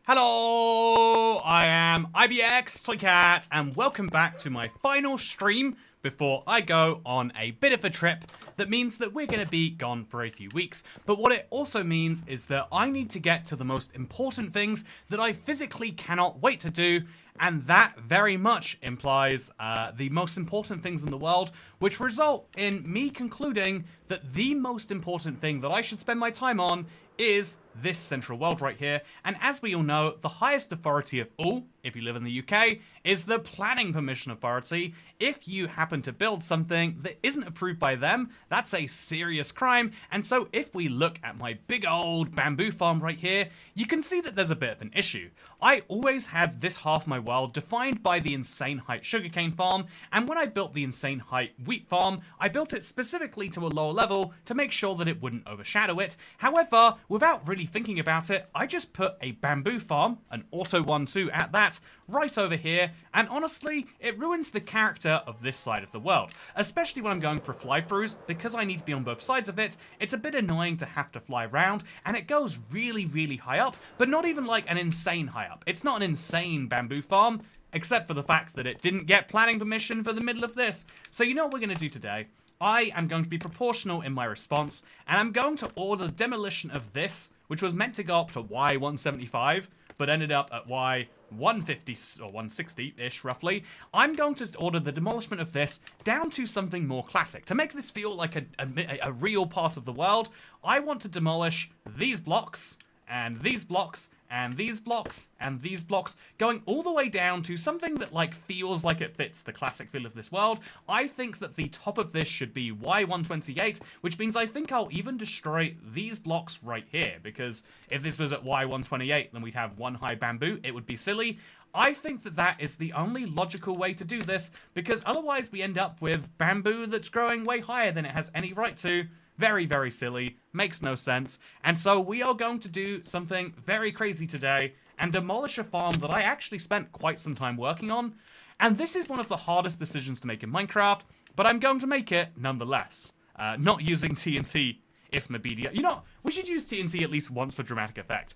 Hello, I am IBX Toycat, and welcome back to my final stream before I go on a bit of a trip that means that we're going to be gone for a few weeks. But what it also means is that I need to get to the most important things that I physically cannot wait to do, and that very much implies the most important things in the world, which result in me concluding that the most important thing that I should spend my time on is this central world right here. And as we all know, the highest authority of all, if you live in the UK, is the planning permission authority. If you happen to build something that isn't approved by them, that's a serious crime. And so if we look at my big old bamboo farm right here, you can see that there's a bit of an issue. I always had this half of my world defined by the Insane Height sugarcane farm, and when I built the Insane Height wheat farm, I built it specifically to a lower level to make sure that it wouldn't overshadow it. However, without really thinking about it, I just put a bamboo farm, an auto one too at that, right over here, and honestly, it ruins the character of this side of the world. Especially when I'm going for fly-throughs, because I need to be on both sides of it, it's a bit annoying to have to fly around, and it goes really, really high up, but not even like an insane high up. It's not an insane bamboo farm, except for the fact that it didn't get planning permission for the middle of this. So you know what we're going to do today? I am going to be proportional in my response, and I'm going to order the demolition of this, which was meant to go up to Y175, but ended up at Y150 or 160-ish roughly. I'm going to order the demolishment of this down to something more classic. To make this feel like a real part of the world, I want to demolish these blocks, and these blocks, and these blocks, and these blocks, going all the way down to something that like feels like it fits the classic feel of this world. I think that the top of this should be Y128, which means I think I'll even destroy these blocks right here, because if this was at Y128, then we'd have one high bamboo. It would be silly. I think that that is the only logical way to do this, because otherwise we end up with bamboo that's growing way higher than it has any right to. Very, very silly, makes no sense, and so we are going to do something very crazy today and demolish a farm that I actually spent quite some time working on, and this is one of the hardest decisions to make in Minecraft, but I'm going to make it nonetheless. Not using TNT if Mabedia. You know, we should use TNT at least once for dramatic effect.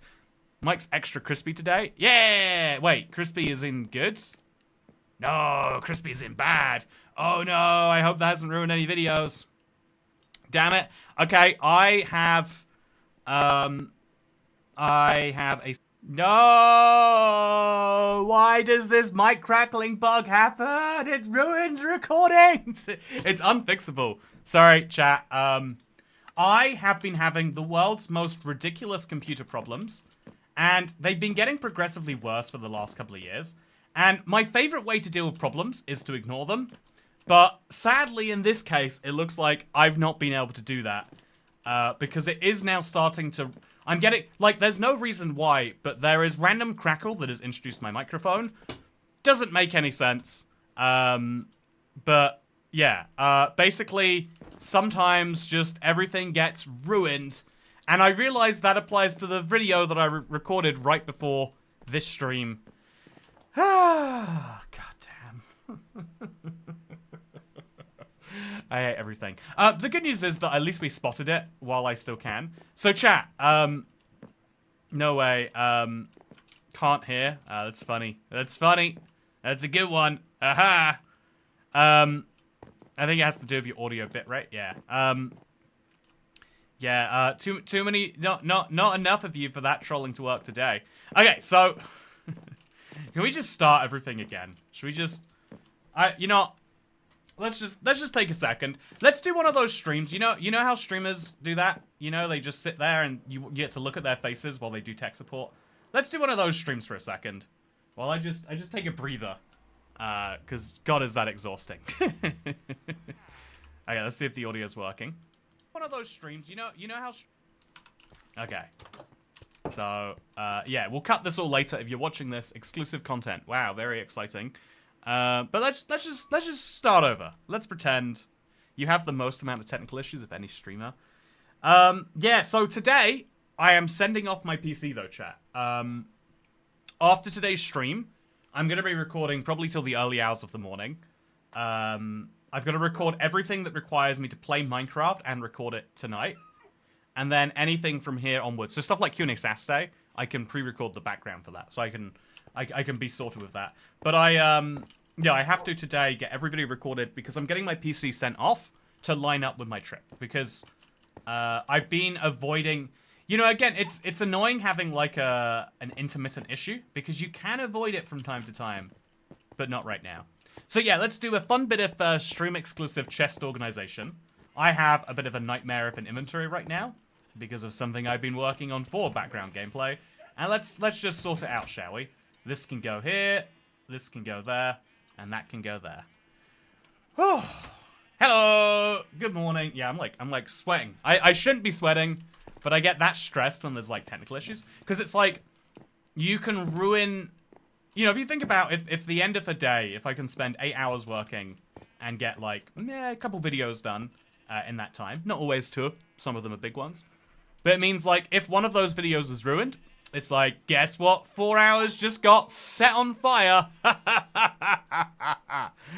Mike's extra crispy today. Yeah! Wait, crispy is in good? No, crispy is in bad. Oh no, I hope that hasn't ruined any videos. Damn it. Okay, I have a... No! Why does this mic crackling bug happen? It ruins recordings! It's unfixable. Sorry, chat. I have been having the world's most ridiculous computer problems, and they've been getting progressively worse for the last couple of years. And my favorite way to deal with problems is to ignore them. But sadly, in this case, it looks like I've not been able to do that. Because it is now starting to... I'm getting... Like, there's no reason why, but there is random crackle that has introduced my microphone. Doesn't make any sense. But, yeah. Basically, sometimes just everything gets ruined. And I realize that applies to the video that I recorded right before this stream. Ah, goddamn. I hate everything. The good news is that at least we spotted it while I still can. So chat, no way, can't hear. That's funny. That's funny. That's a good one. Aha! I think it has to do with your audio bit rate. Yeah. Yeah, too many, not enough of you for that trolling to work today. Okay, so, can we just start everything again? Should we just, you know, let's just take a second. Let's do one of those streams. You know how streamers do that? You know, they just sit there and you get to look at their faces while they do tech support. Let's do one of those streams for a second. While I just take a breather. Cause God, is that exhausting. Okay, let's see if the audio's working. One of those streams, you know how... Okay. So, yeah, we'll cut this all later if you're watching this. Exclusive content. Wow, very exciting. But let's just start over. Let's pretend you have the most amount of technical issues of any streamer. Yeah, so today I am sending off my PC though, chat. After today's stream, I'm going to be recording probably till the early hours of the morning. I've got to record everything that requires me to play Minecraft and record it tonight. And then anything from here onwards. So stuff like Q&A Saturday, I can pre-record the background for that. So I can be sorted with that. But yeah, I have to today get every video recorded because I'm getting my PC sent off to line up with my trip. Because I've been avoiding... You know, again, it's annoying having like an intermittent issue because you can avoid it from time to time, but not right now. So yeah, let's do a fun bit of stream-exclusive chest organization. I have a bit of a nightmare of an inventory right now because of something I've been working on for background gameplay. And let's just sort it out, shall we? This can go here, this can go there, and that can go there. Oh, hello, good morning. Yeah, I'm like sweating. I shouldn't be sweating, but I get that stressed when there's like technical issues because it's like you can ruin. You know, if you think about if the end of the day, if I can spend 8 hours working and get like a couple videos done in that time, not always two, some of them are big ones, but it means like if one of those videos is ruined, it's like, guess what? 4 hours just got set on fire.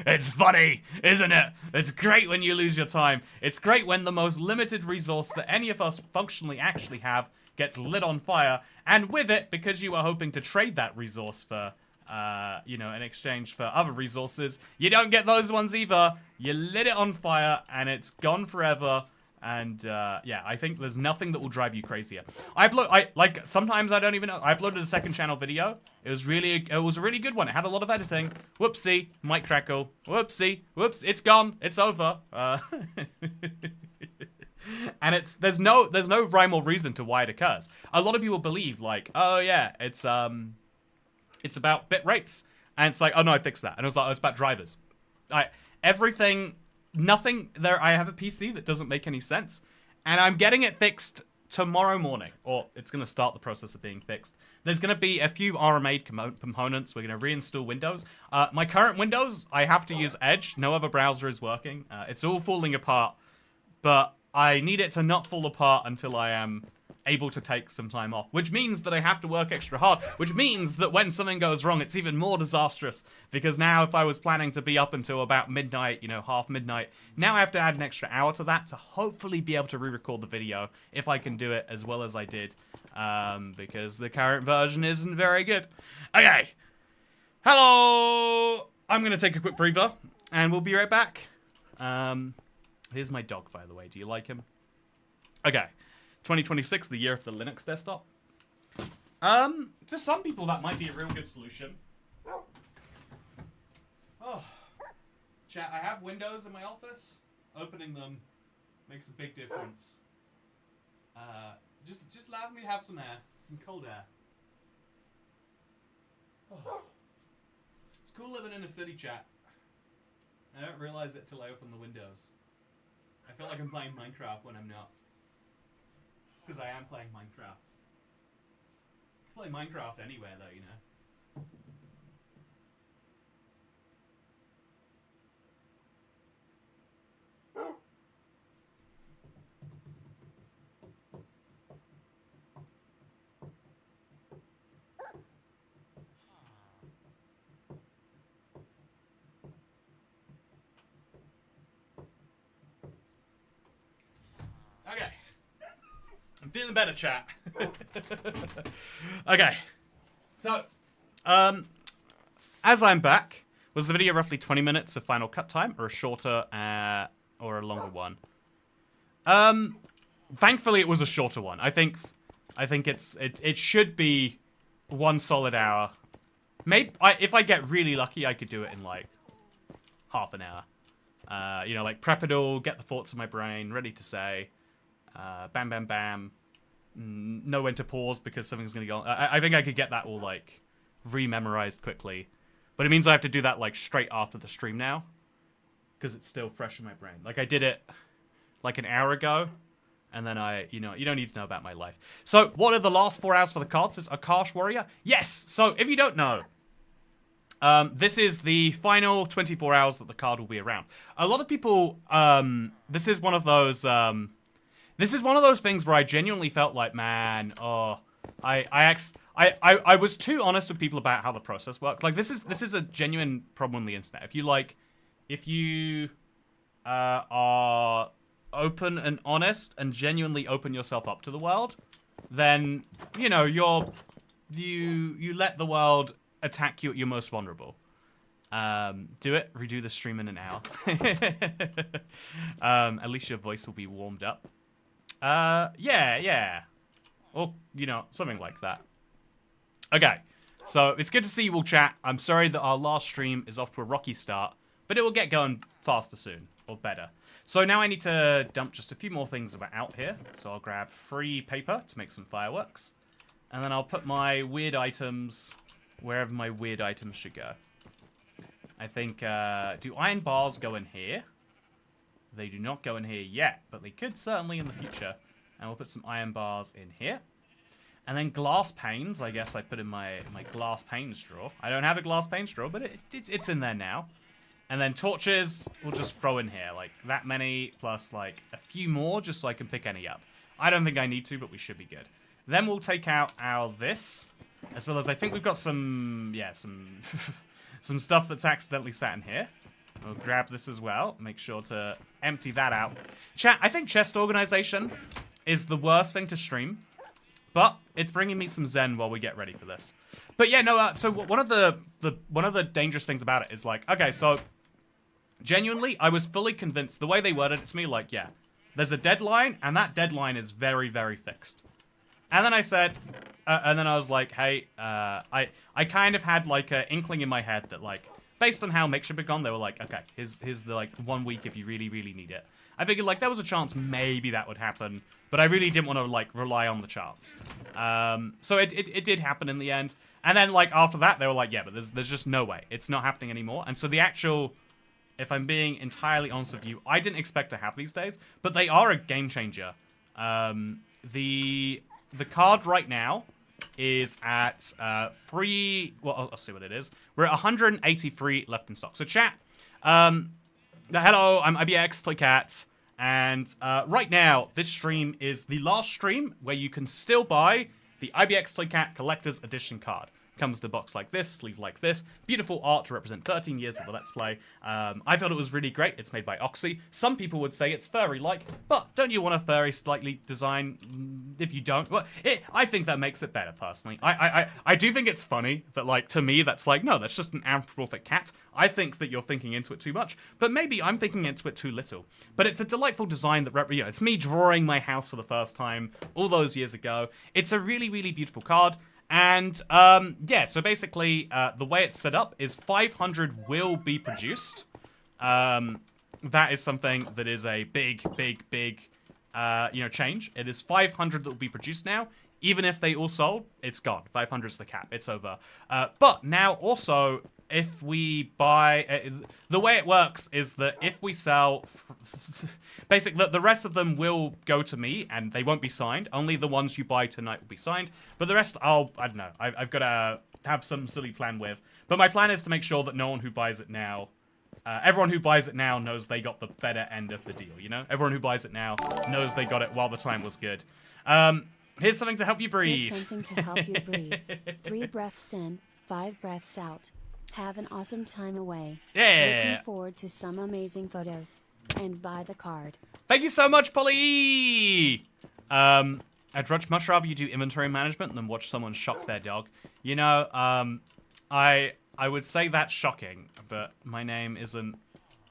It's funny, isn't it? It's great when you lose your time. It's great when the most limited resource that any of us functionally actually have gets lit on fire, and with it, because you are hoping to trade that resource for you know, in exchange for other resources, you don't get those ones either. You lit it on fire, and it's gone forever. And yeah, I think there's nothing that will drive you crazier. Like sometimes I don't even know. I uploaded a second channel video. It was a really good one. It had a lot of editing. Whoopsie, mic crackle. Whoopsie, whoops, it's gone. It's over. And there's no rhyme or reason to why it occurs. A lot of people believe like, oh yeah, it's about bit rates, and it's like, oh no, I fixed that, and it was like, oh, it's about drivers. Nothing there. I have a PC that doesn't make any sense, and I'm getting it fixed tomorrow morning, or it's going to start the process of being fixed. There's going to be a few RMA components. We're going to reinstall Windows. My current Windows, I have to use Edge. No other browser is working. It's all falling apart, but I need it to not fall apart until I am able to take some time off, which means that I have to work extra hard, which means that when something goes wrong, it's even more disastrous, because now if I was planning to be up until about midnight, you know, half midnight, now I have to add an extra hour to that to hopefully be able to re-record the video, if I can do it as well as I did, because the current version isn't very good. Okay, hello, I'm going to take a quick breather, and we'll be right back. Here's my dog, by the way. Do you like him? Okay. 2026, the year of the Linux desktop. For some people, that might be a real good solution. Oh. Chat, I have windows in my office. Opening them makes a big difference. Just allows me to have some air. Some cold air. Oh. It's cool living in a city, chat. I don't realize it till I open the windows. I feel like I'm playing Minecraft when I'm not. It's because I am playing Minecraft. I play Minecraft anywhere though, you know. Okay. I'm feeling better, chat. Okay. So, as I'm back, was the video roughly 20 minutes of final cut time, or a shorter, or a longer one? Thankfully, it was a shorter one. I think it should be 1 solid hour. Maybe if I get really lucky, I could do it in like half an hour. You know, like prep it all, get the thoughts in my brain, ready to say. Bam, bam, bam. Know when to pause because something's going to go on. I think I could get that all, like, re-memorized quickly. But it means I have to do that, like, straight after the stream now. Because it's still fresh in my brain. Like, I did it, like, an hour ago. And then you know, you don't need to know about my life. So, what are the last 4 hours for the cards? Is Akash Warrior? Yes! So, if you don't know, this is the final 24 hours that the card will be around. A lot of people, this is one of those things where I genuinely felt like, man, oh, I was too honest with people about how the process worked. Like, this is a genuine problem on the internet. If you are open and honest and genuinely open yourself up to the world, then, you know, you're you let the world attack you at your most vulnerable. Do it. Redo the stream in an hour. At least your voice will be warmed up. Yeah. Or, you know, something like that. Okay. So, it's good to see you all chat. I'm sorry that our last stream is off to a rocky start, but it will get going faster soon. Or better. So, now I need to dump just a few more things out here. So, I'll grab free paper to make some fireworks. And then I'll put my weird items wherever my weird items should go. I think, do iron bars go in here? They do not go in here yet, but they could certainly in the future. And we'll put some iron bars in here. And then glass panes, I guess I put in my glass panes drawer. I don't have a glass panes drawer, but it's in there now. And then torches, we'll just throw in here. Like, that many, plus, like, a few more, just so I can pick any up. I don't think I need to, but we should be good. Then we'll take out our this, as well as I think we've got some, yeah, some stuff that's accidentally sat in here. We'll grab this as well. Make sure to empty that out. Chat, I think chest organization is the worst thing to stream, but it's bringing me some zen while we get ready for this. But yeah, no. So one of the dangerous things about it is like, okay, so genuinely, I was fully convinced the way they worded it to me, like, yeah, there's a deadline, and that deadline is very, very fixed. And then I said, and then I was like, hey, I kind of had like an inkling in my head that like, based on how Makeship had gone, they were like, okay, here's the like 1 week if you really, really need it. I figured like there was a chance maybe that would happen, but I really didn't want to like rely on the chance. So it did happen in the end. And then like after that, they were like, yeah, but there's just no way. It's not happening anymore. And so the actual, if I'm being entirely honest with you, I didn't expect to have these days, but they are a game changer. The card right now is at well, I'll see what it is. We're at 183 left in stock. So chat, hello, I'm IBX Toycat, and right now this stream is the last stream where you can still buy the IBX Toycat Collector's Edition card. Comes in a box like this, sleeve like this. Beautiful art to represent 13 years of the Let's Play. I thought it was really great. It's made by Oxy. Some people would say it's furry-like, but don't you want a furry slightly design? If you don't, well, I think that makes it better, personally. I do think it's funny that, like, to me, that's like, no, that's just an anthropomorphic cat. I think that you're thinking into it too much, but maybe I'm thinking into it too little. But it's a delightful design that, you know, it's me drawing my house for the first time all those years ago. It's a really, really beautiful card. And, yeah, so basically, the way it's set up is 500 will be produced. That is something that is a big, you know, change. It is 500 that will be produced now. Even if they all sold, it's gone. 500 is the cap. It's over. But now, also, if we buy... the way it works is that if we sell... basically, the rest of them will go to me, and they won't be signed. Only the ones you buy tonight will be signed. But the rest, I don't know. I've got to have some silly plan with. But my plan is to make sure that no one who buys it now... everyone who buys it now knows they got the better end of the deal, you know? Everyone who buys it now knows they got it while the time was good. Here's something to help you breathe. Here's something to help you breathe. 3 breaths in, 5 breaths out. Have an awesome time away. Yeah. Looking forward to some amazing photos. And buy the card. Thank you so much, Polly! I'd much rather you do inventory management than watch someone shock their dog. You know, I would say that's shocking, but my name isn't,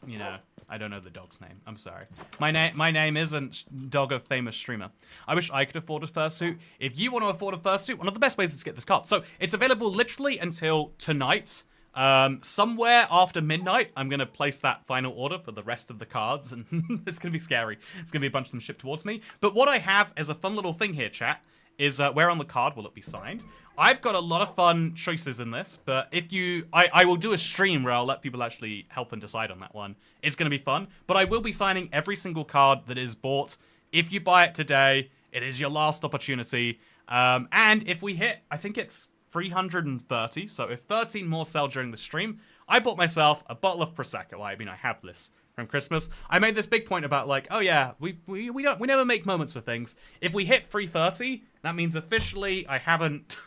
you know... I don't know the dog's name. I'm sorry. My name isn't Dog of Famous Streamer. I wish I could afford a fursuit. If you want to afford a fursuit, one of the best ways is to get this card. So it's available literally until tonight. Somewhere after midnight, I'm going to place that final order for the rest of the cards. And it's going to be scary. It's going to be a bunch of them shipped towards me. But what I have as a fun little thing here, chat, is where on the card will it be signed? I've got a lot of fun choices in this, but if you... I will do a stream where I'll let people actually help and decide on that one. It's going to be fun, but I will be signing every single card that is bought. If you buy it today, it is your last opportunity. And if we hit, I think it's 330, so if 13 more sell during the stream, I bought myself a bottle of Prosecco. I mean, I have this from Christmas. I made this big point about like, oh yeah, we never make moments for things. If we hit 330, that means officially I haven't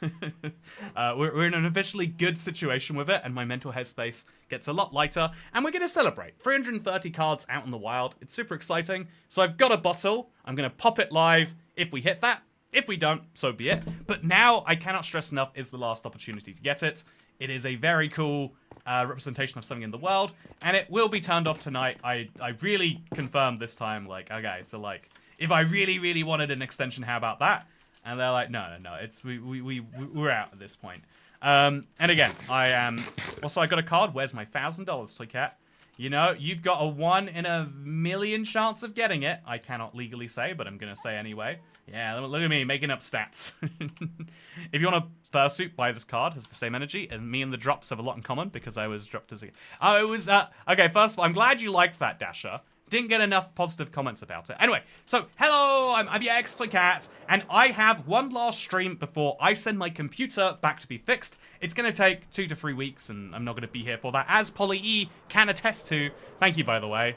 we're in an officially good situation with it, and my mental headspace gets a lot lighter, and we're gonna celebrate 330 cards out in the wild. It's super exciting. So I've got a bottle. I'm gonna pop it live if we hit that. If we don't, so be it. But now, I cannot stress enough, is the last opportunity to get it. It is a very cool representation of something in the world, and it will be turned off tonight. I really confirmed this time, like, okay, so like, if I really, really wanted an extension, how about that? And they're like, no, it's we're out at this point. And again, I am also, I got a card. Where's my $1,000, Toy Cat? You know, you've got a 1 in a million chance of getting it. I cannot legally say, but I'm gonna say anyway. Yeah, look at me making up stats. If you want a fursuit, buy this card. Has the same energy, and me and the drops have a lot in common because I was dropped as a. Oh, it was okay. First of all, I'm glad you liked that, Dasher. Didn't get enough positive comments about it. Anyway, so hello, I'm IBX Toy Cat, and I have one last stream before I send my computer back to be fixed. It's going to take 2 to 3 weeks, and I'm not going to be here for that, as Polly E can attest to. Thank you, by the way.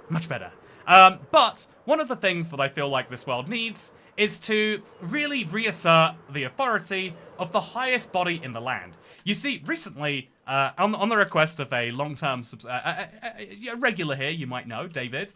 Much better. But one of the things that I feel like this world needs is to really reassert the authority of the highest body in the land. You see, recently, on the request of a long-term regular here, you might know, David,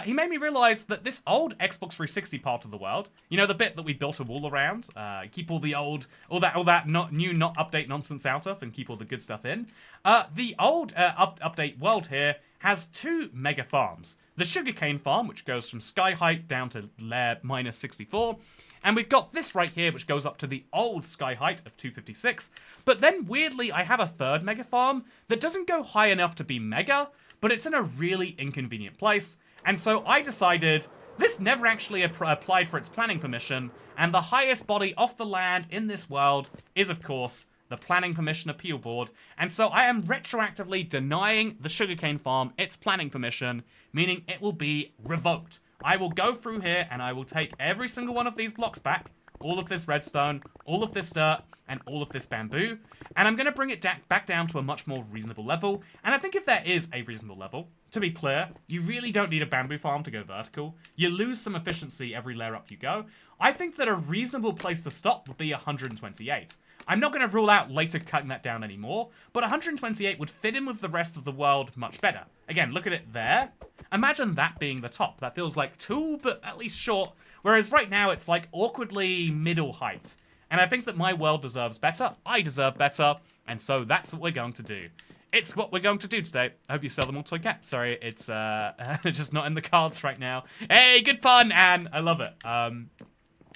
he made me realize that this old Xbox 360 part of the world, you know, the bit that we built a wall around, keep all the old, all that not update nonsense out of, and keep all the good stuff in. The old update world here has 2 mega farms. The sugarcane farm, which goes from sky height down to layer -64. And we've got this right here, which goes up to the old sky height of 256. But then, weirdly, I have a 3rd mega farm that doesn't go high enough to be mega, but it's in a really inconvenient place. And so I decided this never actually applied for its planning permission, and the highest body off the land in this world is, of course, the Planning Permission Appeal Board, and so I am retroactively denying the sugarcane farm its planning permission, meaning it will be revoked. I will go through here and I will take every single one of these blocks back, all of this redstone, all of this dirt, and all of this bamboo, and I'm going to bring it back down to a much more reasonable level. And I think if there is a reasonable level, to be clear, you really don't need a bamboo farm to go vertical. You lose some efficiency every layer up you go. I think that a reasonable place to stop would be 128. I'm not going to rule out later cutting that down anymore, but 128 would fit in with the rest of the world much better. Again, look at it there. Imagine that being the top. That feels like tall, but at least short, whereas right now it's like awkwardly middle height. And I think that my world deserves better, I deserve better, and so that's what we're going to do. It's what we're going to do today. I hope you sell them all, Toy Cat. Sorry, it's just not in the cards right now. Hey, good fun, Anne! I love it.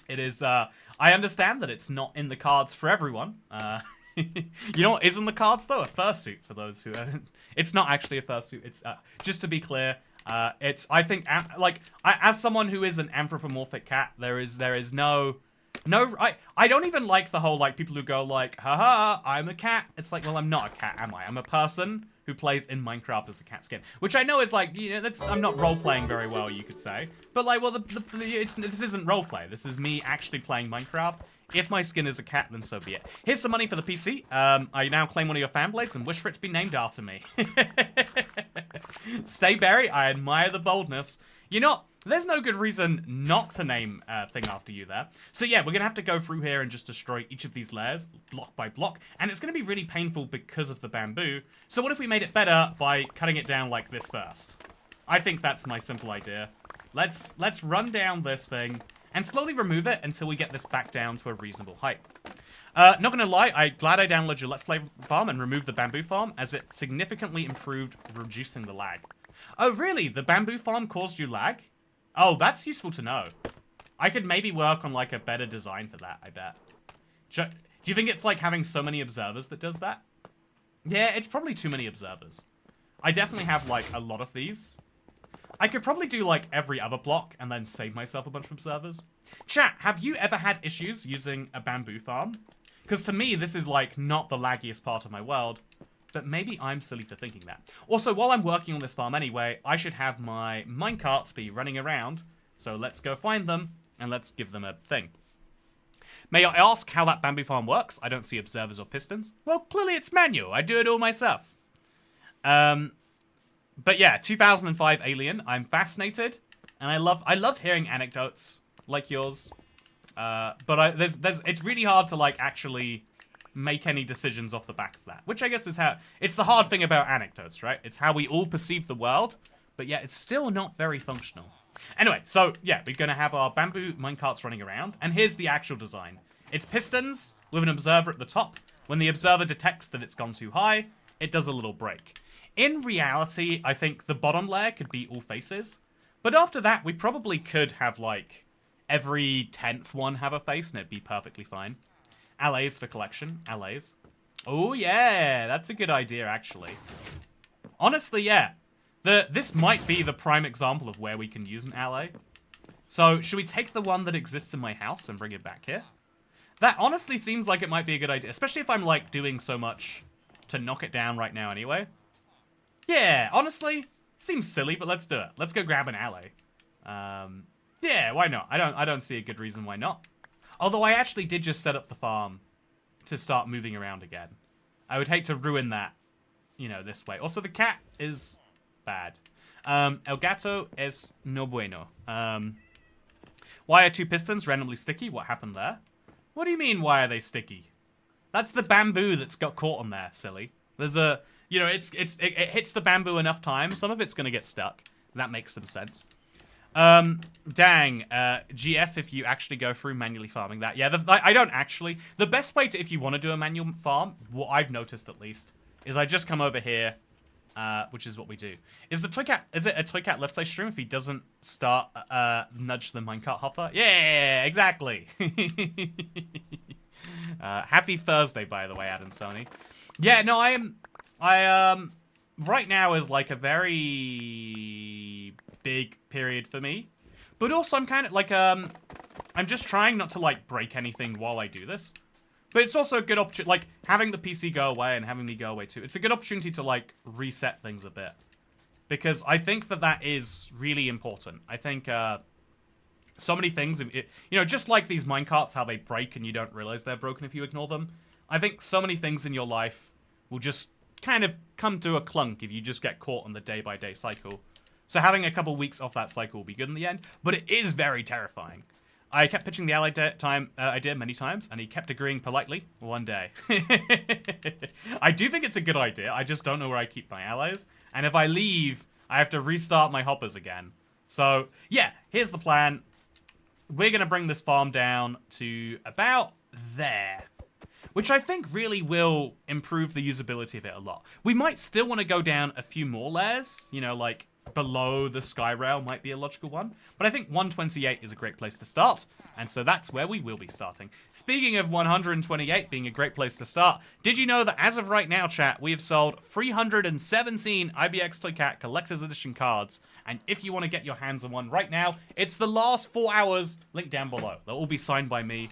It is, I understand that it's not in the cards for everyone. You know what is in the cards, though? A fursuit, for those who... it's not actually a fursuit. It's, just to be clear, it's, I think, as someone who is an anthropomorphic cat, there is no... I don't even like the whole, like, people who go, like, haha, I'm a cat. It's like, well, I'm not a cat, am I? I'm a person who plays in Minecraft as a cat skin. Which I know is, like, you know, I'm not role-playing very well, you could say. But, like, well, this isn't role-play. This is me actually playing Minecraft. If my skin is a cat, then so be it. Here's some money for the PC. I now claim one of your fan blades and wish for it to be named after me. Stay Berry, I admire the boldness. You know, there's no good reason not to name a thing after you there. So yeah, we're going to have to go through here and just destroy each of these layers, block by block. And it's going to be really painful because of the bamboo. So what if we made it better by cutting it down like this first? I think that's my simple idea. Let's run down this thing and slowly remove it until we get this back down to a reasonable height. Not gonna lie, I'm glad I downloaded your Let's Play farm and removed the bamboo farm, as it significantly improved reducing the lag. Oh really? The bamboo farm caused you lag? Oh, that's useful to know. I could maybe work on like a better design for that, I bet. Do you think it's like having so many observers that does that? Yeah, it's probably too many observers. I definitely have like a lot of these. I could probably do like every other block and then save myself a bunch of observers. Chat, have you ever had issues using a bamboo farm? Because to me, this is like not the laggiest part of my world, but maybe I'm silly for thinking that. Also, while I'm working on this farm anyway, I should have my minecarts be running around. So let's go find them and let's give them a thing. May I ask how that bamboo farm works? I don't see observers or pistons. Well, clearly it's manual. I do it all myself. But yeah, 2005 Alien. I'm fascinated, and I love hearing anecdotes like yours. But it's really hard to like actually make any decisions off the back of that, which I guess is how it's the hard thing about anecdotes, right? It's how we all perceive the world, but yeah, it's still not very functional. Anyway, so yeah, we're going to have our bamboo minecarts running around. And here's the actual design. It's pistons with an observer at the top. When the observer detects that it's gone too high, it does a little break. In reality, I think the bottom layer could be all faces. But after that, we probably could have, like, every 10th one have a face, and it'd be perfectly fine. Allays for collection. Allays. Oh, yeah. That's a good idea, actually. Honestly, yeah. This might be the prime example of where we can use an allay. So, should we take the one that exists in my house and bring it back here? That honestly seems like it might be a good idea, especially if I'm, like, doing so much to knock it down right now anyway. Yeah, honestly, seems silly, but let's do it. Let's go grab an alley. Yeah, why not? I don't see a good reason why not. Although I actually did just set up the farm to start moving around again. I would hate to ruin that, you know, this way. Also, the cat is bad. El gato es no bueno. Why are two pistons randomly sticky? What happened there? What do you mean, why are they sticky? That's the bamboo that's got caught on there, silly. There's a, you know, it hits the bamboo enough times. Some of it's going to get stuck. That makes some sense. GF, if you actually go through manually farming that. Yeah, I don't actually. The best way to, if you want to do a manual farm, what I've noticed at least, is I just come over here, which is what we do. Is it a Toy Cat Let's Play stream if he doesn't start, nudge the minecart hopper? Yeah, exactly. Happy Thursday, by the way, Ad and Sony. Yeah, no, right now is like a very big period for me. But also I'm kind of like, I'm just trying not to like break anything while I do this. But it's also a good opportunity, like having the PC go away and having me go away too. It's a good opportunity to like reset things a bit. Because I think that is really important. I think, so many things, you know, just like these minecarts, how they break and you don't realize they're broken if you ignore them. I think so many things in your life will just kind of come to a clunk if you just get caught on the day-by-day cycle. So having a couple weeks off that cycle will be good in the end, but it is very terrifying. I kept pitching the idea many times, and he kept agreeing politely one day. I do think it's a good idea, I just don't know where I keep my allies, and if I leave, I have to restart my hoppers again. So, yeah, here's the plan. We're going to bring this farm down to about there, which I think really will improve the usability of it a lot. We might still want to go down a few more layers, you know, like below the sky rail might be a logical one, but I think 128 is a great place to start, and so that's where we will be starting. Speaking of 128 being a great place to start, did you know that as of right now, chat, we have sold 317 IBX Toy Cat Collector's Edition cards, and if you want to get your hands on one right now, it's the last 4 hours, link down below. They'll all be signed by me.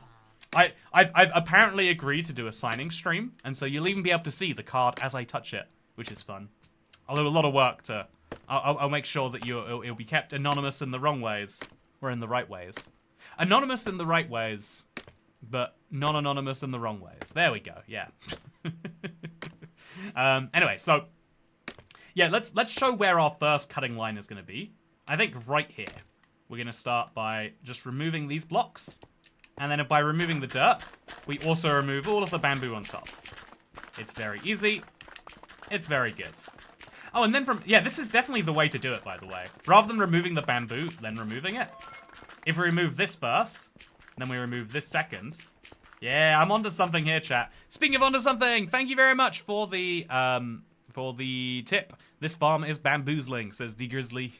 I've apparently agreed to do a signing stream, and so you'll even be able to see the card as I touch it, which is fun. I'll do a lot of work to... I'll make sure that it'll be kept anonymous in the wrong ways, or in the right ways. Anonymous in the right ways, but non-anonymous in the wrong ways. There we go, yeah. Anyway, so... Yeah, let's show where our first cutting line is going to be. I think right here. We're going to start by just removing these blocks. And then by removing the dirt, we also remove all of the bamboo on top. It's very easy. It's very good. Oh, and then yeah, this is definitely the way to do it, by the way. Rather than removing the bamboo, then removing it. If we remove this first, then we remove this second. Yeah, I'm onto something here, chat. Speaking of onto something, thank you very much for the tip. This farm is bamboozling, says D Grizzly.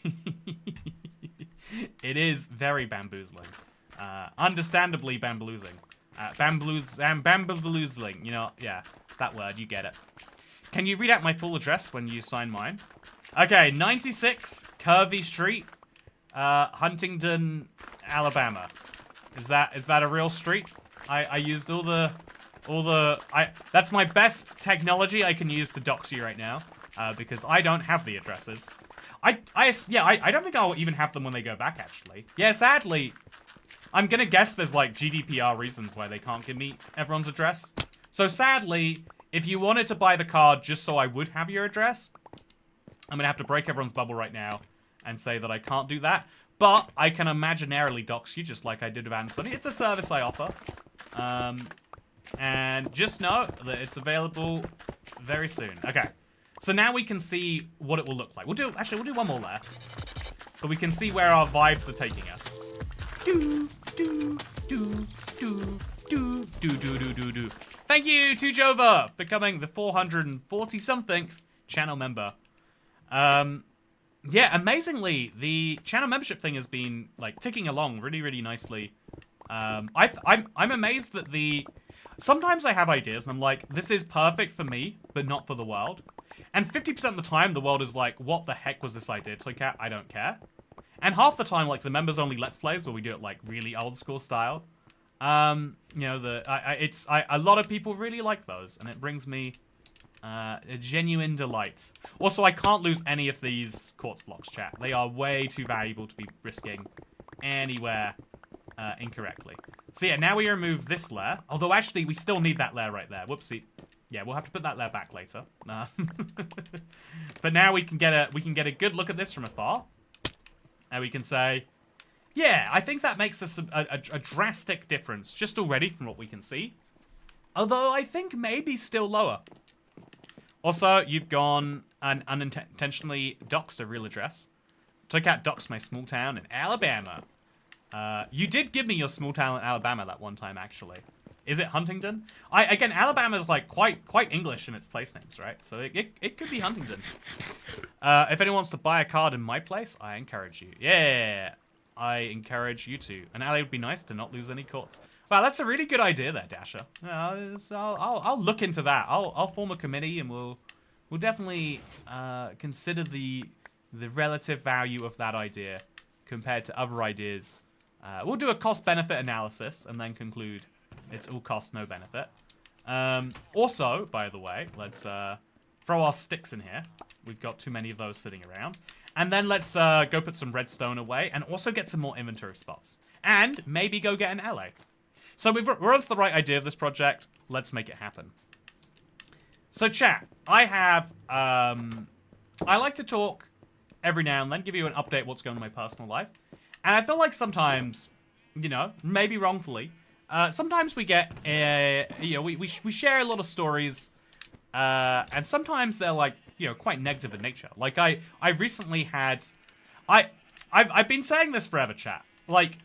It is very bamboozling. Understandably bamboozling. Bamboozling, you know, yeah, that word, you get it. Can you read out my full address when you sign mine? Okay, 96 Curvy Street, Huntington, Alabama. Is that a real street? I used that's my best technology I can use to dox you right now, because I don't have the addresses. I don't think I'll even have them when they go back, actually. Yeah, sadly, I'm gonna guess there's, like, GDPR reasons why they can't give me everyone's address. So, sadly, if you wanted to buy the card just so I would have your address, I'm gonna have to break everyone's bubble right now and say that I can't do that. But I can imaginarily dox you just like I did with Anthony. It's a service I offer. And just know that it's available very soon. Okay. So now we can see what it will look like. We'll do one more layer. so we can see where our vibes are taking us. Do, do, do, do, do, do, do, do, do, do. Thank you to Jova, becoming the 440-something channel member. Yeah, amazingly, the channel membership thing has been, like, ticking along really, really nicely. I'm amazed that sometimes I have ideas and I'm like, this is perfect for me, but not for the world. And 50% of the time, the world is like, what the heck was this idea, Toy Cat? I don't care. And half the time, like, the members-only Let's Plays where we do it, like, really old-school style. You know, a lot of people really like those, and it brings me a genuine delight. Also, I can't lose any of these quartz blocks, chat. They are way too valuable to be risking anywhere incorrectly. So yeah, now we remove this layer. Although actually, we still need that layer right there. Whoopsie. Yeah, we'll have to put that layer back later. But now we can get a good look at this from afar, and we can say, yeah, I think that makes us a drastic difference just already from what we can see. Although I think maybe still lower. Also, you've gone and unintentionally doxed a real address. Took out doxed my small town in Alabama. You did give me your small town in Alabama that one time, actually. Is it Huntington? Again, Alabama's like quite English in its place names, right? So it could be Huntington. If anyone wants to buy a card in my place, I encourage you. Yeah, I encourage you to. An alley would be nice to not lose any courts. Wow, that's a really good idea there, Dasher. I'll look into that. I'll form a committee and we'll definitely consider the relative value of that idea compared to other ideas. We'll do a cost-benefit analysis and then conclude it's all cost, no benefit. Also, by the way, let's throw our sticks in here. We've got too many of those sitting around. And then let's go put some redstone away and also get some more inventory spots. And maybe go get an LA. So we're onto the right idea of this project. Let's make it happen. So chat, I have, I like to talk every now and then, give you an update what's going on in my personal life. And I feel like sometimes, you know, maybe wrongfully, sometimes we get, you know, we share a lot of stories, and sometimes they're like, you know, quite negative in nature. Like I recently had, I've been saying this forever, chat. Like,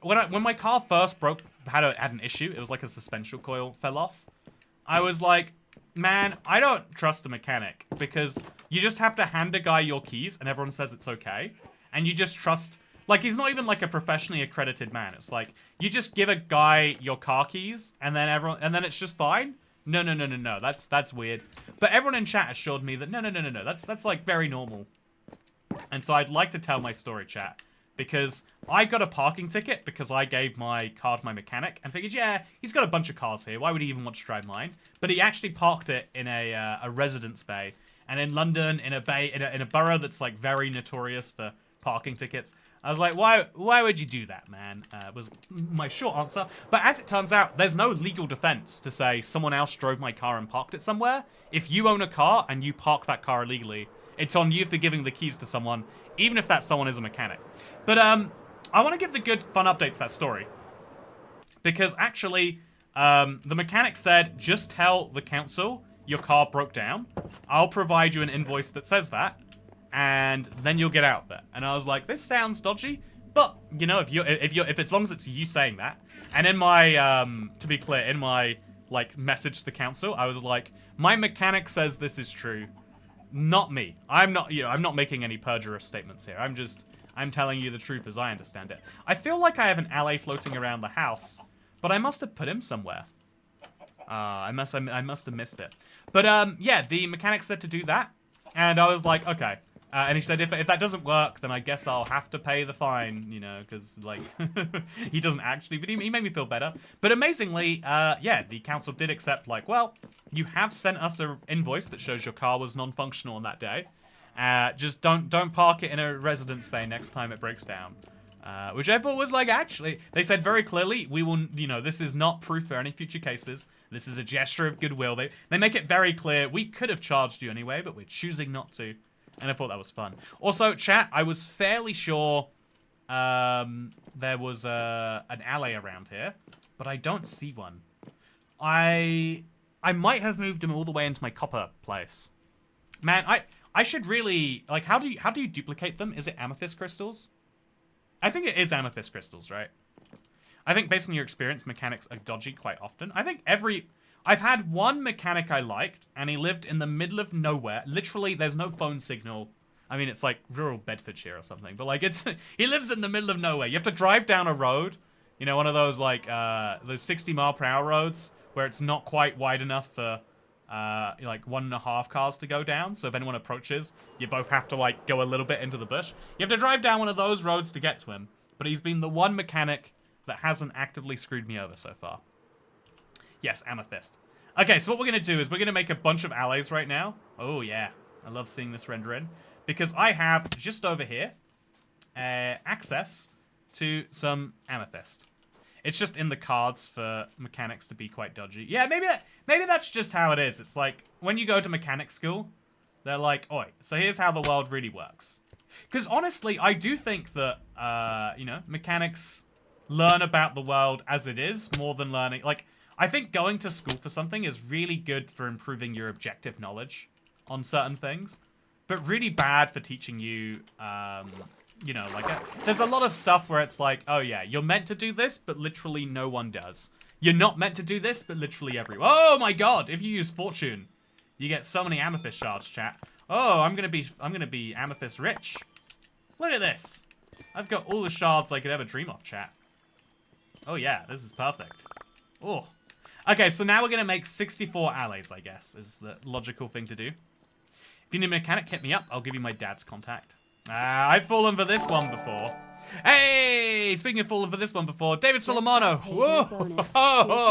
when my car first broke, had an issue, it was like a suspension coil fell off. I was like, man, I don't trust a mechanic because you just have to hand a guy your keys and everyone says it's okay. And you just trust, like, he's not even like a professionally accredited man. It's like, you just give a guy your car keys and then it's just fine. No, that's weird. But everyone in chat assured me that no, that's like very normal. And so I'd like to tell my story, chat. Because I got a parking ticket because I gave my car to my mechanic and figured, yeah, he's got a bunch of cars here. Why would he even want to drive mine? But he actually parked it in a residence bay. And in London, in a borough that's like very notorious for parking tickets. I was like, why would you do that, man? Was my short answer. But as it turns out, there's no legal defense to say someone else drove my car and parked it somewhere. If you own a car and you park that car illegally, it's on you for giving the keys to someone, even if that someone is a mechanic. But I want to give the good, fun update to that story. Because actually, the mechanic said, just tell the council your car broke down. I'll provide you an invoice that says that. And then you'll get out of it. And I was like, this sounds dodgy. But, you know, if as long as it's you saying that. And in my, to be clear, in my, like, message to the council, I was like, my mechanic says this is true. Not me. I'm not making any perjurious statements here. I'm telling you the truth as I understand it. I feel like I have an alley floating around the house, but I must have put him somewhere. I must have missed it. But yeah, the mechanic said to do that, and I was like, okay. And he said, if that doesn't work, then I guess I'll have to pay the fine, you know, because, like, he doesn't actually, but he made me feel better. But amazingly, yeah, the council did accept, like, well, you have sent us an invoice that shows your car was non-functional on that day. Just don't park it in a residence bay next time it breaks down. Which I thought was, like, actually, they said very clearly, we will, you know, this is not proof for any future cases. This is a gesture of goodwill. They make it very clear, we could have charged you anyway, but we're choosing not to. And I thought that was fun. Also, chat, I was fairly sure there was an alley around here, but I don't see one. I might have moved him all the way into my copper place. Man, I should really, like, how do you duplicate them? Is it amethyst crystals? I think it is amethyst crystals, right? I think based on your experience, mechanics are dodgy quite often. I think I've had one mechanic I liked, and he lived in the middle of nowhere. Literally, there's no phone signal. I mean, it's like rural Bedfordshire or something, but like he lives in the middle of nowhere. You have to drive down a road, you know, one of those like those 60-mile-per-hour roads where it's not quite wide enough for like 1.5 cars to go down. So if anyone approaches, you both have to like go a little bit into the bush. You have to drive down one of those roads to get to him. But he's been the one mechanic that hasn't actively screwed me over so far. Yes, amethyst. Okay, so what we're going to do is we're going to make a bunch of alloys right now. Oh, yeah. I love seeing this render in. Because I have, just over here, access to some amethyst. It's just in the cards for mechanics to be quite dodgy. Yeah, maybe that's just how it is. It's like, when you go to mechanic school, they're like, oi, so here's how the world really works. Because honestly, I do think that, you know, mechanics learn about the world as it is more than learning. Like, I think going to school for something is really good for improving your objective knowledge on certain things. But really bad for teaching you, you know, like, there's a lot of stuff where it's like, oh yeah, you're meant to do this, but literally no one does. You're not meant to do this, but literally everyone. Oh my god, if you use fortune, you get so many amethyst shards, chat. Oh, I'm gonna be amethyst rich. Look at this. I've got all the shards I could ever dream of, chat. Oh yeah, this is perfect. Oh. Okay, so now we're gonna make 64 alloys, I guess, is the logical thing to do. If you need a mechanic, hit me up. I'll give you my dad's contact. I've fallen for this one before. Hey! Speaking of falling for this one before, David Solomano. Whoa!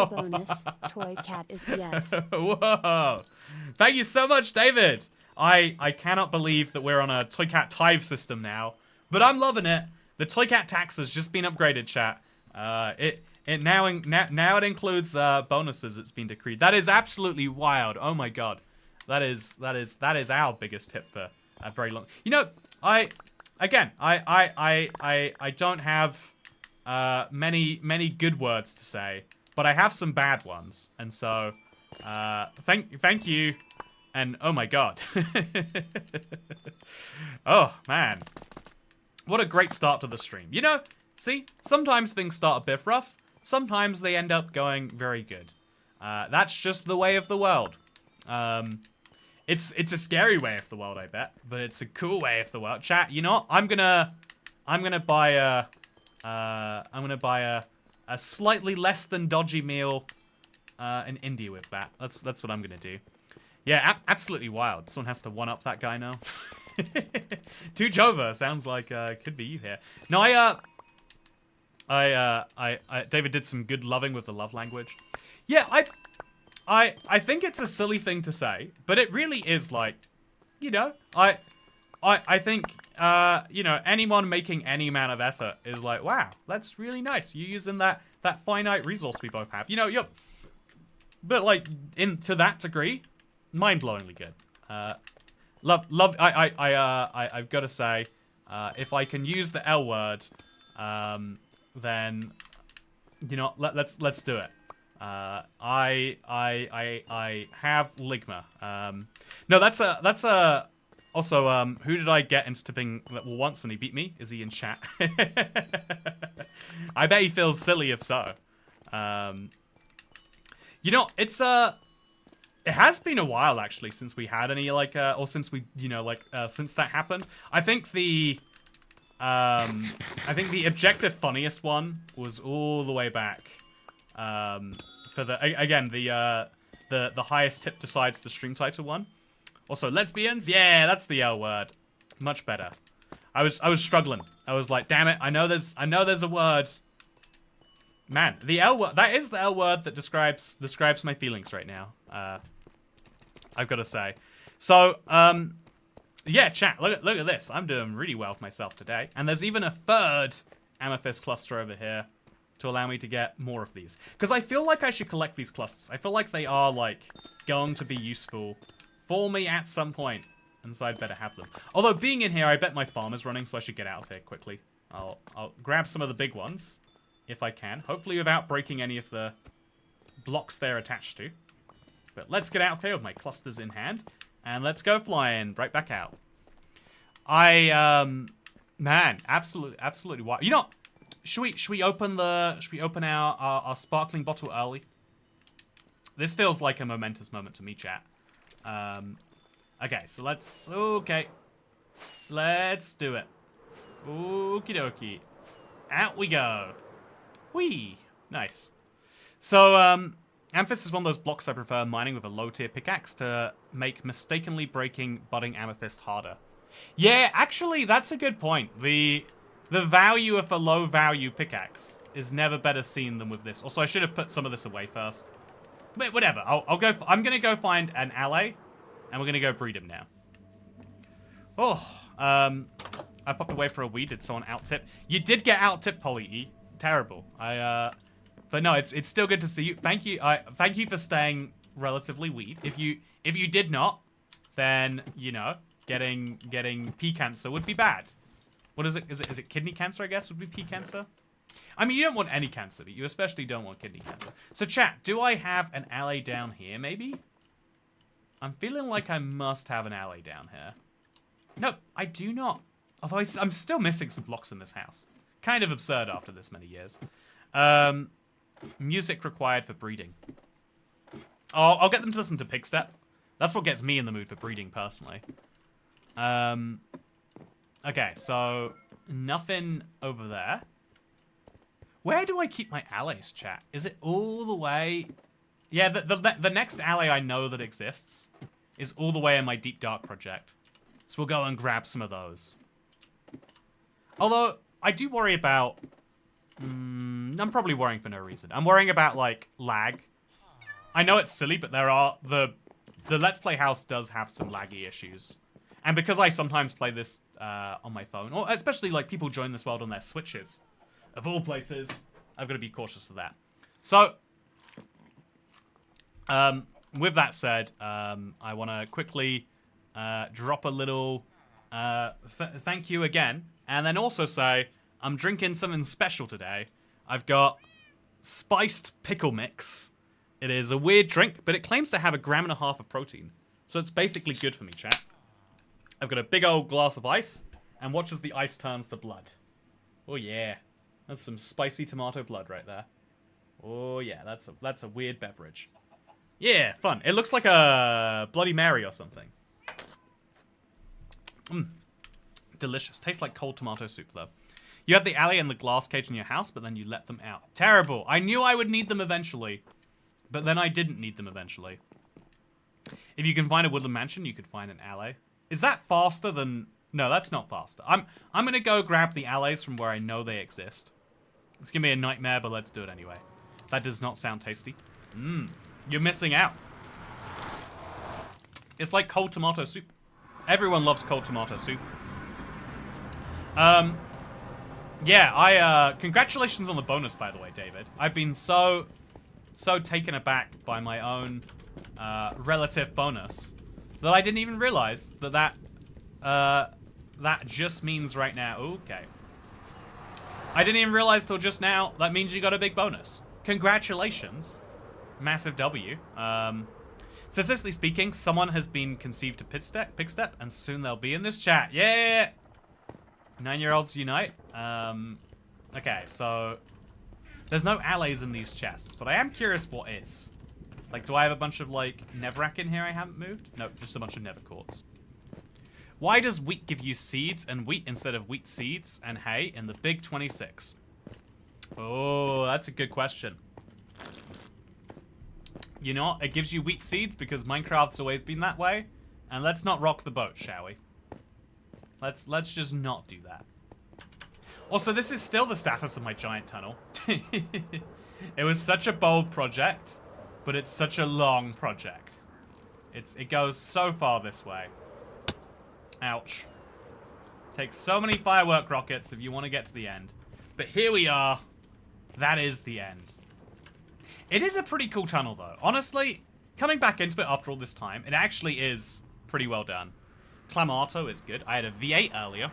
Bonus. Toy cat is yes. Whoa! Thank you so much, David. I cannot believe that we're on a Toy Cat Tithe system now, but I'm loving it. The Toy Cat tax has just been upgraded, chat. Now it includes bonuses. It's been decreed. That is absolutely wild. Oh my god. That is our biggest tip for a very long. You know, I don't have many good words to say, but I have some bad ones, and so thank you, and oh my god, oh man, what a great start to the stream. You know, see, sometimes things start a bit rough, sometimes they end up going very good. That's just the way of the world. It's a scary way of the world, I bet, but it's a cool way of the world. Chat, you know what? I'm gonna buy a slightly less than dodgy meal in India with that. That's what I'm gonna do. Yeah, absolutely wild. Someone has to one up that guy now. Tujova sounds like could be you here. No, David did some good loving with the love language. Yeah, I think it's a silly thing to say, but it really is like, you know, I think, you know, anyone making any amount of effort is like, wow, that's really nice. You're using that finite resource we both have. You know, yep. But like, to that degree, mind-blowingly good. I've got to say, if I can use the L word, then, you know, let's do it. I have Ligma. No, that's also, who did I get into tipping once and he beat me? Is he in chat? I bet he feels silly if so. You know, it has been a while actually since we had any like, or since we, you know, like, since that happened. I think the objective funniest one was all the way back. For the again the highest tip decides the stream title one. Also lesbians, yeah, that's the L word. Much better. I was struggling. I was like, damn it, I know there's a word. Man, the L word, that is the L word that describes my feelings right now. I've got to say. So yeah, chat. Look at this. I'm doing really well for myself today, and there's even a third amethyst cluster over here to allow me to get more of these. Because I feel like I should collect these clusters. I feel like they are, like, going to be useful for me at some point. And so I'd better have them. Although, being in here, I bet my farm is running, so I should get out of here quickly. I'll grab some of the big ones, if I can. Hopefully without breaking any of the blocks they're attached to. But let's get out of here with my clusters in hand. And let's go flying right back out. Man, absolutely wild. You know, should we open our sparkling bottle early? This feels like a momentous moment to me, chat. Okay, so let's do it. Okie dokie. Out we go. Whee! Nice. So, Amethyst is one of those blocks I prefer mining with a low-tier pickaxe to make mistakenly breaking budding amethyst harder. Yeah, actually, that's a good point. The value of a low-value pickaxe is never better seen than with this. Also, I should have put some of this away first. But whatever. I'm gonna go find an ally, and we're gonna go breed him now. Oh, I popped away for a wee. Did someone out-tip? You did get out-tipped, Polly E. Terrible. But no, it's still good to see you. Thank you. Thank you for staying relatively weed. If you did not, then you know, getting pea cancer would be bad. What is it? Is it kidney cancer? I guess would be pea cancer. I mean, you don't want any cancer, but you especially don't want kidney cancer. So, chat, do I have an alley down here? Maybe. I'm feeling like I must have an alley down here. No, I do not. Although I'm still missing some blocks in this house. Kind of absurd after this many years. Music required for breeding. Oh, I'll get them to listen to Pigstep. That's what gets me in the mood for breeding, personally. Okay, so nothing over there. Where do I keep my allies, chat? Is it all the way... Yeah, the next ally I know that exists is all the way in my Deep Dark project. So we'll go and grab some of those. Although, I do worry about... I'm probably worrying for no reason. I'm worrying about, like, lag. I know it's silly, but there are... The Let's Play house does have some laggy issues. And because I sometimes play this on my phone, or especially, like, people join this world on their Switches, of all places, I've got to be cautious of that. So, with that said, I want to quickly drop a little thank you again, and then also say I'm drinking something special today. I've got spiced pickle mix. It is a weird drink, but it claims to have 1.5 grams of protein. So it's basically good for me, chat. I've got a big old glass of ice, and watch as the ice turns to blood. Oh yeah. That's some spicy tomato blood right there. Oh yeah, that's a weird beverage. Yeah, fun. It looks like a Bloody Mary or something. Delicious. Tastes like cold tomato soup, though. You have the alley and the glass cage in your house, but then you let them out. Terrible. I knew I would need them eventually, but then I didn't need them eventually. If you can find a woodland mansion, you could find an alley. Is that faster than... No, that's not faster. I'm going to go grab the alleys from where I know they exist. It's going to be a nightmare, but let's do it anyway. That does not sound tasty. You're missing out. It's like cold tomato soup. Everyone loves cold tomato soup. Yeah, congratulations on the bonus, by the way, David. I've been so taken aback by my own relative bonus that I didn't even realize that just means right now. Okay. I didn't even realize till just now that means you got a big bonus. Congratulations. Massive W. Statistically speaking, someone has been conceived to Pigstep, and soon they'll be in this chat. Yeah! 9-year-olds unite. Okay, so there's no allies in these chests, but I am curious what is. Like, do I have a bunch of, like, Nevrack in here I haven't moved? No, just a bunch of Nether quartz. Why does wheat give you seeds and wheat instead of wheat seeds and hay in the Big 26? Oh, that's a good question. You know, it gives you wheat seeds because Minecraft's always been that way. And let's not rock the boat, shall we? Let's just not do that. Also, this is still the status of my giant tunnel. It was such a bold project, but it's such a long project. It goes so far this way. Ouch. Takes so many firework rockets if you want to get to the end. But here we are. That is the end. It is a pretty cool tunnel, though. Honestly, coming back into it after all this time, it actually is pretty well done. Clamato is good. I had a V8 earlier.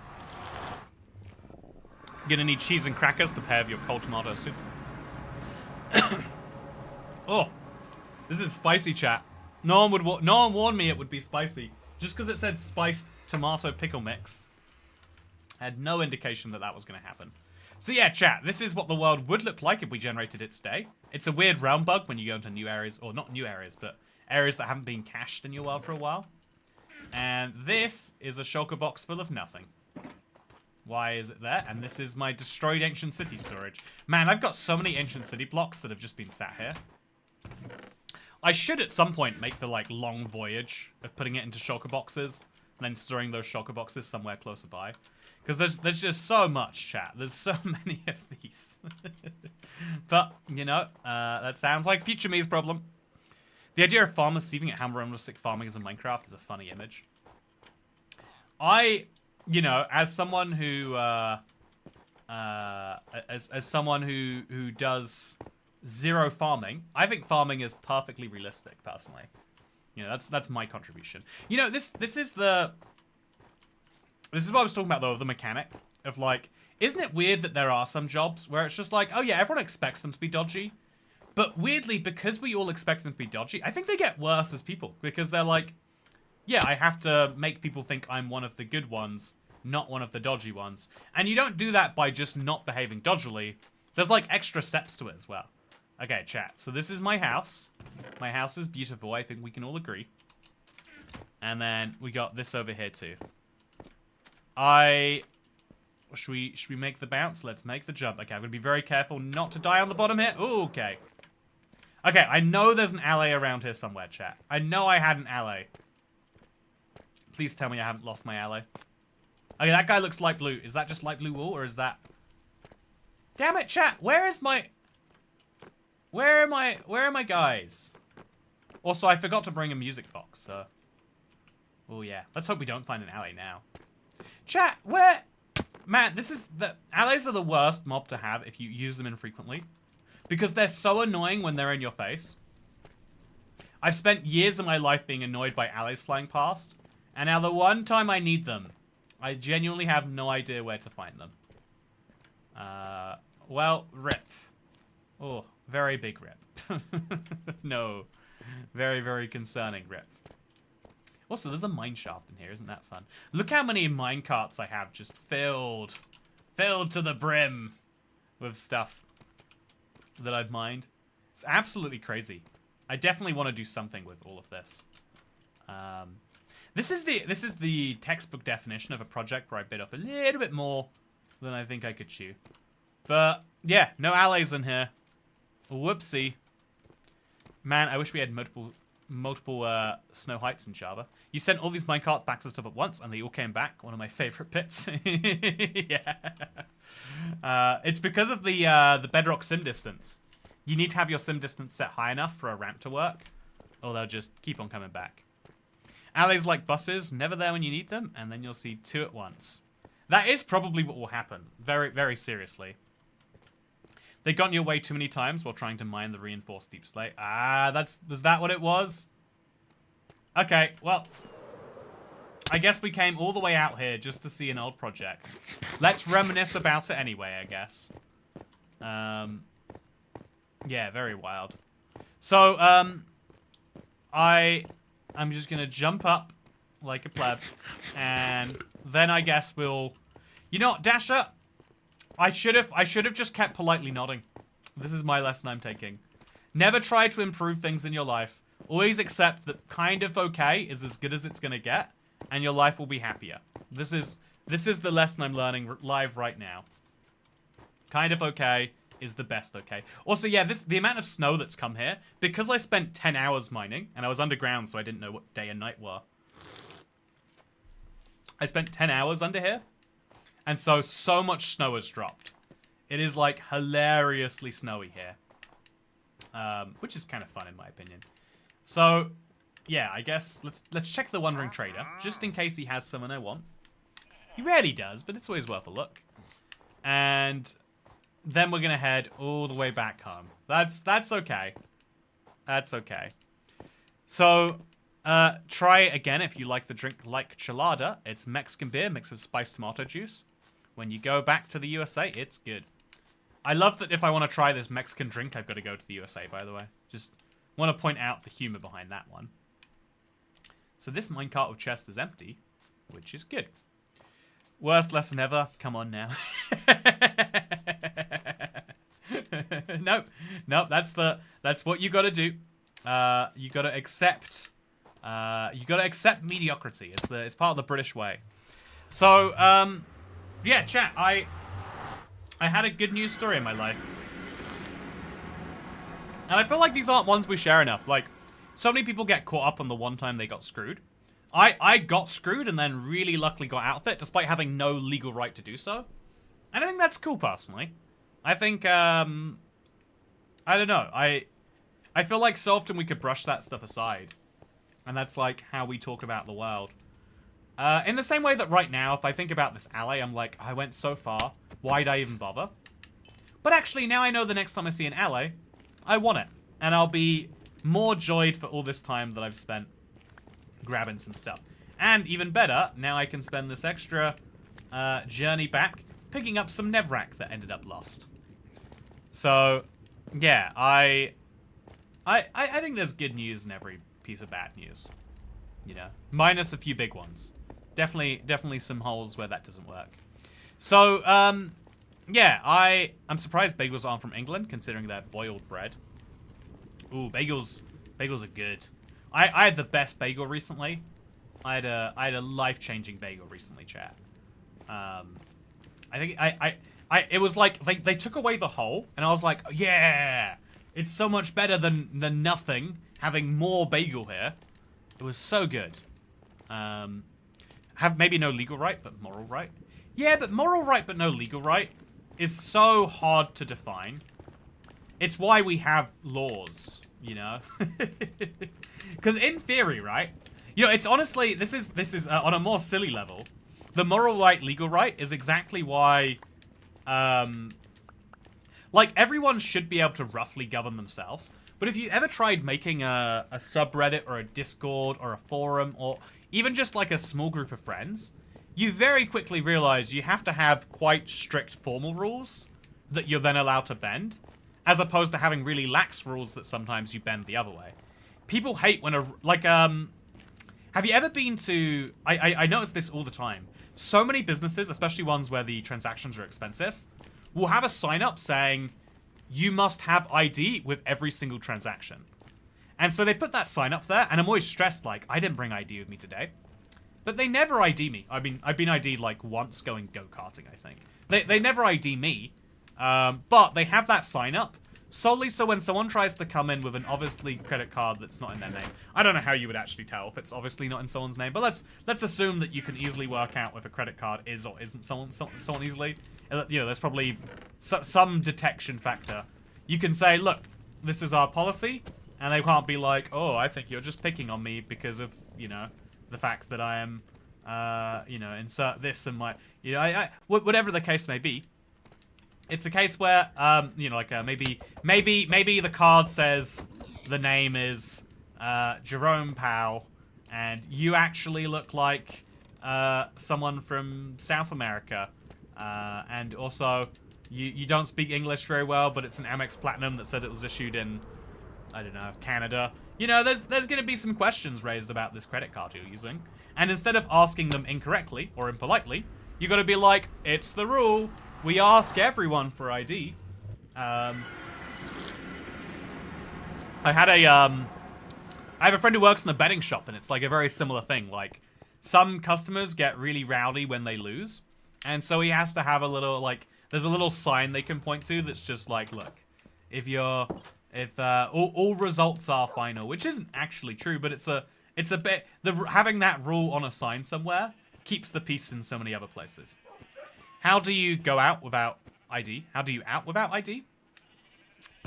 You're gonna need cheese and crackers to pair with your cold tomato soup. Oh, this is spicy, chat. No one warned me it would be spicy. Just because it said spiced tomato pickle mix, I had no indication that that was going to happen. So yeah, chat, this is what the world would look like if we generated it today. It's a weird realm bug when you go into new areas, or not new areas, but areas that haven't been cached in your world for a while. And this is a shulker box full of nothing. Why is it there? And this is my destroyed ancient city storage. Man, I've got so many ancient city blocks that have just been sat here. I should at some point make the like long voyage of putting it into shulker boxes and then storing those shulker boxes somewhere closer by. Because there's just so much, chat. There's so many of these. But, you know, that sounds like future me's problem. The idea of farmers thieving at hammer realistic farming as in Minecraft is a funny image. You know, as someone who, as someone who does zero farming, I think farming is perfectly realistic, personally. You know, that's my contribution. You know, this is what I was talking about, though, of the mechanic of, like, isn't it weird that there are some jobs where it's just like, oh yeah, everyone expects them to be dodgy, but weirdly, because we all expect them to be dodgy, I think they get worse as people, because they're like, yeah, I have to make people think I'm one of the good ones, not one of the dodgy ones. And you don't do that by just not behaving dodgily. There's, like, extra steps to it as well. Okay, chat. So this is my house. My house is beautiful. I think we can all agree. And then we got this over here, too. Should we make the bounce? Let's make the jump. Okay, I'm going to be very careful not to die on the bottom here. Ooh, okay. Okay, I know there's an alley around here somewhere, chat. I know I had an alley. Please tell me I haven't lost my alley. Okay, that guy looks light blue. Is that just light blue wool, or is that... Damn it, chat! Where are my guys? Also, I forgot to bring a music box, so... Oh, yeah. Let's hope we don't find an alley now. Chat, where... Man, alleys are the worst mob to have if you use them infrequently. Because they're so annoying when they're in your face. I've spent years of my life being annoyed by alleys flying past. And now the one time I need them, I genuinely have no idea where to find them. Well, rip. Oh, very big rip. No. Very, very concerning rip. Also, there's a mine shaft in here. Isn't that fun? Look how many mine carts I have just filled to the brim with stuff that I've mined. It's absolutely crazy. I definitely want to do something with all of this. This is the textbook definition of a project where I bit off a little bit more than I think I could chew. But yeah, no allies in here. Whoopsie. Man, I wish we had multiple snow heights in Java. You sent all these minecarts back to the top at once, and they all came back. One of my favorite bits. Yeah. It's because of the Bedrock sim distance. You need to have your sim distance set high enough for a ramp to work, or they'll just keep on coming back. Alleys like buses, never there when you need them, and then you'll see two at once. That is probably what will happen. Very, very seriously. They got in your way too many times while trying to mine the reinforced deep slate. Ah, was that what it was? Okay, well, I guess we came all the way out here just to see an old project. Let's reminisce about it anyway, I guess. Yeah, very wild. So, I'm just gonna jump up like a pleb, and then I guess we'll... You know what, Dasher? I should have just kept politely nodding. This is my lesson I'm taking. Never try to improve things in your life. Always accept that kind of okay is as good as it's gonna get, and your life will be happier. This is the lesson I'm learning live right now. Kind of okay is the best okay. Also, yeah, the amount of snow that's come here, because I spent 10 hours mining, and I was underground, so I didn't know what day and night were. I spent 10 hours under here, and so much snow has dropped. It is, like, hilariously snowy here. Which is kind of fun, in my opinion. So, yeah, I guess let's check the Wandering Trader, just in case he has someone I want. He rarely does, but it's always worth a look. And then we're gonna head all the way back home. That's okay. That's okay. So, try it again if you like the drink like Chelada. It's Mexican beer mixed with spiced tomato juice. When you go back to the USA, it's good. I love that if I want to try this Mexican drink, I've got to go to the USA, by the way. Just want to point out the humor behind that one. So this minecart with chest is empty, which is good. Worst lesson ever. Come on now. Nope. That's what you gotta do. You gotta accept mediocrity. It's part of the British way. So, yeah, chat, I had a good news story in my life. And I feel like these aren't ones we share enough. Like, so many people get caught up on the one time they got screwed. I got screwed and then really luckily got out of it, despite having no legal right to do so. And I think that's cool, personally. I think, I don't know. I feel like so often we could brush that stuff aside. And that's, like, how we talk about the world. In the same way that right now, if I think about this alley, I'm like, I went so far. Why'd I even bother? But actually, now I know the next time I see an alley, I want it. And I'll be more joyed for all this time that I've spent grabbing some stuff. And even better, now I can spend this extra journey back picking up some Nevrak that ended up lost. So, yeah, I think there's good news in every piece of bad news. You know, minus a few big ones. Definitely some holes where that doesn't work. So, yeah, I'm surprised bagels aren't from England, considering they're boiled bread. Ooh, bagels are good. I had the best bagel recently. I had a life-changing bagel recently, chat. I think it was like they took away the hole, and I was like, yeah, it's so much better than nothing. Having more bagel here, it was so good. Have maybe no legal right, but moral right. Yeah, but moral right, but no legal right is so hard to define. It's why we have laws, you know? Because in theory, right? You know, it's honestly, this is on a more silly level. The moral right, legal right is exactly why, like, everyone should be able to roughly govern themselves. But if you ever tried making a subreddit or a Discord or a forum or even just like a small group of friends, you very quickly realize you have to have quite strict formal rules that you're then allowed to bend, as opposed to having really lax rules that sometimes you bend the other way. People hate when have you ever been to, I notice this all the time. So many businesses, especially ones where the transactions are expensive, will have a sign up saying, you must have ID with every single transaction. And so they put that sign up there, and I'm always stressed, like, I didn't bring ID with me today. But they never ID me. I mean, I've been ID'd, like, once going go-karting, I think. They never ID me, but they have that sign up, solely so when someone tries to come in with an obviously credit card that's not in their name. I don't know how you would actually tell if it's obviously not in someone's name, but let's assume that you can easily work out if a credit card is or isn't someone easily. You know, there's probably some detection factor. You can say, look, this is our policy, and they can't be like, oh, I think you're just picking on me because of, you know, the fact that I am, you know, insert this in my, you know, whatever the case may be. It's a case where, you know, like maybe the card says the name is Jerome Powell, and you actually look like someone from South America, and also you don't speak English very well, but it's an Amex Platinum that said it was issued in, I don't know, Canada. You know, there's going to be some questions raised about this credit card you're using, and instead of asking them incorrectly or impolitely, you got to be like, it's the rule. We ask everyone for ID. I have a friend who works in a betting shop, and it's like a very similar thing. Like, some customers get really rowdy when they lose, and so he has to have a little, like, there's a little sign they can point to that's just like, look, if all results are final, which isn't actually true, but it's a bit, having that rule on a sign somewhere keeps the peace in so many other places. How do you go out without ID? How do you out without ID?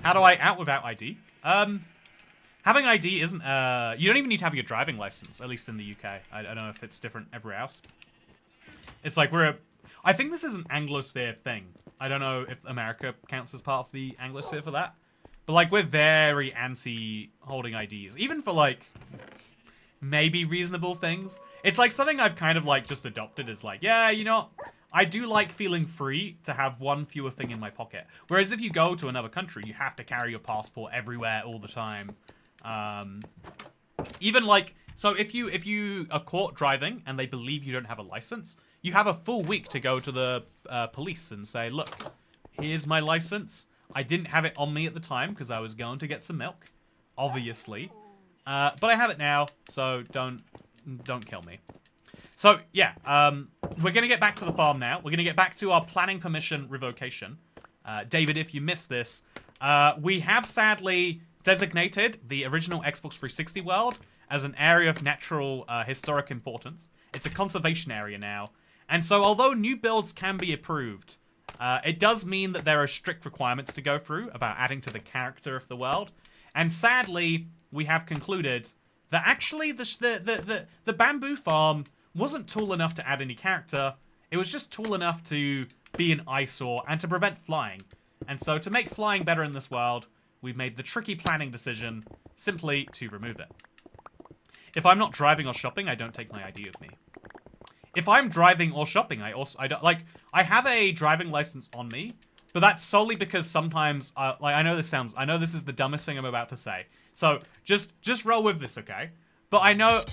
How do I out without ID? Having ID isn't, you don't even need to have your driving license, at least in the UK. I don't know if it's different everywhere else. It's like I think this is an Anglosphere thing. I don't know if America counts as part of the Anglosphere for that. But, like, we're very anti-holding IDs. Even for, like, maybe reasonable things. It's, like, something I've kind of, like, just adopted as, like, yeah, you know, I do like feeling free to have one fewer thing in my pocket. Whereas if you go to another country, you have to carry your passport everywhere all the time. Even, like, So if you are caught driving and they believe you don't have a license, you have a full week to go to the police and say, look, here's my license. I didn't have it on me at the time because I was going to get some milk, obviously. But I have it now, so don't kill me. So, yeah, we're going to get back to the farm now. We're going to get back to our planning permission revocation. David, if you missed this, we have sadly designated the original Xbox 360 world as an area of natural historic importance. It's a conservation area now. And so, although new builds can be approved, it does mean that there are strict requirements to go through about adding to the character of the world. And sadly, we have concluded that actually the bamboo farm wasn't tall enough to add any character. It was just tall enough to be an eyesore and to prevent flying. And so to make flying better in this world, we've made the tricky planning decision simply to remove it. If I'm not driving or shopping, I don't take my ID with me. If I'm driving or shopping, I have a driving license on me, but that's solely because sometimes, I know this is the dumbest thing I'm about to say. So just roll with this, okay? But I know,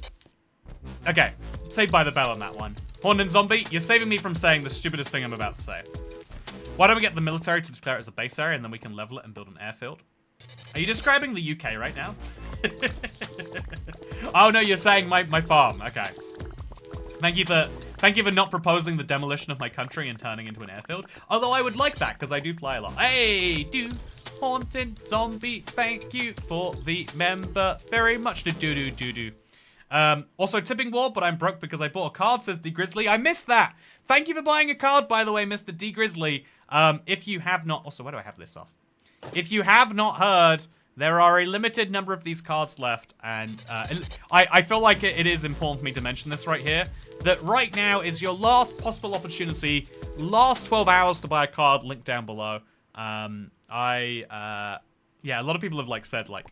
okay, Saved by the Bell on that one. Horned and Zombie, you're saving me from saying the stupidest thing I'm about to say. Why don't we get the military to declare it as a base area and then we can level it and build an airfield? Are you describing the UK right now? Oh no, you're saying my farm. Okay. Thank you for not proposing the demolition of my country and turning into an airfield. Although I would like that because I do fly a lot. Hey, Haunted Zombie, thank you for the member very much. Do. Also tipping war, but I'm broke because I bought a card, says D Grizzly. I missed that. Thank you for buying a card, by the way, Mr. D Grizzly. If you have not, also, where do I have this off? If you have not heard, there are a limited number of these cards left, and I feel like it is important for me to mention this right here, that right now is your last possible opportunity, last 12 hours to buy a card, link down below. Yeah, a lot of people have, like, said, like...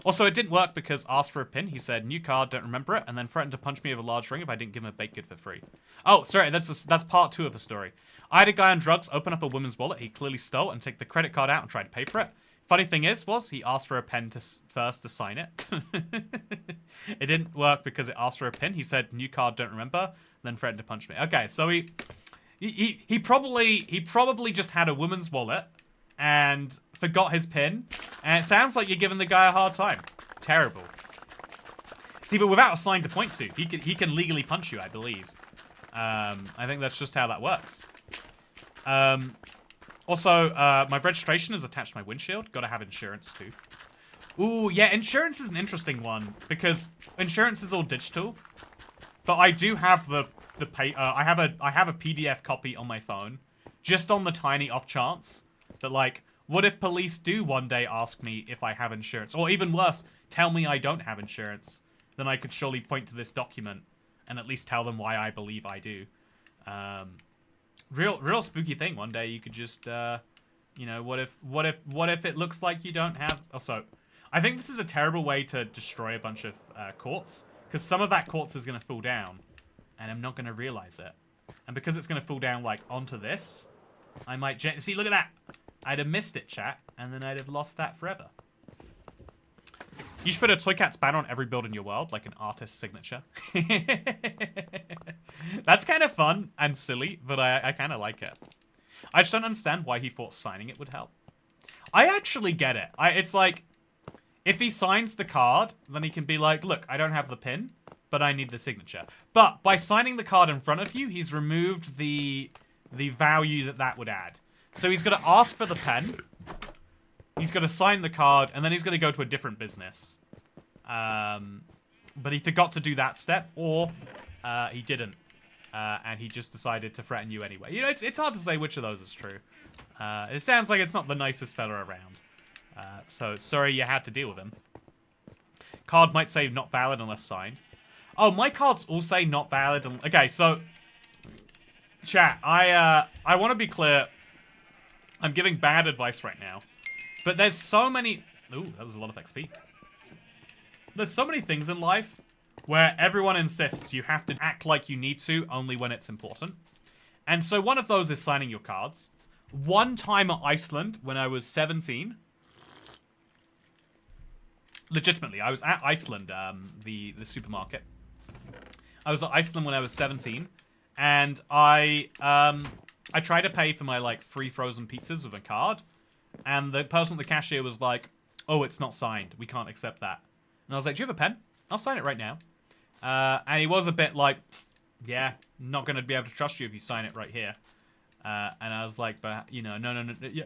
Also, it didn't work because asked for a pin. He said, new card, don't remember it, and then threatened to punch me with a large ring if I didn't give him a baked good for free. Oh, sorry, that's part 2 of the story. I had a guy on drugs open up a woman's wallet he clearly stole and take the credit card out and try to pay for it. Funny thing was he asked for a pen first to sign it. It didn't work because it asked for a pin. He said, new card, don't remember, then threatened to punch me. Okay, so he probably just had a woman's wallet and forgot his pin, and it sounds like you're giving the guy a hard time. Terrible. See, but without a sign to point to, he can legally punch you, I believe. I think that's just how that works. Also, my registration is attached to my windshield. Gotta have insurance too. Ooh, yeah, insurance is an interesting one because insurance is all digital. But I do have I have a PDF copy on my phone, just on the tiny off chance that, like, what if police do one day ask me if I have insurance, or even worse, tell me I don't have insurance? Then I could surely point to this document and at least tell them why I believe I do. Real spooky thing. One day you could just, you know, what if it looks like you don't have... Also, I think this is a terrible way to destroy a bunch of quartz, because some of that quartz is going to fall down, and I'm not going to realize it. And because it's going to fall down, like, onto this, I might... See, look at that! I'd have missed it, chat, and then I'd have lost that forever. You should put a Toy Cat's banner on every build in your world, like an artist's signature. That's kind of fun and silly, but I kind of like it. I just don't understand why he thought signing it would help. I actually get it. It's like, if he signs the card, then he can be like, look, I don't have the pin, but I need the signature. But by signing the card in front of you, he's removed the value that would add. So he's going to ask for the pen, he's going to sign the card, and then he's going to go to a different business. But he forgot to do that step, or he didn't. And he just decided to threaten you anyway. You know, it's hard to say which of those is true. It sounds like it's not the nicest fella around. So sorry you had to deal with him. Card might say not valid unless signed. Oh, my cards all say not valid. Okay, so... Chat, I want to be clear. I'm giving bad advice right now. But there's so many... Ooh, that was a lot of XP. There's so many things in life where everyone insists you have to act like you need to only when it's important. And so one of those is signing your cards. One time at Iceland, when I was 17, legitimately, I was at Iceland, the supermarket. I was at Iceland when I was 17, and I tried to pay for my like free frozen pizzas with a card, and the person at the cashier was like, "Oh, it's not signed. We can't accept that." And I was like, "Do you have a pen? I'll sign it right now." And he was a bit like, "Yeah, not gonna be able to trust you if you sign it right here." And I was like, "But you know, no. Yeah,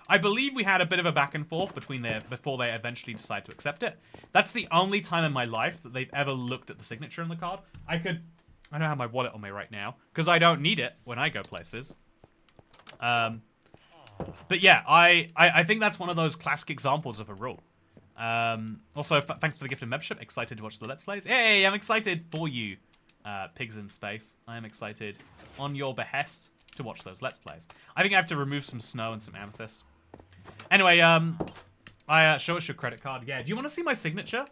I believe we had a bit of a back and forth before they eventually decided to accept it. That's the only time in my life that they've ever looked at the signature on the card. I don't have my wallet on me right now because I don't need it when I go places. But yeah, I think that's one of those classic examples of a rule. Also, thanks for the gift of membership. Excited to watch the Let's Plays. Hey, I'm excited for you, Pigs in Space. I am excited on your behest to watch those Let's Plays. I think I have to remove some snow and some amethyst. Anyway, show us your credit card. Yeah, do you want to see my signature?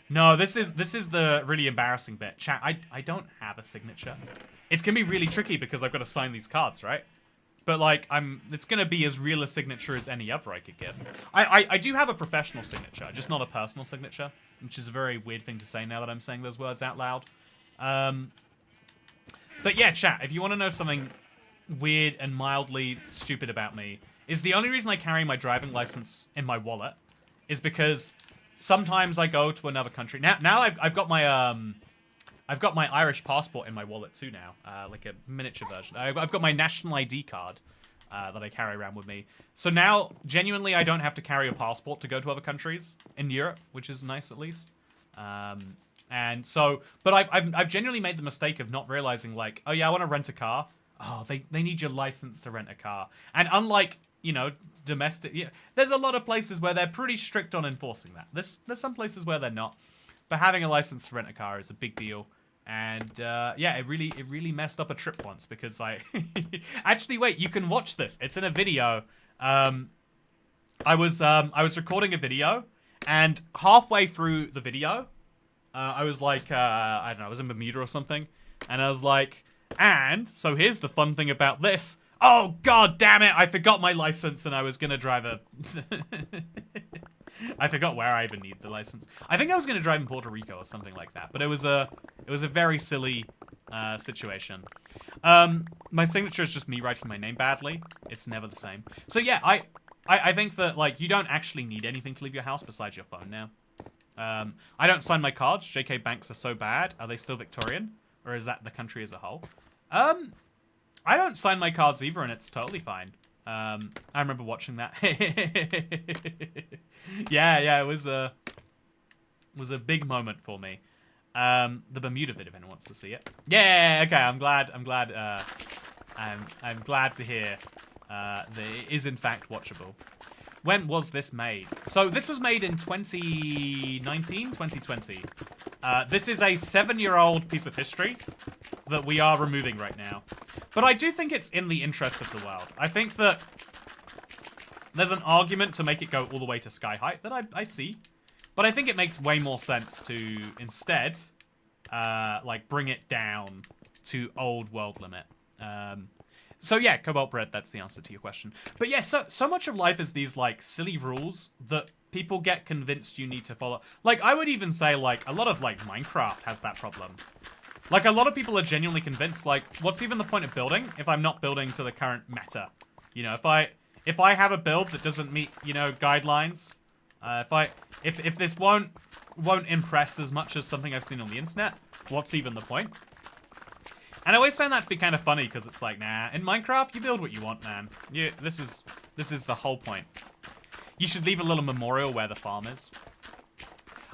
No, this is the really embarrassing bit. Chat, I don't have a signature. It's gonna be really tricky because I've got to sign these cards, right? But like, it's gonna be as real a signature as any other I could give. I do have a professional signature, just not a personal signature, which is a very weird thing to say now that I'm saying those words out loud. But yeah, chat, if you want to know something weird and mildly stupid about me, is the only reason I carry my driving license in my wallet is because sometimes I go to another country. Now I've got my Irish passport in my wallet too now, like a miniature version. I've got my national ID card that I carry around with me. So now, genuinely, I don't have to carry a passport to go to other countries in Europe, which is nice at least. And so, but I've genuinely made the mistake of not realizing, like, oh yeah, I want to rent a car. Oh, they need your license to rent a car. And unlike, you know, domestic, yeah, there's a lot of places where they're pretty strict on enforcing that. There's some places where they're not. But having a license to rent a car is a big deal. And yeah, it really messed up a trip once because I actually, wait, you can watch this. It's in a video. I was recording a video, and halfway through the video, I was like, I don't know, I was in Bermuda or something, and I was like, and so here's the fun thing about this. Oh god damn it! I forgot my license, and I was gonna drive a. I forgot where I even need the license. I think I was gonna drive in Puerto Rico or something like that, but it was a very silly situation. My signature is just me writing my name badly. It's never the same. So yeah, I think that like you don't actually need anything to leave your house besides your phone now. I don't sign my cards. JK banks are so bad. Are they still Victorian? Or is that the country as a whole? I don't sign my cards either, and it's totally fine. I remember watching that. yeah, it was a big moment for me. The Bermuda bit, if anyone wants to see it. Yeah, okay, I'm glad to hear that it is in fact watchable. When was this made? So this was made in 2019, 2020. This is a 7-year-old piece of history that we are removing right now. But I do think it's in the interest of the world. I think that there's an argument to make it go all the way to sky height that I see. But I think it makes way more sense to instead, like, bring it down to old world limit. So yeah, Cobalt Bread, that's the answer to your question. But yeah, so much of life is these, like, silly rules that people get convinced you need to follow. Like, I would even say, like, a lot of, like, Minecraft has that problem. Like, a lot of people are genuinely convinced, like, what's even the point of building if I'm not building to the current meta? You know, if I have a build that doesn't meet, you know, guidelines, if this won't impress as much as something I've seen on the internet, what's even the point? And I always found that to be kind of funny because it's like, nah, in Minecraft you build what you want, man. This is the whole point. You should leave a little memorial where the farm is.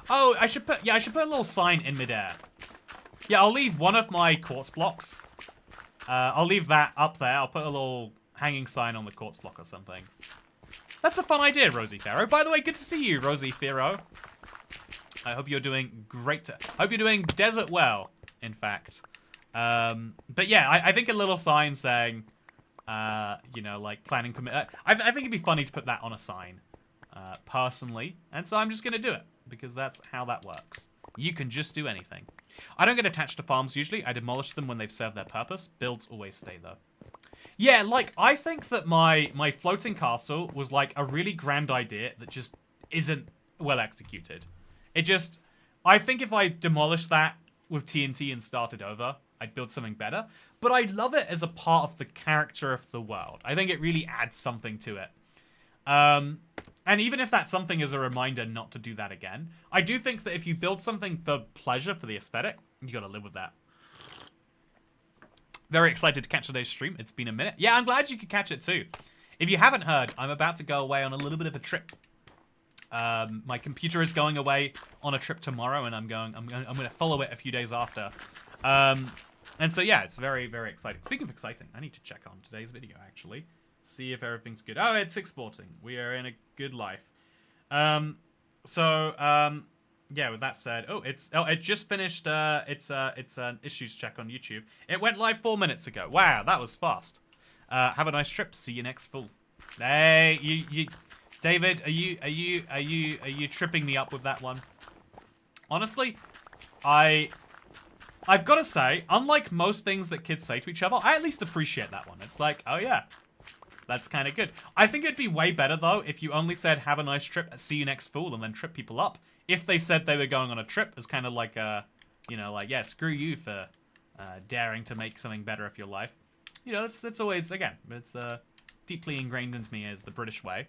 Oh, I should put a little sign in midair. Yeah, I'll leave one of my quartz blocks. I'll leave that up there. I'll put a little hanging sign on the quartz block or something. That's a fun idea, Rosie Pharaoh. By the way, good to see you, Rosie Pharaoh. I hope you're doing great. I hope you're doing desert well, in fact. But yeah, I think a little sign saying, you know, like planning permit. I think it'd be funny to put that on a sign, personally. And so I'm just gonna do it because that's how that works. You can just do anything. I don't get attached to farms usually. I demolish them when they've served their purpose. Builds always stay though. Yeah, like I think that my floating castle was like a really grand idea that just isn't well executed. It just, I think if I demolished that with TNT and started over, I'd build something better. But I love it as a part of the character of the world. I think it really adds something to it. And even if that something is a reminder not to do that again, I do think that if you build something for pleasure, for the aesthetic, you gotta live with that. Very excited to catch today's stream. It's been a minute. Yeah, I'm glad you could catch it too. If you haven't heard, I'm about to go away on a little bit of a trip. My computer is going away on a trip tomorrow, and I'm going to follow it a few days after. And so yeah, it's very, very exciting. Speaking of exciting, I need to check on today's video actually, see if everything's good. Oh, it's exporting. We are in a good life. Yeah, with that said, it just finished. It's an issues check on YouTube. It went live 4 minutes ago. Wow, that was fast. Have a nice trip. See you next fall. Hey, you, David, are you tripping me up with that one? Honestly, I've got to say, unlike most things that kids say to each other, I at least appreciate that one. It's like, oh yeah, that's kind of good. I think it'd be way better though if you only said have a nice trip, see you next fall, and then trip people up. If they said they were going on a trip as kind of like a, you know, like, yeah, screw you for daring to make something better of your life. You know, it's always, again, it's deeply ingrained into me as the British way.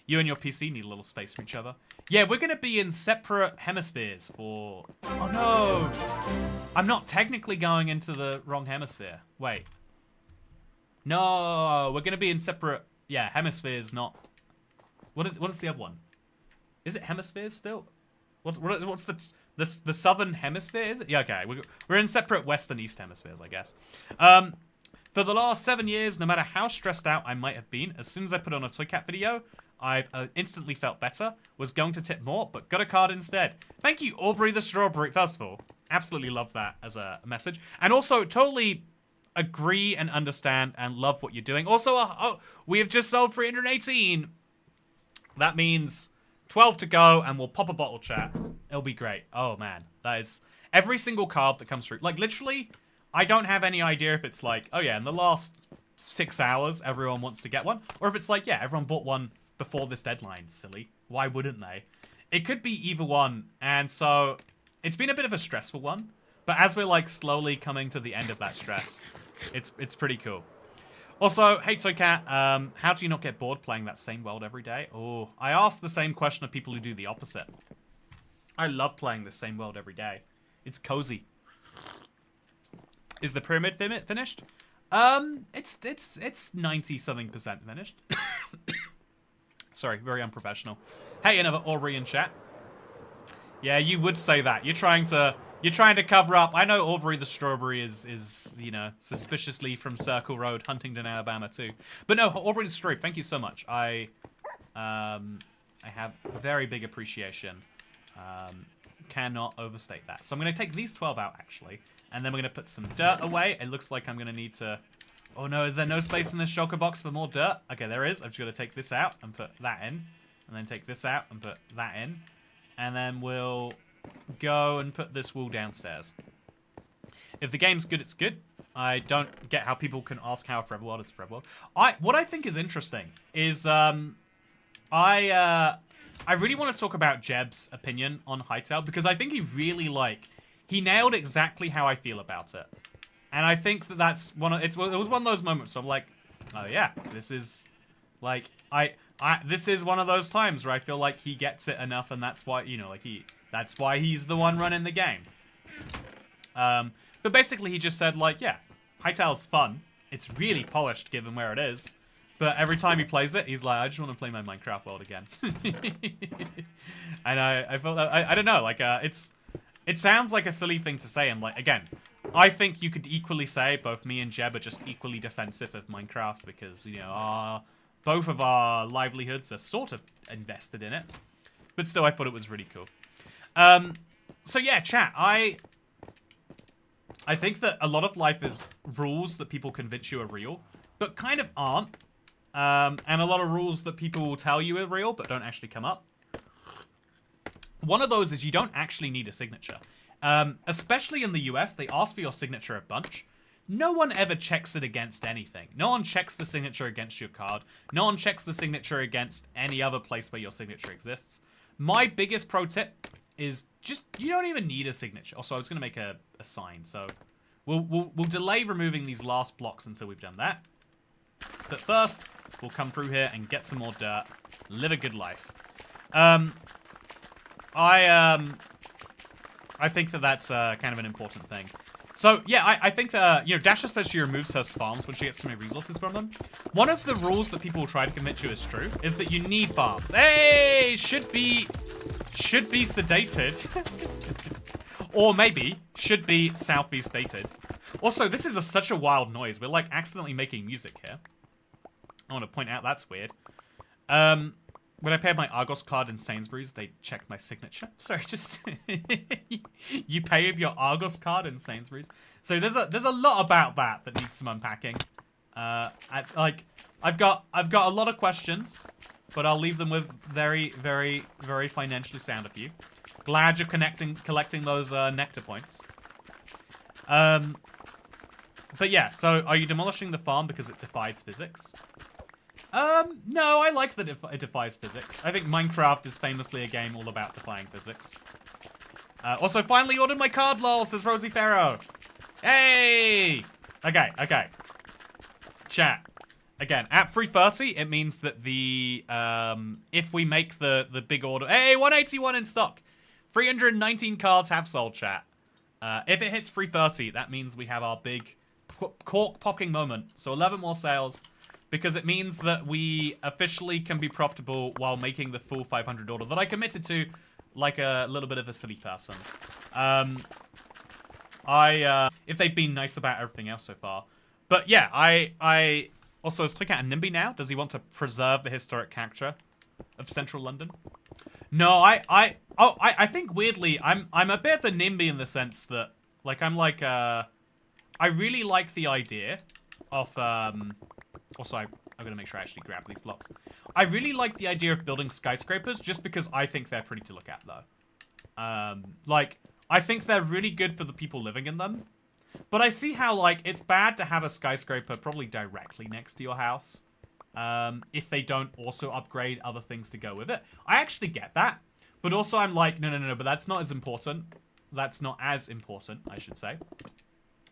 You and your PC need a little space from each other. Yeah, we're going to be in separate hemispheres for... Oh, no! I'm not technically going into the wrong hemisphere. Wait. No, we're going to be in separate... Yeah, hemispheres, not... What is the other one? Is it hemispheres still? What's the southern hemisphere, is it? Yeah, okay. We're in separate west and east hemispheres, I guess. For the last 7 years, no matter how stressed out I might have been, as soon as I put on a Toy Cat video, I've instantly felt better. Was going to tip more, but got a card instead. Thank you, Aubrey the Strawberry. First of all, absolutely love that as a message. And also, totally agree and understand and love what you're doing. Also, we have just sold 318. That means 12 to go, and we'll pop a bottle, chat. It'll be great. Oh, man. That is every single card that comes through. Like, literally, I don't have any idea if it's like, oh, yeah, in the last 6 hours, everyone wants to get one. Or if it's like, yeah, everyone bought one before this deadline. Silly. Why wouldn't they? It could be either one. And so it's been a bit of a stressful one. But as we're, like, slowly coming to the end of that stress, it's pretty cool. Also, hey Toy Cat, how do you not get bored playing that same world every day? Oh, I ask the same question of people who do the opposite. I love playing the same world every day. It's cozy. Is the pyramid finished? It's 90-something% finished. Sorry, very unprofessional. Hey, another Aubrey in chat. Yeah, you would say that. You're trying to cover up. I know Aubrey the Strawberry is you know, suspiciously from Circle Road, Huntington, Alabama too. But no, Aubrey the Strawberry, thank you so much. I have a very big appreciation. Cannot overstate that. So I'm going to take these 12 out actually, and then we're going to put some dirt away. It looks like I'm going to need to... Oh no, is there no space in this shulker box for more dirt? Okay, there is. I've just got to take this out and put that in, and then take this out and put that in, and then we'll go and put this wool downstairs. If the game's good, it's good. I don't get how people can ask how a forever world is a forever world. What I think is interesting is I really want to talk about Jeb's opinion on Hytale, because I think he really he nailed exactly how I feel about it. And I think that that's it was one of those moments where I'm like, oh yeah, this is like this is one of those times where I feel like he gets it enough, and that's why, you know, like that's why he's the one running the game. But basically he just said, like, yeah, Hytale's fun. It's really polished given where it is. But every time he plays it, he's like, I just want to play my Minecraft world again. And I felt that, I don't know, like, it sounds like a silly thing to say, and like, again, I think you could equally say both me and Jeb are just equally defensive of Minecraft, because, you know, both of our livelihoods are sort of invested in it. But still, I thought it was really cool. So yeah, chat, I think that a lot of life is rules that people convince you are real, but kind of aren't. And a lot of rules that people will tell you are real, but don't actually come up. One of those is you don't actually need a signature. Especially in the US, they ask for your signature a bunch. No one ever checks it against anything. No one checks the signature against your card. No one checks the signature against any other place where your signature exists. My biggest pro tip is just, you don't even need a signature. Also, I was going to make a sign, so we'll delay removing these last blocks until we've done that. But first, we'll come through here and get some more dirt. Live a good life. I think that that's kind of an important thing. So, yeah, I think that, you know, Dasha says she removes her farms when she gets too many resources from them. One of the rules that people will try to convince you is true is that you need farms. Hey, should be sedated. Or maybe should be southeast dated. Also, this is such a wild noise. We're, like, accidentally making music here. I want to point out that's weird. When I paid my Argos card in Sainsbury's, they checked my signature. Sorry, just you pay with your Argos card in Sainsbury's. So there's a lot about that needs some unpacking. I've got a lot of questions, but I'll leave them with very, very, very financially sound of you. Glad you're collecting those nectar points. But yeah, so are you demolishing the farm because it defies physics? No, I like that it defies physics. I think Minecraft is famously a game all about defying physics. Also, finally ordered my card, lol, says Rosie Farrow. Hey! Okay. Chat. Again, at 3:30, it means that the, if we make the big order... Hey, 181 in stock! 319 cards have sold, chat. If it hits 3:30, that means we have our big cork-popping moment. So 11 more sales. Because it means that we officially can be profitable while making the full 500 order that I committed to, like a little bit of a silly person. If they've been nice about everything else so far. But yeah, I also, is Toycat a NIMBY now? Does he want to preserve the historic character of Central London? No, I think weirdly, I'm a bit of a NIMBY in the sense that, like, I really like the idea of, also, I'm going to make sure I actually grab these blocks. I really like the idea of building skyscrapers just because I think they're pretty to look at, though. Like, I think they're really good for the people living in them. But I see how, like, it's bad to have a skyscraper probably directly next to your house. If they don't also upgrade other things to go with it. I actually get that. But also I'm like, no, but that's not as important. That's not as important, I should say.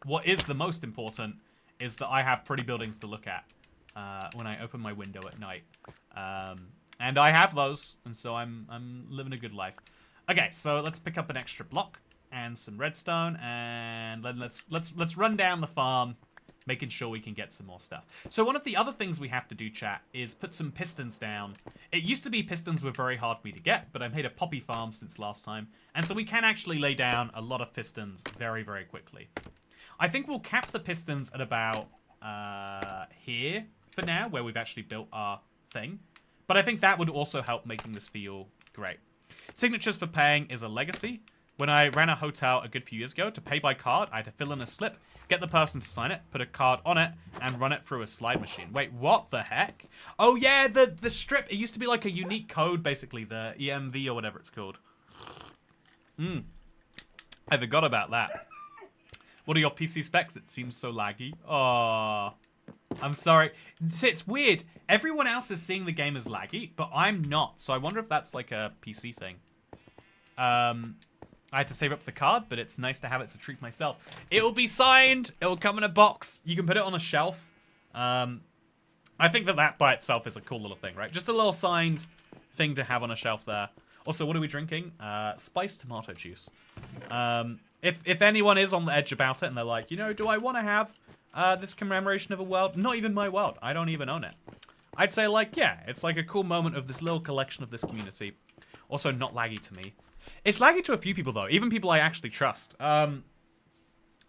What is the most important is that I have pretty buildings to look at. When I open my window at night. And I have those, and so I'm living a good life. Okay, so let's pick up an extra block and some redstone, and then let's run down the farm, making sure we can get some more stuff. So one of the other things we have to do, chat, is put some pistons down. It used to be pistons were very hard for me to get, but I've made a poppy farm since last time, and so we can actually lay down a lot of pistons very, very quickly. I think we'll cap the pistons at about here for now, where we've actually built our thing. But I think that would also help making this feel great. Signatures for paying is a legacy. When I ran a hotel a good few years ago, to pay by card, I had to fill in a slip, get the person to sign it, put a card on it, and run it through a slide machine. Wait, what the heck? Oh yeah, the strip. It used to be like a unique code, basically, the EMV or whatever it's called. I forgot about that. What are your PC specs? It seems so laggy. Oh, I'm sorry. It's weird. Everyone else is seeing the game as laggy, but I'm not. So I wonder if that's like a PC thing. I had to save up the card, but it's nice to have it to treat myself. It will be signed. It will come in a box. You can put it on a shelf. I think that by itself is a cool little thing, right? Just a little signed thing to have on a shelf there. Also, what are we drinking? Spiced tomato juice. If anyone is on the edge about it and they're like, you know, do I want to have this commemoration of a world? Not even my world. I don't even own it. I'd say, like, yeah, it's like a cool moment of this little collection of this community. Also, not laggy to me. It's laggy to a few people, though. Even people I actually trust. No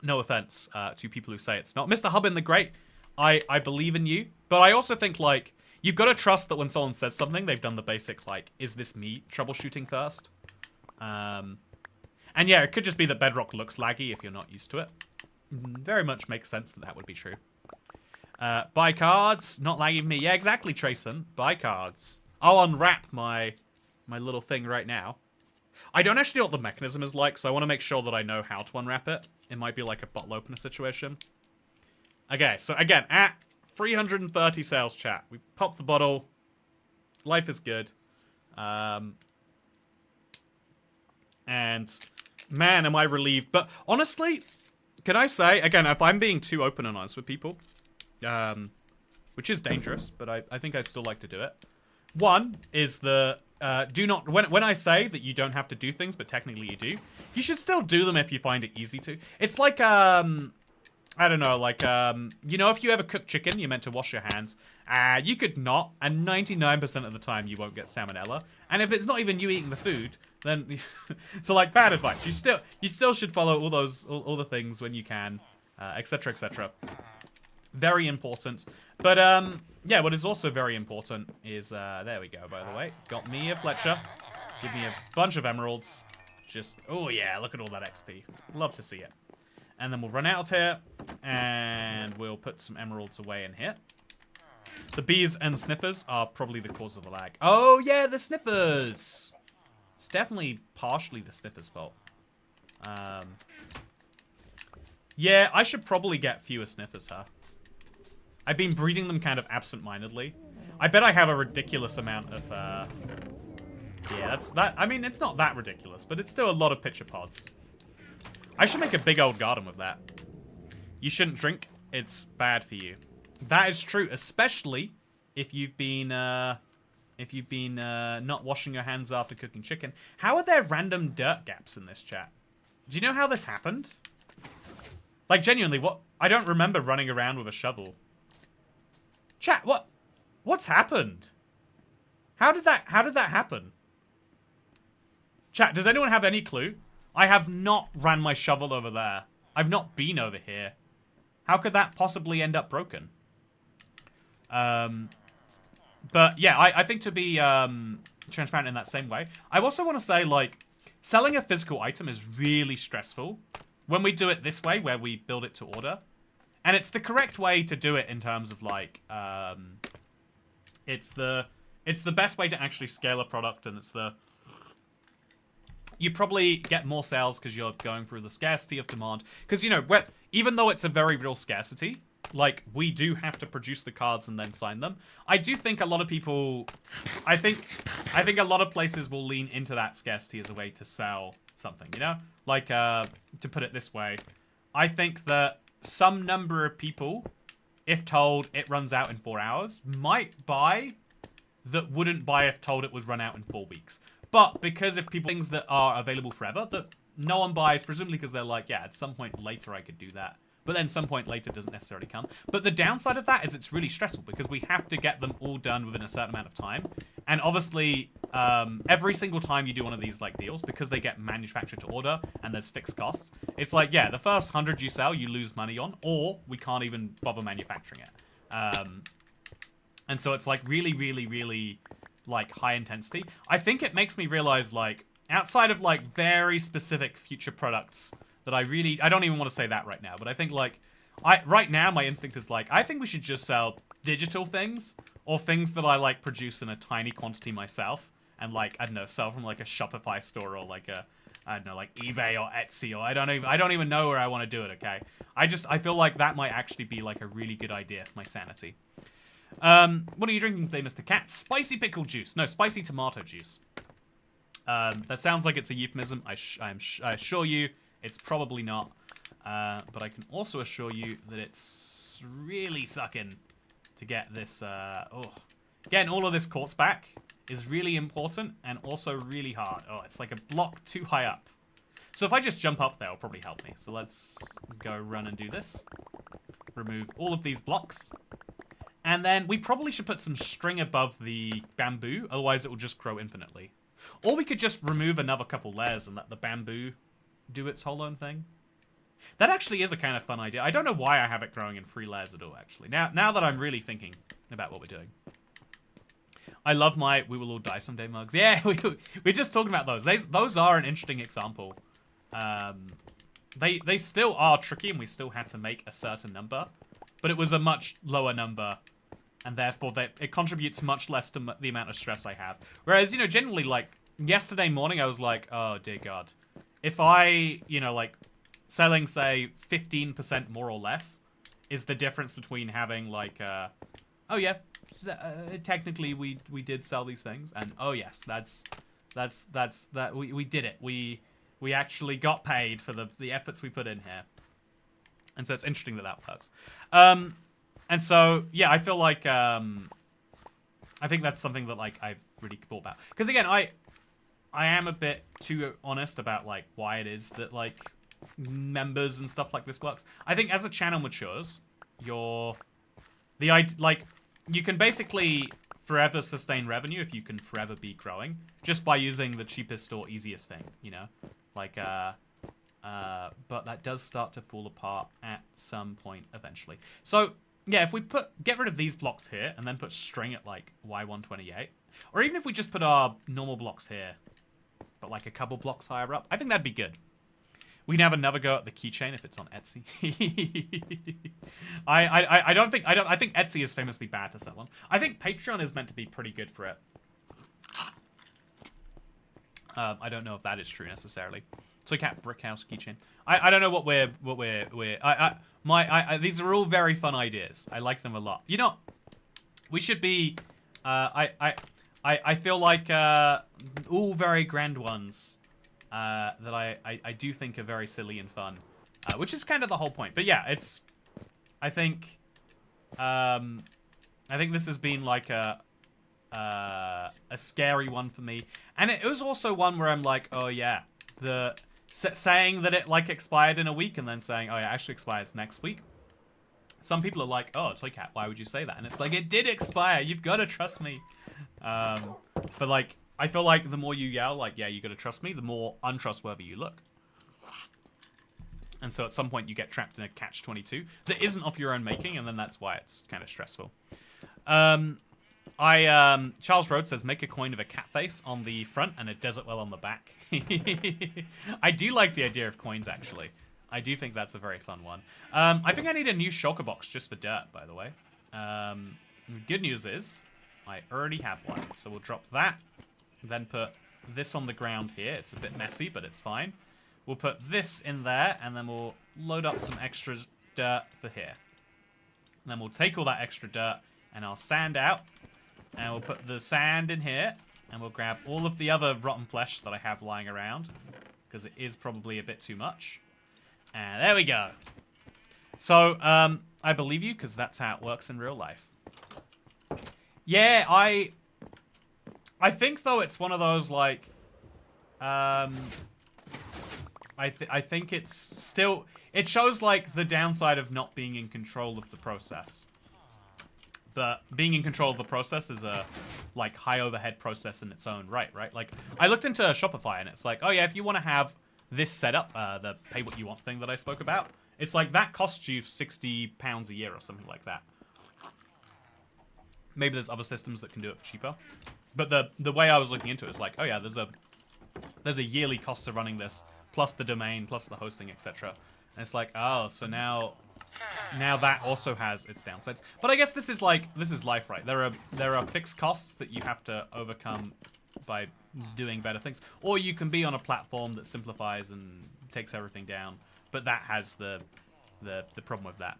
offense to people who say it's not. Mr. Hubbin the Great, I believe in you. But I also think, like, you've got to trust that when someone says something, they've done the basic, like, is this me troubleshooting first? And yeah, it could just be that Bedrock looks laggy if you're not used to it. Very much makes sense that that would be true. Buy cards, not lagging me. Yeah, exactly, Trayson. Buy cards. I'll unwrap my little thing right now. I don't actually know what the mechanism is like, so I want to make sure that I know how to unwrap it. It might be like a bottle opener situation. Okay, so again, at 330 sales, chat. We pop the bottle. Life is good. And man, am I relieved. But honestly, can I say, again, if I'm being too open and honest with people, which is dangerous, but I think I'd still like to do it. One is the, do not, when I say that you don't have to do things, but technically you do, you should still do them if you find it easy to. It's like, I don't know, like, you know, if you ever cook chicken, you're meant to wash your hands. You could not, and 99% of the time you won't get salmonella. And if it's not even you eating the food, then, so like, bad advice. You still should follow all the things when you can, etc., etc. Very important. But, yeah, what is also very important is, there we go, by the way. Got me a Fletcher. Give me a bunch of emeralds. Just, oh yeah, look at all that XP. Love to see it. And then we'll run out of here, and we'll put some emeralds away in here. The bees and sniffers are probably the cause of the lag. Oh yeah, the sniffers! It's definitely partially the sniffers' fault. Yeah, I should probably get fewer sniffers, huh? I've been breeding them kind of absent-mindedly. I bet I have a ridiculous amount of, yeah, I mean, it's not that ridiculous, but it's still a lot of pitcher pods. I should make a big old garden with that. You shouldn't drink. It's bad for you. That is true, especially if you've been not washing your hands after cooking chicken. How are there random dirt gaps in this chat? Do you know how this happened? Like, genuinely, what? I don't remember running around with a shovel. Chat, what's happened? How did that happen? Chat, does anyone have any clue? I have not ran my shovel over there. I've not been over here. How could that possibly end up broken? But yeah, I think to be transparent in that same way, I also want to say, like, selling a physical item is really stressful when we do it this way, where we build it to order. And it's the correct way to do it in terms of, like, it's the best way to actually scale a product, and you probably get more sales because you're going through the scarcity of demand. Because, you know, even though it's a very real scarcity, like, we do have to produce the cards and then sign them. I do think a lot of people, I think a lot of places will lean into that scarcity as a way to sell something, you know? Like, to put it this way, I think that some number of people, if told it runs out in 4 hours, might buy that wouldn't buy if told it would run out in 4 weeks. But because if people, things that are available forever, that no one buys, presumably because they're like, yeah, at some point later I could do that. But then some point later doesn't necessarily come. But the downside of that is it's really stressful because we have to get them all done within a certain amount of time. And obviously, every single time you do one of these like deals, because they get manufactured to order and there's fixed costs, it's like, yeah, the first 100 you sell, you lose money on, or we can't even bother manufacturing it. And so it's like really, really, really like high intensity. I think it makes me realize, like, outside of like very specific future products that I don't even want to say that right now, but I think like right now my instinct is like, I think we should just sell digital things or things that I like produce in a tiny quantity myself and, like, I don't know, sell from like a Shopify store or like a, I don't know, like eBay or Etsy, or I don't even know where I want to do it. Okay, I feel like that might actually be like a really good idea for my sanity. What are you drinking today, Mr. Cat? Spicy pickle juice. No, spicy tomato juice. That sounds like it's a euphemism. I assure you it's probably not. But I can also assure you that it's really sucking to get this, getting all of this quartz back is really important and also really hard. Oh, it's like a block too high up. So if I just jump up there, it'll probably help me. So let's go run and do this. Remove all of these blocks. And then we probably should put some string above the bamboo, otherwise it will just grow infinitely. Or we could just remove another couple layers and let the bamboo do its whole own thing. That actually is a kind of fun idea. I don't know why I have it growing in 3 layers at all, actually. Now that I'm really thinking about what we're doing. I love my "we will all die someday" mugs. Yeah, we're just talking about those. Those are an interesting example. They still are tricky, and we still had to make a certain number. But it was a much lower number, and therefore it contributes much less to the amount of stress I have. Whereas, you know, generally, like, yesterday morning, I was like, oh, dear God. If I, you know, like, selling, say, 15% more or less is the difference between having, like, oh, yeah, technically we did sell these things, and, oh, yes, we did it. We actually got paid for the efforts we put in here. And so it's interesting that works. And so, yeah, I feel like, I think that's something that, like, I've really thought about. Because, again, I am a bit too honest about, like, why it is that, like, members and stuff like this works. I think as a channel matures, you can basically forever sustain revenue if you can forever be growing just by using the cheapest or easiest thing, you know? Like, but that does start to fall apart at some point eventually. So, yeah, if we get rid of these blocks here and then put string at, like, Y128, or even if we just put our normal blocks here, but, like, a couple blocks higher up, I think that'd be good. We can have another go at the keychain if it's on Etsy. I think Etsy is famously bad to sell on. I think Patreon is meant to be pretty good for it. I don't know if that is true necessarily. Toy Cat Brickhouse keychain. I don't know what these are all very fun ideas. I like them a lot. You know, we should be. I feel like all very grand ones. That I do think are very silly and fun, which is kind of the whole point. But yeah, it's. I think this has been like a scary one for me, and it was also one where I'm like, oh yeah, saying that it like expired in a week and then saying, oh yeah, it actually expires next week. Some people are like, oh, Toy Cat, why would you say that? And it's like, it did expire. You've got to trust me. But like. I feel like the more you yell, like, yeah, you gotta trust me, the more untrustworthy you look. And so at some point you get trapped in a catch-22 that isn't of your own making, and then that's why it's kind of stressful. Charles Rhodes says, make a coin of a cat face on the front and a desert well on the back. I do like the idea of coins, actually. I do think that's a very fun one. I think I need a new shulker box just for dirt, by the way. The good news is, I already have one, so we'll drop that. Then put this on the ground here. It's a bit messy, but it's fine. We'll put this in there, and then we'll load up some extra dirt for here. And then we'll take all that extra dirt, and I'll sand out. And we'll put the sand in here, and we'll grab all of the other rotten flesh that I have lying around, because it is probably a bit too much. And there we go. So, I believe you, because that's how it works in real life. Yeah, I think, though, it's one of those, like, I think it's still, it shows, like, the downside of not being in control of the process. But being in control of the process is a, like, high overhead process in its own right? Like, I looked into Shopify, and it's like, oh, yeah, if you want to have this setup, the pay what you want thing that I spoke about, it's like, that costs you £60 a year or something like that. Maybe there's other systems that can do it cheaper. But the way I was looking into it is like, oh yeah, there's a yearly cost of running this, plus the domain, plus the hosting, etc. And it's like, oh, so now that also has its downsides. But I guess this is life, right? There are fixed costs that you have to overcome by doing better things. Or you can be on a platform that simplifies and takes everything down. But that has the problem with that.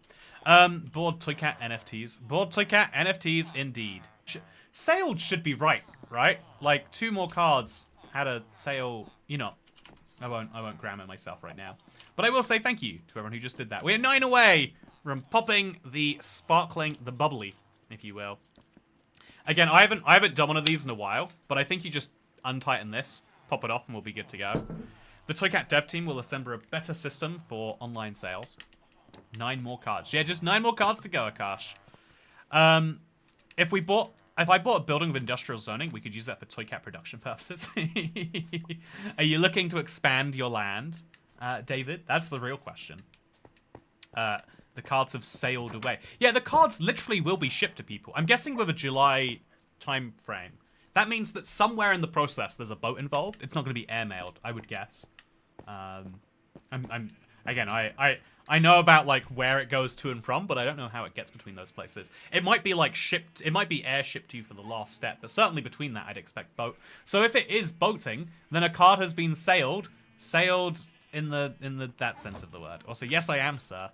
Bored Toy Cat NFTs. Bored Toy Cat NFTs indeed. Sailed should be right? Like 2 more cards had a sale. You know, I won't grammar myself right now, but I will say thank you to everyone who just did that. We're 9 away from popping the sparkling, the bubbly, if you will. Again, I haven't done one of these in a while, but I think you just untighten this, pop it off, and we'll be good to go. The Toy Cat dev team will assemble a better system for online sales. 9 more cards. Yeah, just 9 more cards to go, Akash. If I bought a building with industrial zoning, we could use that for Toy Cat production purposes. Are you looking to expand your land, David? That's the real question. The cards have sailed away. Yeah, the cards literally will be shipped to people. I'm guessing with a July time frame. That means that somewhere in the process there's a boat involved. It's not going to be airmailed, I would guess. Again, I know about like where it goes to and from, but I don't know how it gets between those places. It might be like shipped, it might be air shipped to you for the last step, but certainly between that I'd expect boat. So if it is boating, then a card has been sailed in that sense of the word. Also, yes I am, sir.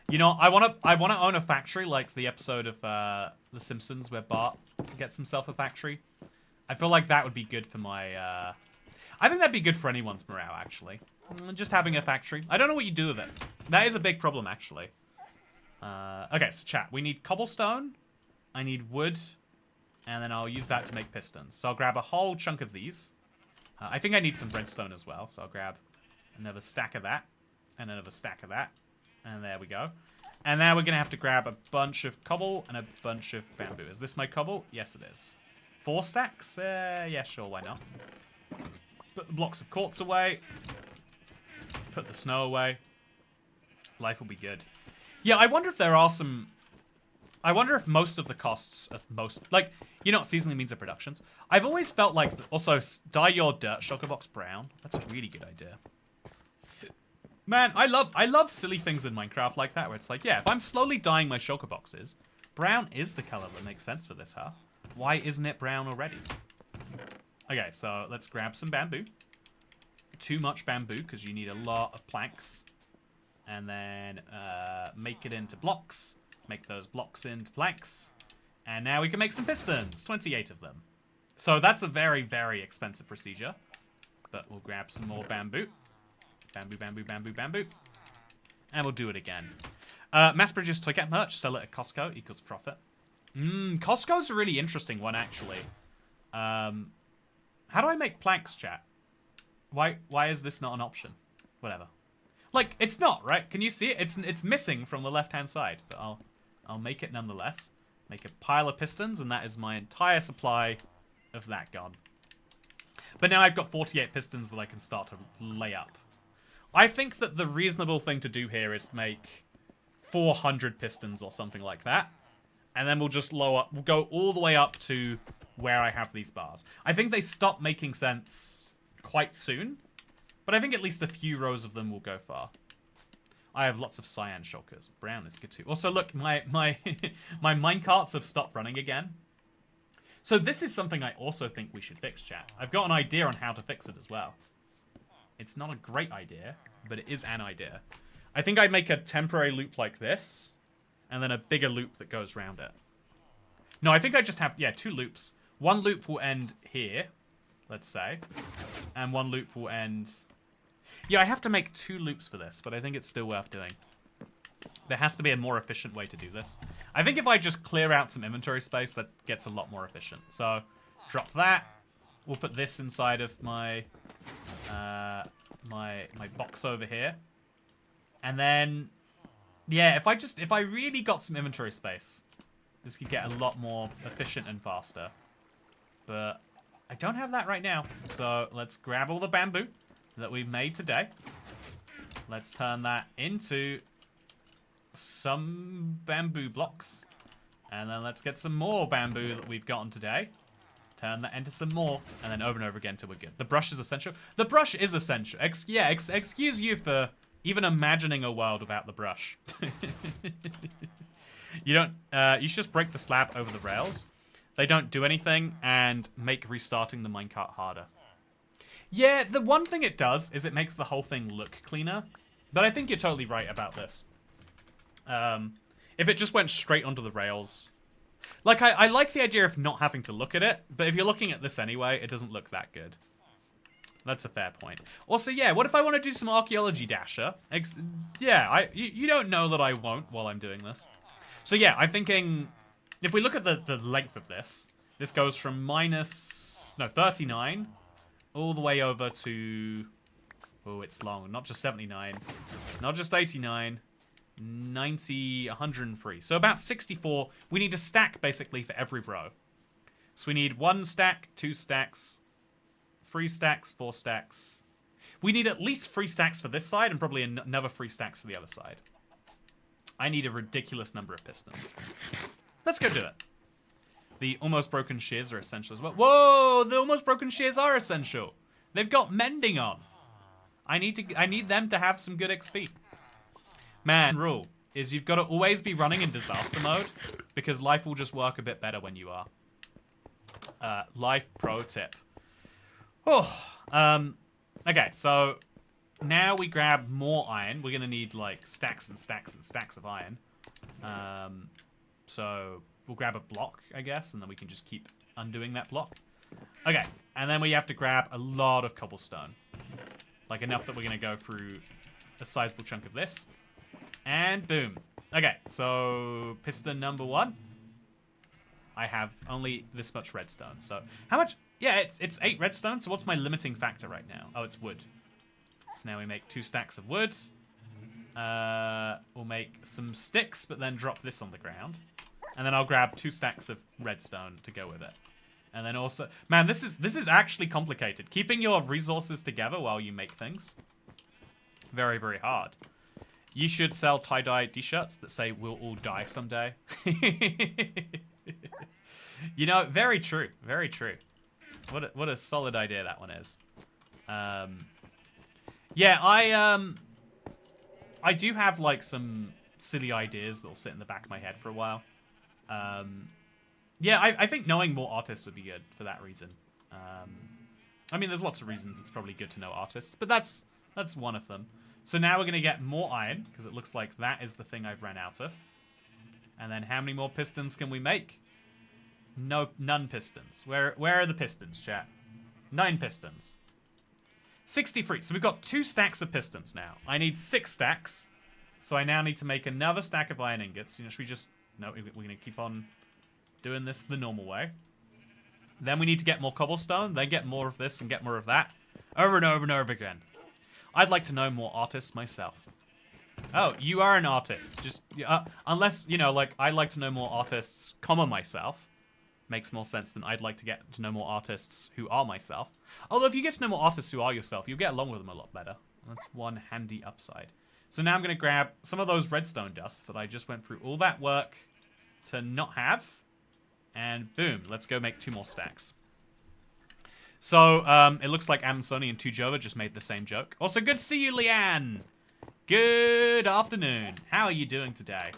You know, I wanna own a factory like the episode of The Simpsons where Bart gets himself a factory. I feel like that would be good for my I think that'd be good for anyone's morale, actually. Just having a factory. I don't know what you do with it. That is a big problem, actually. Okay, so chat. We need cobblestone. I need wood. And then I'll use that to make pistons. So I'll grab a whole chunk of these. I think I need some redstone as well. So I'll grab another stack of that. And another stack of that. And there we go. And now we're going to have to grab a bunch of cobble and a bunch of bamboo. Is this my cobble? Yes, it is. 4 stacks? Yeah, sure, why not? Put the blocks of quartz away. Put the snow away. Life will be good. Yeah, I wonder if there are some... I wonder if most of the costs of most... Like, you know what seasoning means of productions? I've always felt like... Also, dye your dirt shulker box brown. That's a really good idea. Man, I love silly things in Minecraft like that, where it's like, yeah, if I'm slowly dyeing my shulker boxes, brown is the color that makes sense for this, huh? Why isn't it brown already? Okay, so let's grab some bamboo. Too much bamboo, because you need a lot of planks. And then make it into blocks. Make those blocks into planks. And now we can make some pistons. 28 of them. So that's a very, very expensive procedure. But we'll grab some more bamboo. Bamboo, bamboo, bamboo, bamboo. And we'll do it again. Mass-produced toy cat merch. Sell it at Costco. Equals profit. Costco's a really interesting one, actually. How do I make planks, chat? Why is this not an option? Whatever. Like, it's not, right? Can you see it? It's missing from the left-hand side. But I'll make it nonetheless. Make a pile of pistons, and that is my entire supply of that gone. But now I've got 48 pistons that I can start to lay up. I think that the reasonable thing to do here is make 400 pistons or something like that. And then we'll just we'll go all the way up to where I have these bars. I think they stop making sense quite soon. But I think at least a few rows of them will go far. I have lots of cyan shulkers. Brown is good too. Also, look, my my minecarts have stopped running again. So this is something I also think we should fix, chat. I've got an idea on how to fix it as well. It's not a great idea, but it is an idea. I think I'd make a temporary loop like this, and then a bigger loop that goes around it. No, I think I just have, yeah, 2 loops. One loop will end here, let's say, and one loop will end... Yeah, I have to make 2 loops for this, but I think it's still worth doing. There has to be a more efficient way to do this. I think if I just clear out some inventory space, that gets a lot more efficient. So, drop that. We'll put this inside of my my box over here. And then, yeah, if I really got some inventory space, this could get a lot more efficient and faster. But I don't have that right now. So, let's grab all the bamboo that we've made today. Let's turn that into some bamboo blocks. And then let's get some more bamboo that we've gotten today. Turn that into some more. And then over and over again until we're good. The brush is essential. The brush is essential. Excuse you for even imagining a world without the brush. You don't... you should just break the slab over the rails. They don't do anything and make restarting the minecart harder. Yeah, the one thing it does is it makes the whole thing look cleaner. But I think you're totally right about this. If it just went straight onto the rails... Like, I like the idea of not having to look at it, but if you're looking at this anyway, it doesn't look that good. That's a fair point. Also, yeah, what if I want to do some archaeology, Dasher? You don't know that I won't while I'm doing this. So yeah, I'm thinking... If we look at the length of this, this goes from minus... No, 39... all the way over to... Oh, it's long. Not just 79. Not just 89. 90, 103. So about 64. We need a stack, basically, for every row. So we need 1 stack, 2 stacks, 3 stacks, 4 stacks. We need at least 3 stacks for this side and probably another 3 stacks for the other side. I need a ridiculous number of pistons. Let's go do it. The almost broken shears are essential as well. Whoa! The almost broken shears are essential. They've got mending on. I need them to have some good XP. Man, rule is you've got to always be running in disaster mode because life will just work a bit better when you are. Life pro tip. Oh, okay, so now we grab more iron. We're gonna need like stacks and stacks and stacks of iron. So we'll grab a block, I guess, and then we can just keep undoing that block. Okay, and then we have to grab a lot of cobblestone. Like enough that we're going to go through a sizable chunk of this. And boom. Okay, so piston number 1. I have only this much redstone. So how much? Yeah, it's 8 redstone. So what's my limiting factor right now? Oh, it's wood. So now we make 2 stacks of wood. We'll make some sticks, but then drop this on the ground. And then I'll grab 2 stacks of redstone to go with it. And then also, man, this is actually complicated. Keeping your resources together while you make things. Very, very hard. You should sell tie-dye t-shirts that say we'll all die someday. You know, very true. Very true. What a solid idea that one is. Yeah, I do have like some silly ideas that'll sit in the back of my head for a while. Yeah, I think knowing more artists would be good for that reason. I mean, there's lots of reasons it's probably good to know artists, but that's one of them. So now we're going to get more iron, because it looks like that is the thing I've ran out of. And then how many more pistons can we make? No, none pistons. Where are the pistons, chat? 9 pistons. 63. So we've got 2 stacks of pistons now. I need 6 stacks. So I now need to make another stack of iron ingots. You know, should we just... No, we're going to keep on doing this the normal way. Then we need to get more cobblestone. Then get more of this and get more of that. Over and over and over again. I'd like to know more artists myself. Oh, you are an artist. Just unless, you know, like, I'd like to know more artists, comma, myself. Makes more sense than I'd like to get to know more artists who are myself. Although if you get to know more artists who are yourself, you'll get along with them a lot better. That's one handy upside. So now I'm going to grab some of those redstone dusts that I just went through all that work to not have. And boom, let's go make 2 more stacks. So, it looks like Sony and 2Jova just made the same joke. Also, good to see you, Leanne! Good afternoon. How are you doing today?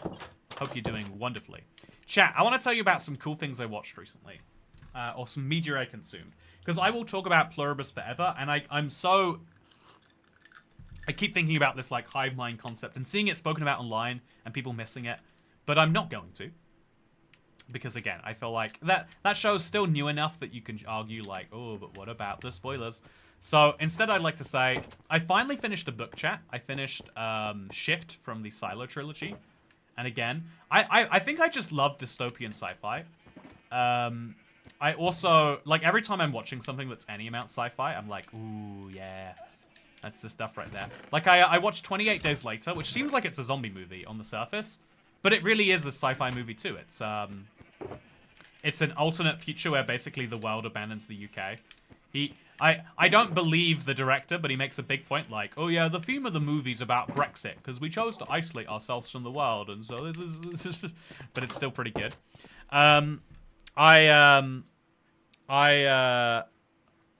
Hope you're doing wonderfully. Chat, I want to tell you about some cool things I watched recently. Or some media I consumed. Because I will talk about Pluribus forever, and I keep thinking about this, like, hive mind concept and seeing it spoken about online and people missing it. But I'm not going to. Because, again, I feel like that show's still new enough that you can argue, like, oh, but what about the spoilers? So, instead, I'd like to say, I finally finished a book, chat. I finished Shift from the Silo trilogy. And again, I think I just love dystopian sci-fi. I also, like, every time I'm watching something that's any amount sci-fi, I'm like, ooh, yeah. That's the stuff right there. Like, I watched 28 Days Later, which seems like it's a zombie movie on the surface. But it really is a sci-fi movie, too. It's an alternate future where basically the world abandons the UK. I don't believe the director, but he makes a big point like, oh yeah, the theme of the movie's about Brexit, because we chose to isolate ourselves from the world, and so this is but it's still pretty good. I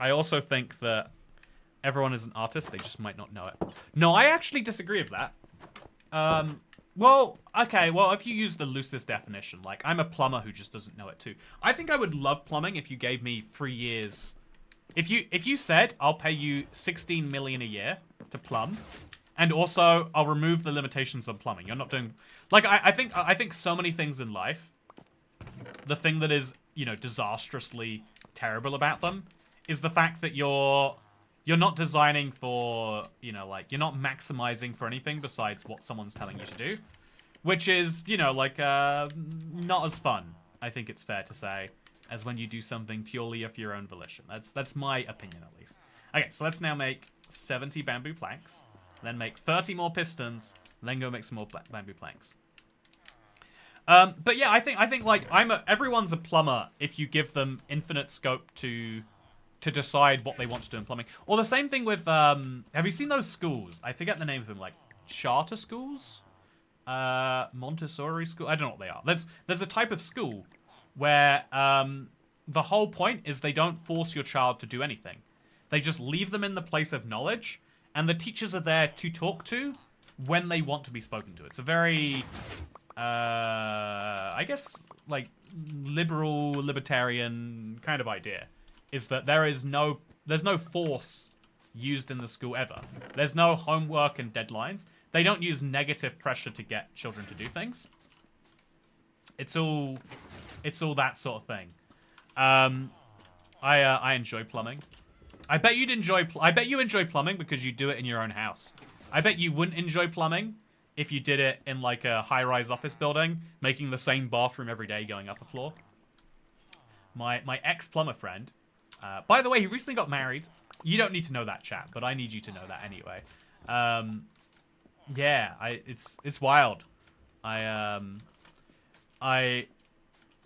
also think that everyone is an artist, they just might not know it. No, I actually disagree with that. Well, okay, well, if you use the loosest definition, like, I'm a plumber who just doesn't know it too. I think I would love plumbing if you gave me 3 years. If you said, I'll pay you 16 million a year to plumb, and also, I'll remove the limitations on plumbing. You're not doing... Like, I think so many things in life, the thing that is, you know, disastrously terrible about them is the fact that you're not designing for, you know, like, you're not maximizing for anything besides what someone's telling you to do. Which is, you know, like, not as fun, I think it's fair to say, as when you do something purely of your own volition. That's my opinion, at least. Okay, so let's now make 70 bamboo planks, then make 30 more pistons, then go make some more bamboo planks. But yeah, I think like, everyone's a plumber if you give them infinite scope to decide what they want to do in plumbing. Or the same thing with, have you seen those schools? I forget the name of them, like, charter schools? Montessori school? I don't know what they are. There's a type of school where, the whole point is they don't force your child to do anything. They just leave them in the place of knowledge, and the teachers are there to talk to when they want to be spoken to. It's a very, I guess, like, libertarian kind of idea. Is that there's no force used in the school ever. There's no homework and deadlines. They don't use negative pressure to get children to do things. It's all that sort of thing. I enjoy plumbing. I bet you'd enjoy. I bet you enjoy plumbing because you do it in your own house. I bet you wouldn't enjoy plumbing if you did it in like a high-rise office building, making the same bathroom every day, going up a floor. My ex-plumber friend. By the way, he recently got married. You don't need to know that, chat, but I need you to know that anyway. Yeah, it's wild. I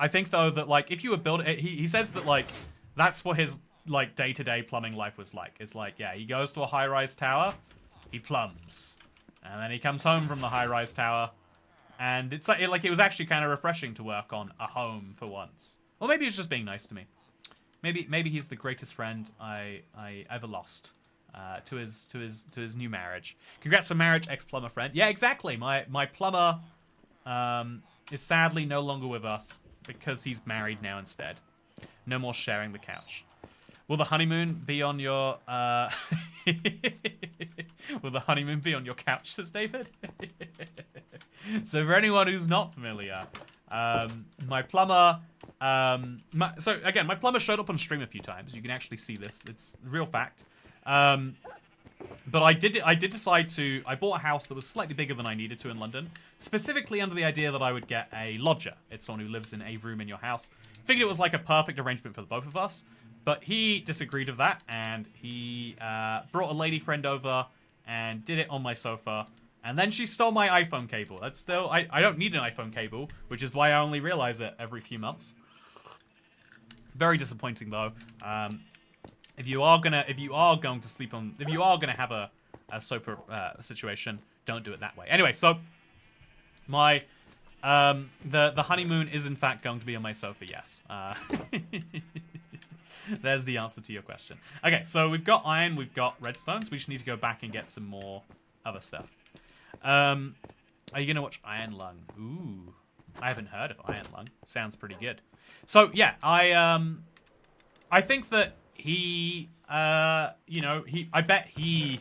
think though that like if you were building, he says that like that's what his like day-to-day plumbing life was like. It's like, yeah, he goes to a high-rise tower, he plumbs, and then he comes home from the high-rise tower, and it's like it was actually kind of refreshing to work on a home for once. Or maybe he was just being nice to me. Maybe he's the greatest friend I ever lost to his new marriage. Congrats on marriage, ex-plumber friend. Yeah, exactly. My plumber is sadly no longer with us because he's married now instead. No more sharing the couch. Will the honeymoon be on your Will the honeymoon be on your couch, says David? So for anyone who's not familiar, my plumber so again, my plumber showed up on stream a few times. You can actually see this. It's real fact. But I did decide to. I bought a house that was slightly bigger than I needed to in London, specifically under the idea that I would get a lodger. It's someone who lives in a room in your house. Figured it was like a perfect arrangement for the both of us, but he disagreed with that, and he brought a lady friend over and did it on my sofa, and then she stole my iPhone cable. That's still I don't need an iPhone cable, which is why I only realize it every few months. Very disappointing though. If you are gonna have a sofa situation, don't do it that way. Anyway, so my the honeymoon is in fact going to be on my sofa. Yes. There's the answer to your question. Okay, so we've got iron, we've got redstone, so we just need to go back and get some more other stuff. Are you gonna watch Iron Lung? Ooh, I haven't heard of Iron Lung. Sounds pretty good. So yeah, I think that he, you know, I bet he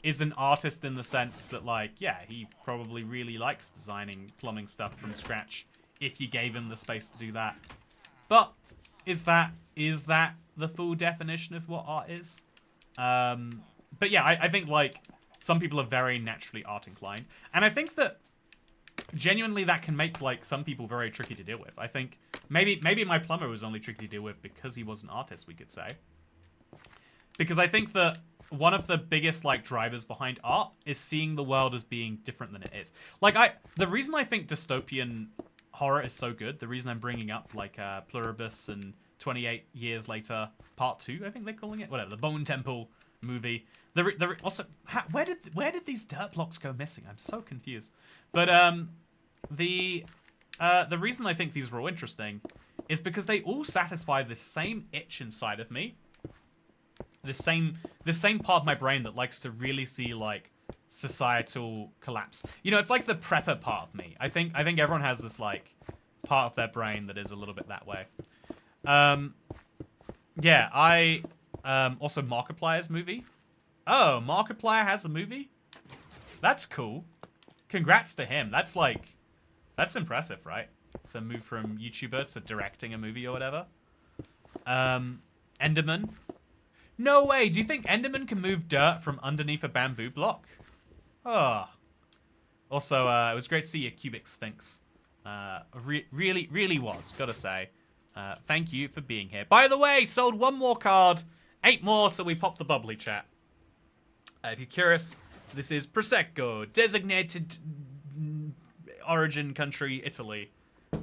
is an artist in the sense that, like, yeah, he probably really likes designing plumbing stuff from scratch if you gave him the space to do that. But is that the full definition of what art is? But yeah, I think, like, some people are very naturally art inclined. And I think that genuinely that can make, like, some people very tricky to deal with. I think maybe my plumber was only tricky to deal with because he was an artist, we could say. Because I think that one of the biggest, like, drivers behind art is seeing the world as being different than it is. Like, the reason I think dystopian horror is so good, the reason I'm bringing up, like, Pluribus and 28 Years Later Part 2, I think they're calling it, whatever, the Bone Temple movie. Also, where did these dirt blocks go missing? I'm so confused. But the reason I think these are all interesting is because they all satisfy this same itch inside of me. The same part of my brain that likes to really see, like, societal collapse. You know, it's like the prepper part of me. I think everyone has this, like, part of their brain that is a little bit that way. Yeah, also Markiplier's movie. Oh, Markiplier has a movie? That's cool. Congrats to him. That's impressive, right? To move from YouTuber to directing a movie or whatever. Enderman. No way. Do you think Enderman can move dirt from underneath a bamboo block? Oh. Also, it was great to see your cubic sphinx. Really was, gotta say. Thank you for being here. By the way, sold one more card. 8 more till we pop the bubbly, chat. If you're curious, this is Prosecco. Designated origin country, Italy.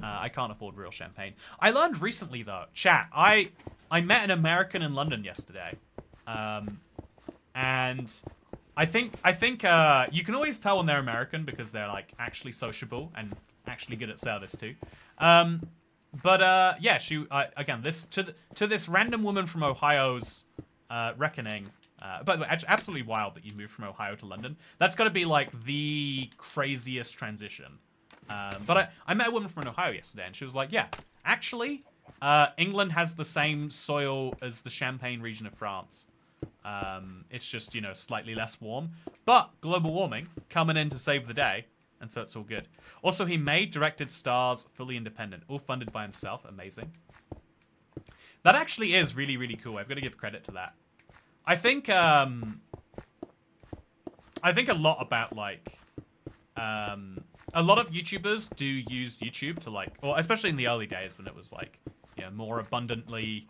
I can't afford real champagne. I learned recently, though, chat, I met an American in London yesterday. And I think you can always tell when they're American because they're, like, actually sociable and actually good at service, too. But yeah, she again, to this random woman from Ohio's reckoning. By the way, absolutely wild that you moved from Ohio to London. That's got to be, like, the craziest transition. But I met a woman from Ohio yesterday, and she was like, yeah, actually, England has the same soil as the Champagne region of France. It's just, you know, slightly less warm. But global warming coming in to save the day, and so it's all good. Also, he made, directed, stars, fully independent, all funded by himself. Amazing. That actually is really, really cool. I've got to give credit to that. I think a lot about like a lot of YouTubers do use YouTube to like, or especially in the early days when it was like, you know, more abundantly,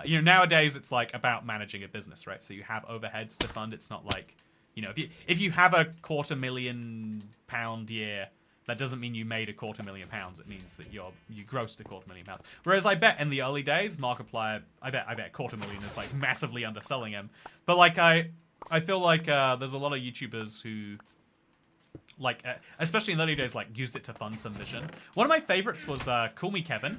you know, nowadays it's like about managing a business, right? So you have overheads to fund. It's not like, you know, if you have a £250,000 year, that doesn't mean you made £250,000. It means that you grossed £250,000. Whereas I bet in the early days, Markiplier, I bet £250,000 is like massively underselling him. But like I feel like there's a lot of YouTubers who, like, especially in the early days, like used it to fund some vision. One of my favorites was Call Me Kevin.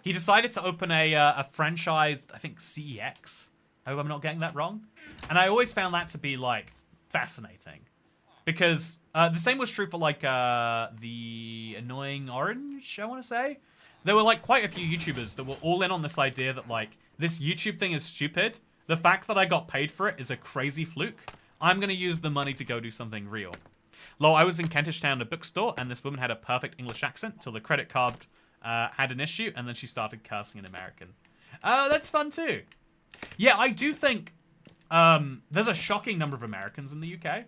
He decided to open a franchised, I think, CEX. I hope I'm not getting that wrong. And I always found that to be like fascinating. Because the same was true for, like, the Annoying Orange, I want to say. There were, like, quite a few YouTubers that were all in on this idea that, like, this YouTube thing is stupid. The fact that I got paid for it is a crazy fluke. I'm going to use the money to go do something real. Lol, I was in Kentish Town, a bookstore, and this woman had a perfect English accent till the credit card had an issue, and then she started cursing in American. That's fun, too. Yeah, I do think there's a shocking number of Americans in the UK.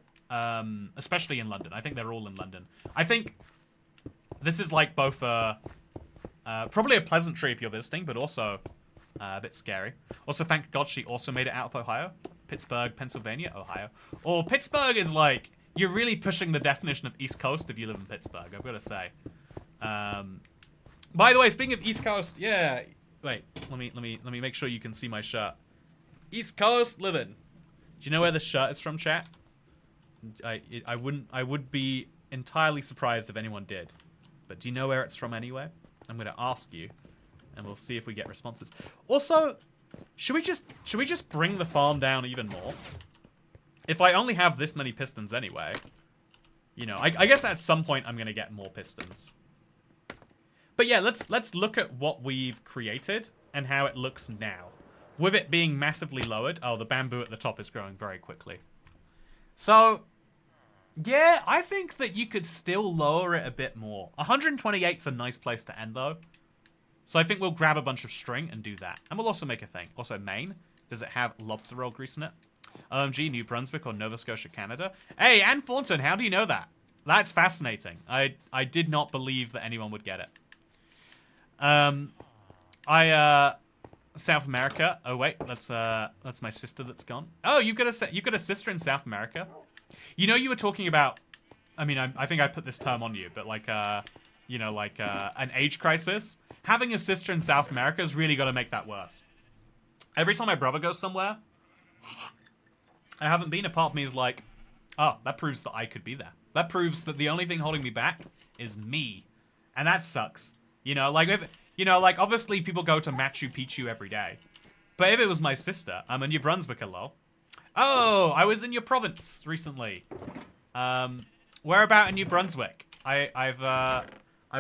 Especially in London. I think they're all in London. I think this is like both probably a pleasantry if you're visiting, but also a bit scary. Also, thank God she also made it out of Ohio. Pittsburgh, Pennsylvania, Ohio. Or Pittsburgh is like, you're really pushing the definition of East Coast if you live in Pittsburgh, I've got to say. By the way, speaking of East Coast, yeah. Wait, let me make sure you can see my shirt. East Coast living. Do you know where this shirt is from, chat? I would be entirely surprised if anyone did. But do you know where it's from anyway? I'm gonna ask you, and we'll see if we get responses. Also, should we just bring the farm down even more? If I only have this many pistons anyway, you know, I guess at some point I'm gonna get more pistons. But yeah, let's look at what we've created and how it looks now. With it being massively lowered, oh, the bamboo at the top is growing very quickly. So, yeah, I think that you could still lower it a bit more. 128's a nice place to end, though. So I think we'll grab a bunch of string and do that. And we'll also make a thing. Also, Maine. Does it have lobster roll grease in it? OMG, New Brunswick or Nova Scotia, Canada? Hey, Ann Thornton, how do you know that? That's fascinating. I did not believe that anyone would get it. South America. Oh wait, that's my sister that's gone. Oh, you've got a sister in South America. You know, you were talking about. I mean, I think I put this term on you, but like, you know, like an age crisis. Having a sister in South America has really got to make that worse. Every time my brother goes somewhere, I haven't been. A part of me is like, oh, that proves that I could be there. That proves that the only thing holding me back is me, and that sucks. You know, like if. You know, like, obviously people go to Machu Picchu every day. But if it was my sister, I'm a New Brunswicker, lol. Oh, I was in your province recently. Where about in New Brunswick? I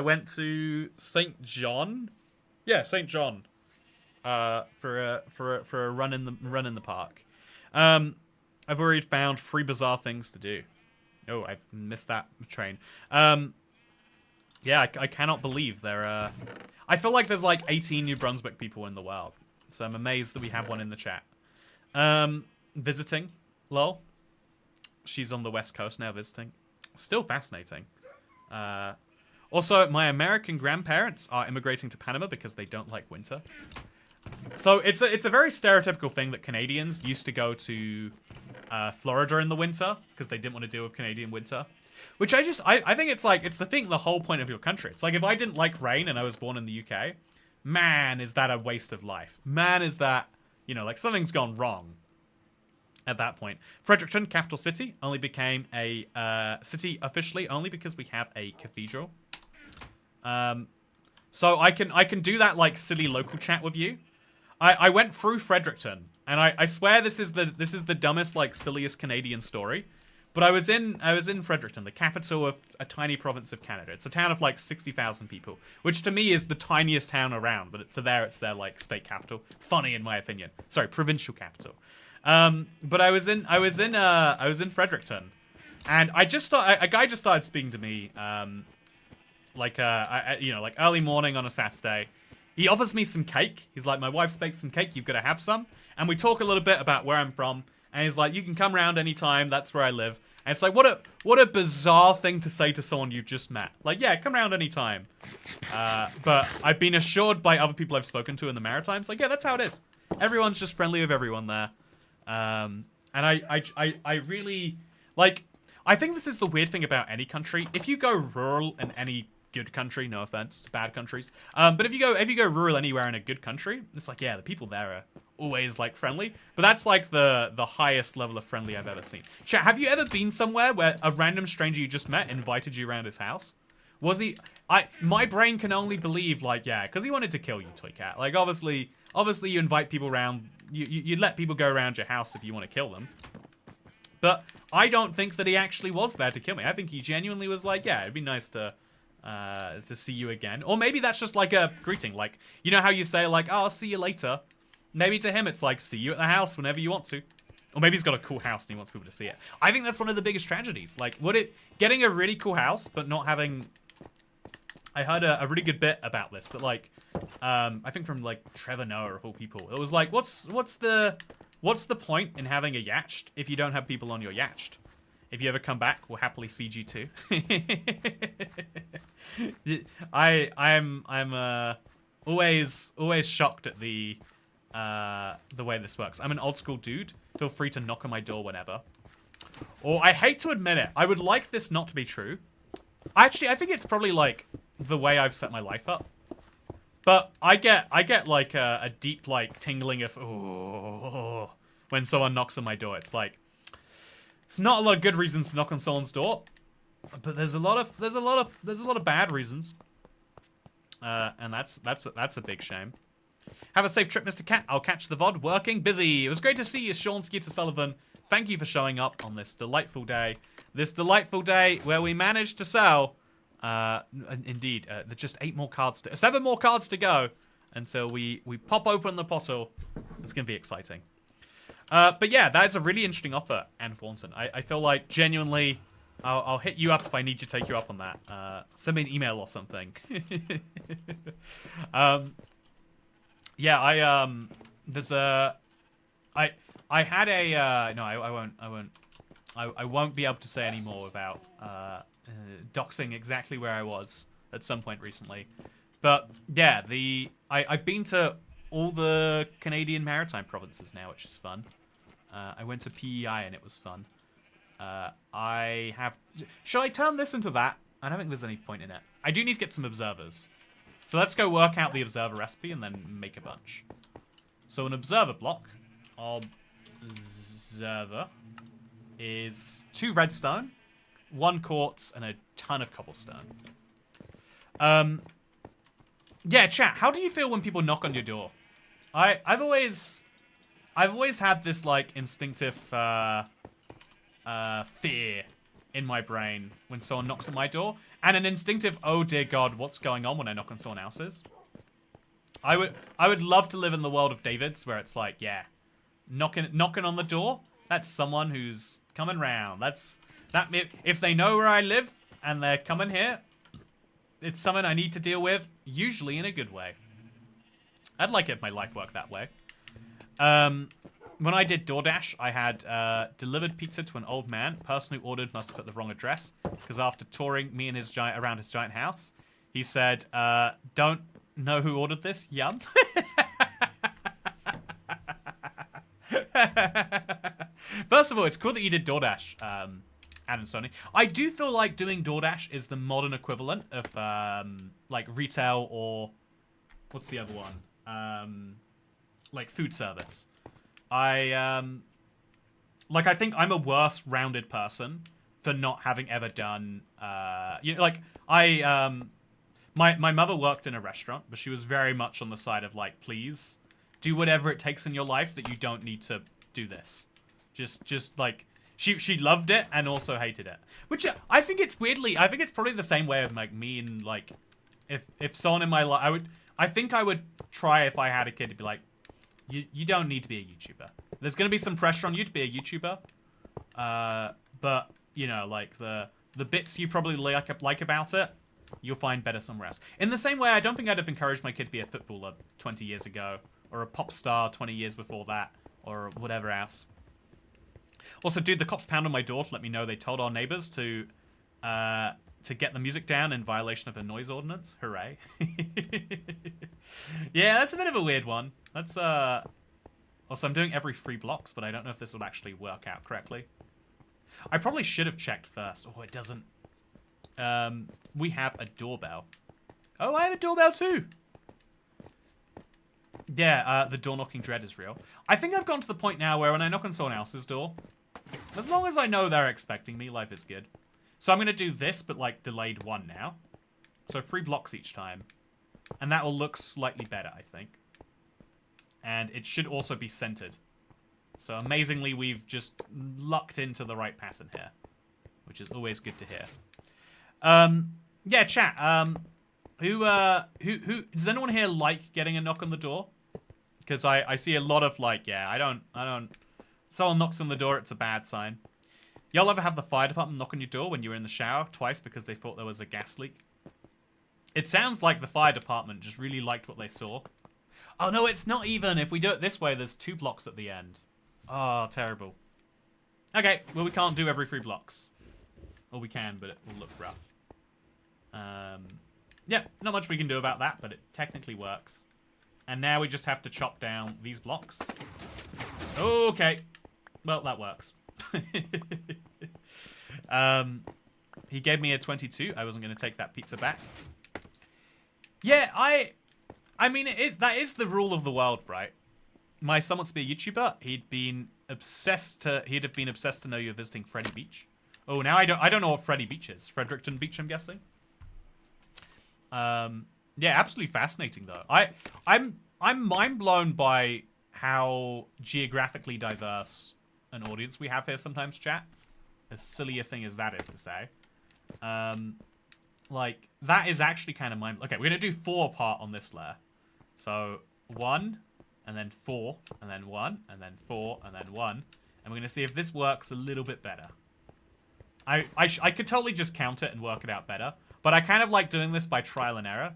went to St. John. Yeah, St. John. For a run in the park. I've already found 3 bizarre things to do. Oh, I missed that train. Yeah, I cannot believe there I feel like there's like 18 New Brunswick people in the world. So I'm amazed that we have one in the chat. Visiting. Lol. She's on the West Coast now visiting. Still fascinating. Also, my American grandparents are immigrating to Panama because they don't like winter. So it's a very stereotypical thing that Canadians used to go to Florida in the winter because they didn't want to deal with Canadian winter. Which I think it's like, it's the whole point of your country. It's like, if I didn't like rain and I was born in the UK, man, is that a waste of life. Man, is that, you know, like something's gone wrong at that point. Fredericton, capital city, only became a city officially only because we have a cathedral. So I can do that like silly local chat with you. I went through Fredericton and I swear this is the dumbest, like, silliest Canadian story. But I was in Fredericton, the capital of a tiny province of Canada. It's a town of like 60,000 people, which to me is the tiniest town around. But it's their like state capital. Funny in my opinion. Sorry, provincial capital. But I was in Fredericton, and a guy just started speaking to me, you know, like early morning on a Saturday. he offers me some cake. He's like, my wife's baked some cake. You've got to have some. And we talk a little bit about where I'm from. And he's like, you can come around anytime. That's where I live. And it's like, what a bizarre thing to say to someone you've just met. Like, yeah, come around anytime. But I've been assured by other people I've spoken to in the Maritimes, like, yeah, that's how it is. Everyone's just friendly with everyone there. And I really, like, I think this is the weird thing about any country. If you go rural in any good country, no offense to bad countries, but if you go rural anywhere in a good country, it's like, yeah, the people there are always like friendly, but that's like the highest level of friendly I've ever seen. Chat, have you ever been somewhere where a random stranger you just met invited you around his house? Was he? My brain can only believe, like, yeah, because he wanted to kill you, Toy Cat. Like, obviously you invite people around, you let people go around your house if you want to kill them. But I don't think that he actually was there to kill me. I think he genuinely was like, yeah, it'd be nice to see you again. Or maybe that's just like a greeting. Like, you know how you say, like, oh, I'll see you later? Maybe to him it's like, see you at the house whenever you want to. Or maybe he's got a cool house and he wants people to see it. I think that's one of the biggest tragedies. Like, getting a really cool house, but not having... I heard a really good bit about this, that like, I think from like Trevor Noah of all people. It was like, what's the point in having a yacht if you don't have people on your yacht? If you ever come back, we'll happily feed you too. I'm always shocked at the way this works. I'm an old school dude. Feel free to knock on my door whenever. Or I hate to admit it, I would like this not to be true. Actually, I think it's probably like the way I've set my life up. But I get like a deep like tingling of oh when someone knocks on my door. It's like, it's not a lot of good reasons to knock on someone's door, but there's a lot of bad reasons. And that's a big shame. Have a safe trip, Mr. Cat. I'll catch the VOD. Working busy. It was great to see you, Sean Skeeter Sullivan. Thank you for showing up on this delightful day. This delightful day where we managed to sell, indeed, there's just 7 more cards to go until we pop open the bottle. It's going to be exciting. But yeah, that is a really interesting offer, Anne Thornton. I feel like genuinely, I'll hit you up if I need to take you up on that. Send me an email or something. Yeah, I had a, no, I won't be able to say any more without doxing exactly where I was at some point recently. But yeah, I've been to all the Canadian Maritime provinces now, which is fun. I went to PEI and it was fun. Should I turn this into that? I don't think there's any point in it. I do need to get some observers. So let's go work out the observer recipe and then make a bunch. So an observer block, observer, is 2 redstone, 1 quartz, and a ton of cobblestone. Yeah, chat, how do you feel when people knock on your door? I've always had this like instinctive fear in my brain when someone knocks at my door, and an instinctive, oh dear God, what's going on when I knock on someone else's? I would love to live in the world of David's where it's like, yeah, knocking on the door, that's someone who's coming round. If they know where I live and they're coming here, it's someone I need to deal with, usually in a good way. I'd like it if my life worked that way. When I did DoorDash, I had delivered pizza to an old man. The person who ordered must have put the wrong address, because after touring me and around his giant house, he said, don't know who ordered this? Yum. First of all, it's cool that you did DoorDash, Anne and Sony. I do feel like doing DoorDash is the modern equivalent of like retail, or what's the other one? Like food service. I think I'm a worse rounded person for not having ever done you know, like my mother worked in a restaurant, but she was very much on the side of like, please do whatever it takes in your life that you don't need to do this. Just like she loved it and also hated it. Which I think it's probably the same way of like me, and like if someone in my life, I think I would try, if I had a kid, to be like, you don't need to be a YouTuber. There's going to be some pressure on you to be a YouTuber. But, you know, like, the bits you probably like about it, you'll find better somewhere else. In the same way, I don't think I'd have encouraged my kid to be a footballer 20 years ago, or a pop star 20 years before that, or whatever else. Also, dude, the cops pounded my door to let me know they told our neighbors to get the music down in violation of a noise ordinance. Hooray. Yeah, that's a bit of a weird one. That's, Also, I'm doing every 3 blocks, but I don't know if this will actually work out correctly. I probably should have checked first. Oh, it doesn't. We have a doorbell. Oh, I have a doorbell too. Yeah, the door knocking dread is real. I think I've gotten to the point now where when I knock on someone else's door, as long as I know they're expecting me, life is good. So I'm going to do this, but like delayed 1 now. So 3 blocks each time. And that will look slightly better, I think. And it should also be centered. So amazingly, we've just lucked into the right pattern here, which is always good to hear. Yeah, chat. Who does anyone here like getting a knock on the door? Because I see a lot of like, yeah, I don't. Someone knocks on the door, it's a bad sign. Y'all ever have the fire department knock on your door when you were in the shower twice because they thought there was a gas leak? It sounds like the fire department just really liked what they saw. Oh no, it's not even. If we do it this way, there's 2 blocks at the end. Oh, terrible. Okay, well we can't do every 3 blocks. Or we can, but it will look rough. Yeah, not much we can do about that, but it technically works. And now we just have to chop down these blocks. Okay. Well, that works. He gave me a 22. I wasn't going to take that pizza back. Yeah, I mean, that is the rule of the world, right? My son wants to be a YouTuber. He'd have been obsessed to know you're visiting Freddy Beach. Oh, now I don't know what Freddy Beach is. Fredericton Beach, I'm guessing. Yeah, absolutely fascinating though. I'm mind blown by how geographically diverse an audience we have here sometimes, chat. As silly a thing as that is to say. Like, that is actually kind of mind... Okay, we're going to do 4 apart on this layer. So, 1, and then 4, and then 1, and then 4, and then 1. And we're going to see if this works a little bit better. I could totally just count it and work it out better. But I kind of like doing this by trial and error.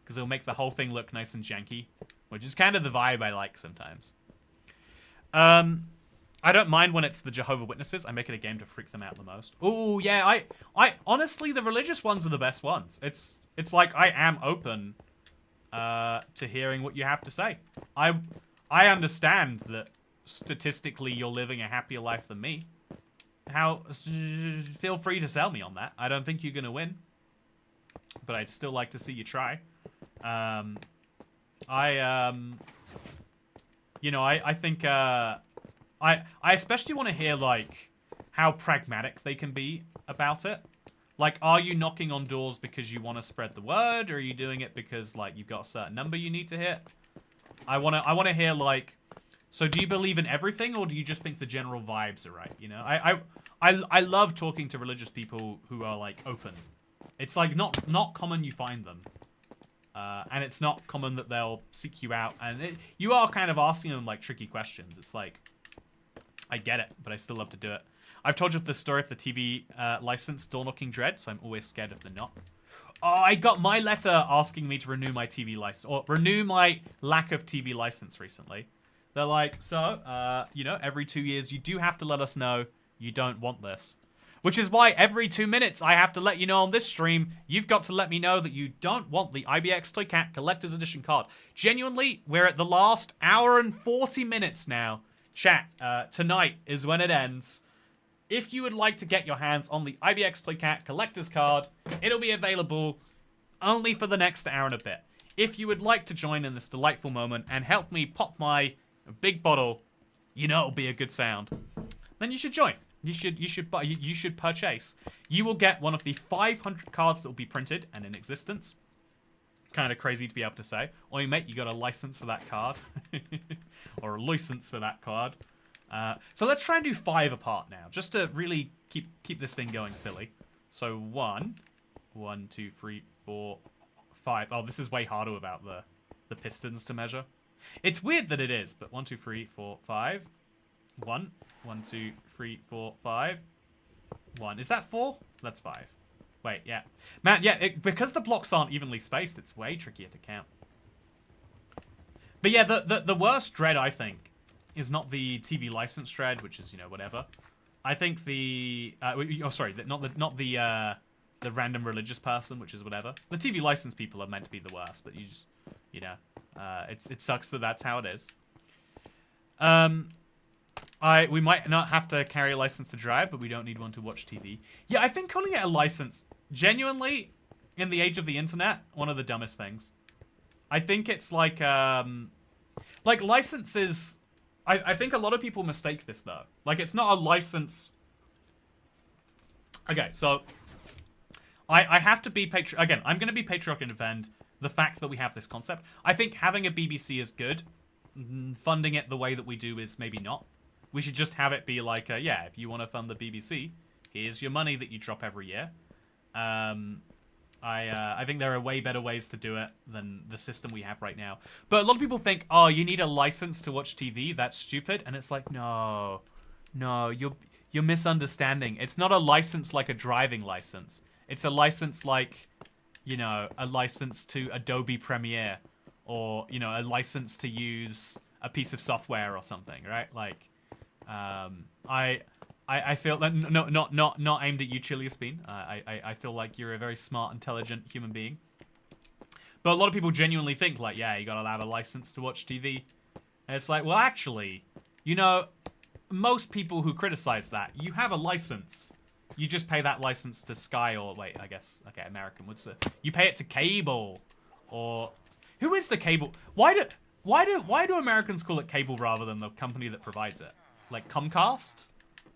Because it'll make the whole thing look nice and janky. Which is kind of the vibe I like sometimes. I don't mind when it's the Jehovah's Witnesses. I make it a game to freak them out the most. Oh yeah, I honestly, the religious ones are the best ones. It's like I am open to hearing what you have to say. I understand that statistically you're living a happier life than me. Feel free to sell me on that. I don't think you're gonna win, but I'd still like to see you try. You know, I think I especially want to hear, like, how pragmatic they can be about it. Like, are you knocking on doors because you want to spread the word, or are you doing it because, like, you've got a certain number you need to hit? I want to hear, like, so do you believe in everything, or do you just think the general vibes are right, you know? I love talking to religious people who are, like, open. It's, like, not common you find them. And it's not common that they'll seek you out. And you are kind of asking them, like, tricky questions. It's like... I get it, but I still love to do it. I've told you the story of the TV license door knocking dread, so I'm always scared of the knock. Oh, I got my letter asking me to renew my TV license, or renew my lack of TV license recently. They're like, so, you know, every 2 years you do have to let us know you don't want this. Which is why every 2 minutes I have to let you know on this stream, you've got to let me know that you don't want the IBX Toy Cat Collector's Edition card. Genuinely, we're at the last hour and 40 minutes now. Chat, tonight is when it ends. If you would like to get your hands on the IBX Toy Cat Collector's Card, it'll be available only for the next hour and a bit. If you would like to join in this delightful moment and help me pop my big bottle, you know it'll be a good sound, then you should join. You should purchase. You will get one of the 500 cards that will be printed and in existence. Kind of crazy to be able to say. Oi, mate, you got a license for that card. Or a license for that card. So let's try and do 5 apart now, just to really keep this thing going silly. So 1, 2, 3, 4, 5. Oh, this is way harder without the pistons to measure. It's weird that it is, but 1, 2, 3, 4, 5. 1, 2, 3, 4, 5. 1. Is that 4? That's 5. Wait, yeah. Man, yeah, because the blocks aren't evenly spaced, it's way trickier to count. But yeah, the worst dread, I think, is not the TV license dread, which is, you know, whatever. I think the... not the random religious person, which is whatever. The TV license people are meant to be the worst, but you just, you know, it sucks that that's how it is. We might not have to carry a license to drive, but we don't need one to watch TV. Yeah, I think calling it a license, genuinely, in the age of the internet, one of the dumbest things. I think it's like licenses... I think a lot of people mistake this, though. Like, it's not a license... Okay, so... I have to be again, I'm going to be patriotic and defend the fact that we have this concept. I think having a BBC is good. Funding it the way that we do is maybe not. We should just have it be like, yeah, if you want to fund the BBC, here's your money that you drop every year. I think there are way better ways to do it than the system we have right now. But a lot of people think, oh, you need a license to watch TV. That's stupid. And it's like, no, you're misunderstanding. It's not a license like a driving license. It's a license like, you know, a license to Adobe Premiere, or, you know, a license to use a piece of software or something, right? Like, I feel that not aimed at you, Chilius Bean. I feel like you're a very smart, intelligent human being. But a lot of people genuinely think like, yeah, you gotta have a license to watch TV. And it's like, well, actually, you know, most people who criticize that, you have a license. You just pay that license to Sky, or wait, I guess, okay, American would say. You pay it to cable, or who is the cable? Why do Americans call it cable rather than the company that provides it? Like Comcast,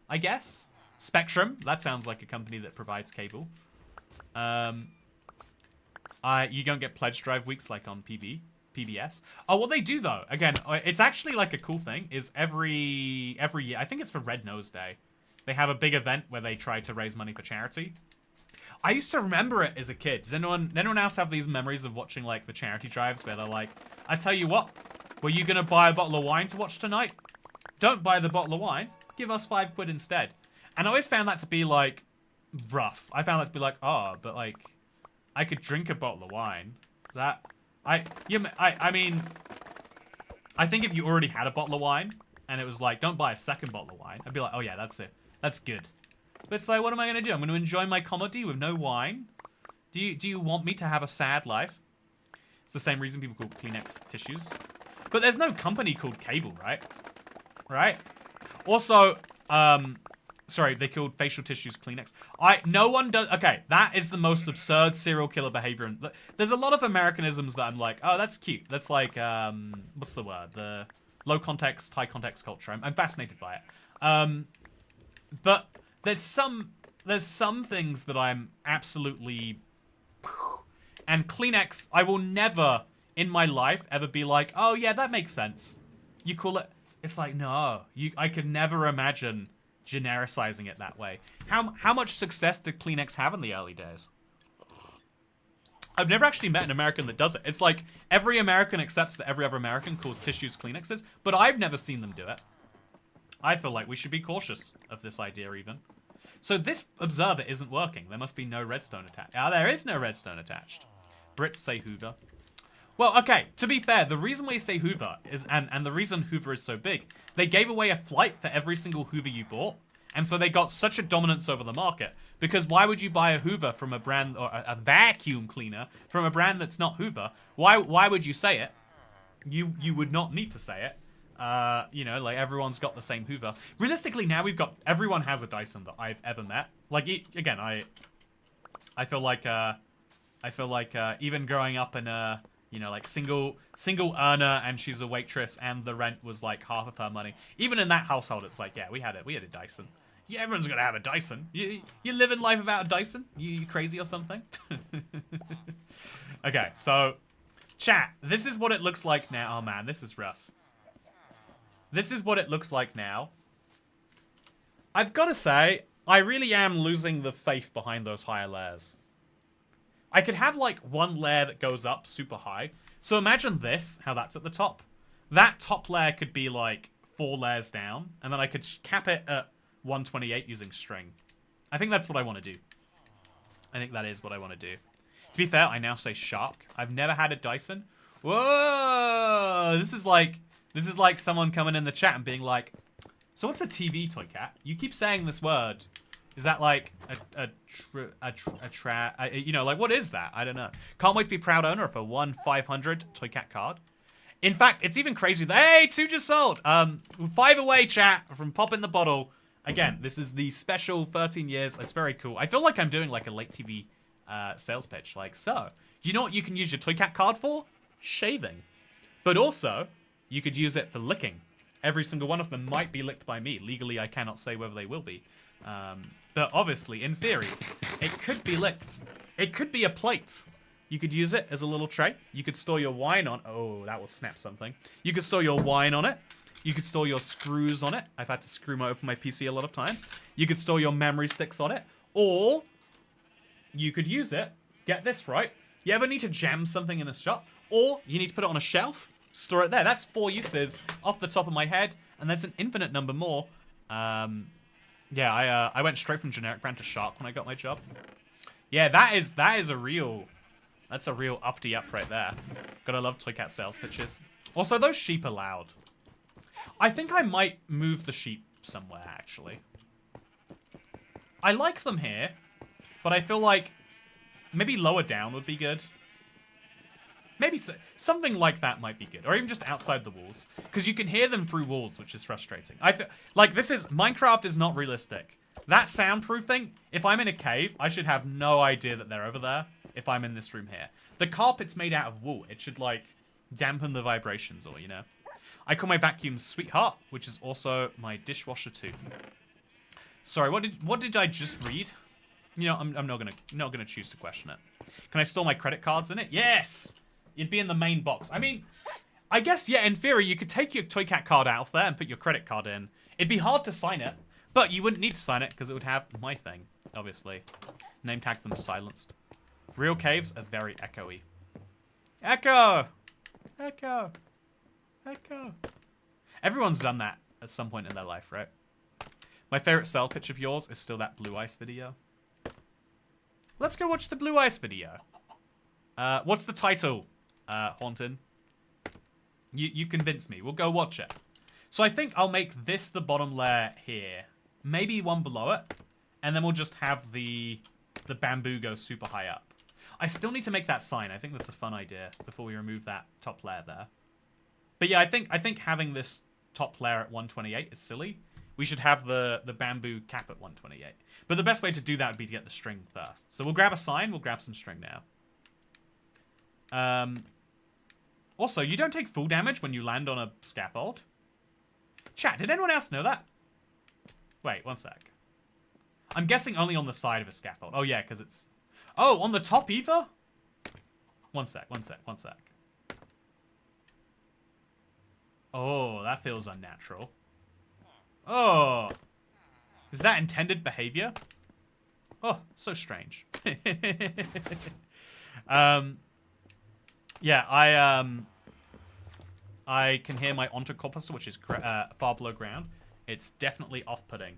I guess. Spectrum. That sounds like a company that provides cable. You don't get pledge drive weeks like on PBS. Oh, what they do though, again, it's actually like a cool thing. Is every year, I think it's for Red Nose Day, they have a big event where they try to raise money for charity. I used to remember it as a kid. Does anyone else have these memories of watching like the charity drives where they're like, I tell you what, were you gonna buy a bottle of wine to watch tonight? Don't buy the bottle of wine. Give us £5 instead. And I always found that to be like rough. I found that to be like, oh, but like I could drink a bottle of wine. I mean, I think if you already had a bottle of wine and it was like, don't buy a second bottle of wine, I'd be like, oh yeah, that's it. That's good. But it's like, what am I going to do? I'm going to enjoy my comedy with no wine? Do you want me to have a sad life? It's the same reason people call Kleenex tissues. But there's no company called Cable, right? Right? Also, sorry, they called facial tissues Kleenex. No one does... Okay, that is the most absurd serial killer behavior. There's a lot of Americanisms that I'm like, oh, that's cute. That's like, what's the word? The low context, high context culture. I'm fascinated by it. But there's some things that I'm absolutely... And Kleenex, I will never in my life ever be like, oh yeah, that makes sense. You call it... It's like, no. I could never imagine genericizing it that way. How much success did Kleenex have in the early days? I've never actually met an American that does it. It's like every American accepts that every other American calls tissues Kleenexes, but I've never seen them do it. I feel like we should be cautious of this idea even. So this observer isn't working. There must be no redstone attached. Ah, there is no redstone attached. Brits say Hoover. Well, okay, to be fair, the reason we say Hoover is, and the reason Hoover is so big, they gave away a flight for every single Hoover you bought, and so they got such a dominance over the market. Because why would you buy a Hoover from a brand, or a vacuum cleaner from a brand that's not Hoover? Why would you say it? You would not need to say it. You know, like everyone's got the same Hoover. Realistically, now everyone has a Dyson that I've ever met. Like, again, I feel like even growing up in a, you know, like single earner, and she's a waitress, and the rent was like half of her money. Even in that household, it's like, yeah, we had a Dyson. Yeah, everyone's gonna have a Dyson. You living life without a Dyson? You crazy or something? Okay, so chat. This is what it looks like now. Oh man, this is rough. This is what it looks like now. I've got to say, I really am losing the faith behind those higher layers. I could have like one layer that goes up super high. So imagine this, how that's at the top. That top layer could be like 4 layers down, and then I could cap it at 128 using string. I think that's what I want to do. I think that is what I want to do. To be fair, I now say shark. I've never had a Dyson. Whoa! This is like someone coming in the chat and being like, so what's a TV, Toy Cat? You keep saying this word. Is that like you know, like what is that? I don't know. Can't wait to be proud owner of a 1/500 Toy Cat card. In fact, it's even crazy. Hey, 2 just sold. 5 away, chat, from Pop in the Bottle. Again, this is the special 13 years. It's very cool. I feel like I'm doing like a late TV sales pitch. Like, so, you know what you can use your Toy Cat card for? Shaving. But also, you could use it for licking. Every single one of them might be licked by me. Legally, I cannot say whether they will be. But obviously, in theory, it could be licked. It could be a plate. You could use it as a little tray. You could store your wine on... Oh, that will snap something. You could store your wine on it. You could store your screws on it. I've had to screw open my PC a lot of times. You could store your memory sticks on it. Or you could use it. Get this, right? You ever need to jam something in a shop? Or you need to put it on a shelf. Store it there. That's 4 uses off the top of my head. And there's an infinite number more. Yeah, I went straight from generic brand to shark when I got my job. Yeah, that is a real... That's a real up-de-up right there. Gotta love Toy Cat sales pitches. Also, those sheep are loud. I think I might move the sheep somewhere, actually. I like them here, but I feel like maybe lower down would be good. Maybe something like that might be good. Or even just outside the walls. Because you can hear them through walls, which is frustrating. I feel like Minecraft is not realistic. That soundproofing, if I'm in a cave, I should have no idea that they're over there if I'm in this room here. The carpet's made out of wool. It should, like, dampen the vibrations or, you know. I call my vacuum Sweetheart, which is also my dishwasher too. Sorry, what did I just read? You know, I'm not gonna choose to question it. Can I store my credit cards in it? Yes! It'd be in the main box. I mean, I guess, yeah, in theory, you could take your Toy Cat card out of there and put your credit card in. It'd be hard to sign it, but you wouldn't need to sign it because it would have my thing, obviously. Name tag them silenced. Real caves are very echoey. Echo! Echo! Echo. Everyone's done that at some point in their life, right? My favorite sell pitch of yours is still that Blue Ice video. Let's go watch the Blue Ice video. What's the title, Haunted? You convinced me. We'll go watch it. So I think I'll make this the bottom layer here. Maybe one below it. And then we'll just have the bamboo go super high up. I still need to make that sign. I think that's a fun idea before we remove that top layer there. But yeah, I think having this top layer at 128 is silly. We should have the bamboo cap at 128. But the best way to do that would be to get the string first. So we'll grab a sign. We'll grab some string now. Also, you don't take full damage when you land on a scaffold. Chat, did anyone else know that? Wait, one sec. I'm guessing only on the side of a scaffold. Oh, yeah, because it's... Oh, on the top either? One sec. Oh, that feels unnatural. Oh. Is that intended behavior? Oh, so strange. Yeah, I can hear my ontocorpus, which is far below ground. It's definitely off-putting.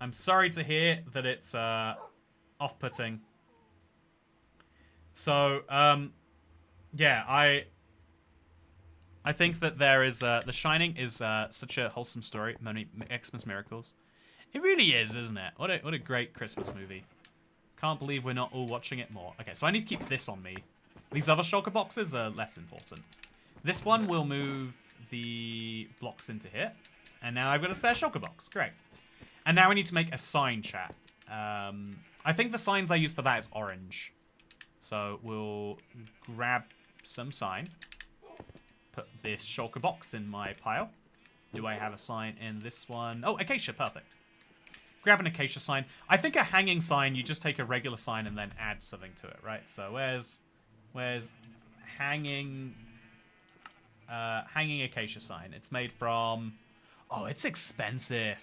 I'm sorry to hear that it's off-putting. So, yeah, I think that there is The Shining is such a wholesome story. Many Xmas miracles. It really is, isn't it? What a great Christmas movie. Can't believe we're not all watching it more. Okay, so I need to keep this on me. These other shulker boxes are less important. This one will move the blocks into here. And now I've got a spare shulker box. Great. And now we need to make a sign, chat. I think the signs I use for that is orange. So we'll grab some sign. Put this shulker box in my pile. Do I have a sign in this one? Oh, acacia, perfect. Grab an acacia sign. I think a hanging sign, you just take a regular sign and then add something to it, right? So where's hanging acacia sign? It's made from... Oh, it's expensive.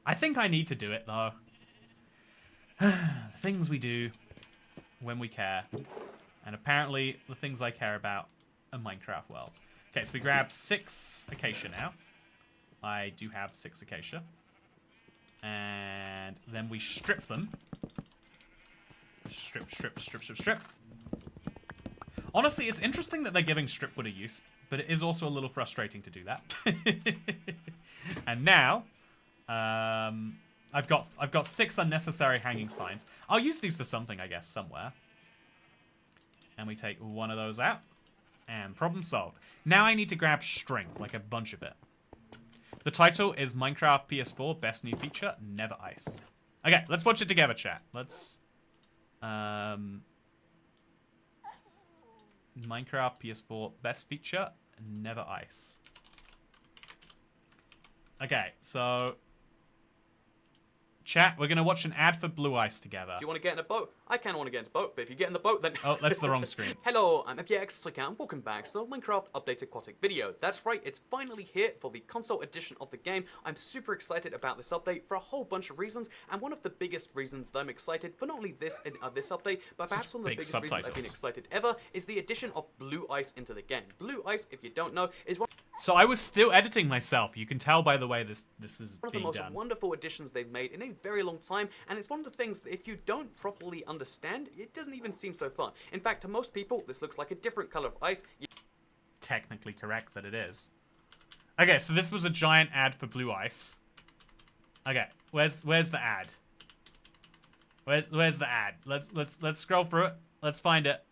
I think I need to do it, though. The things we do when we care. And apparently, the things I care about are Minecraft worlds. Okay, so we grab 6 acacia now. I do have 6 acacia. And then we strip them. Strip, strip, strip, strip, strip. Honestly, it's interesting that they're giving stripwood a use, but it is also a little frustrating to do that. And now, I've got 6 unnecessary hanging signs. I'll use these for something, I guess, somewhere. And we take one of those out. And problem solved. Now I need to grab string, like a bunch of it. The title is Minecraft PS4 Best New Feature, Never Ice. Okay, let's watch it together, chat. Let's... Minecraft PS4 Best Feature, Never Ice. Okay, so... Chat, we're going to watch an ad for Blue Ice together. Do you want to get in a boat? I kind of want to get in a boat, but if you get in the boat, then... Oh, that's the wrong screen. Hello, I'm FPX, welcome back to the Minecraft Update Aquatic video. That's right, it's finally here for the console edition of the game. I'm super excited about this update for a whole bunch of reasons, and one of the biggest reasons that I'm excited for not only this update, but perhaps one of the biggest reasons I've been excited ever is the addition of Blue Ice into the game. Blue Ice, if you don't know, is one... So I was still editing myself. You can tell by the way this is one of the being most done. wonderful additions they've made in a very long time, and it's one of the things that if you don't properly understand, it doesn't even seem so fun. In fact, to most people, this looks like a different color of ice. Technically correct that it is. Okay, so this was a giant ad for Blue Ice. Okay, where's the ad? Where's the ad? Let's scroll through it. Let's find it.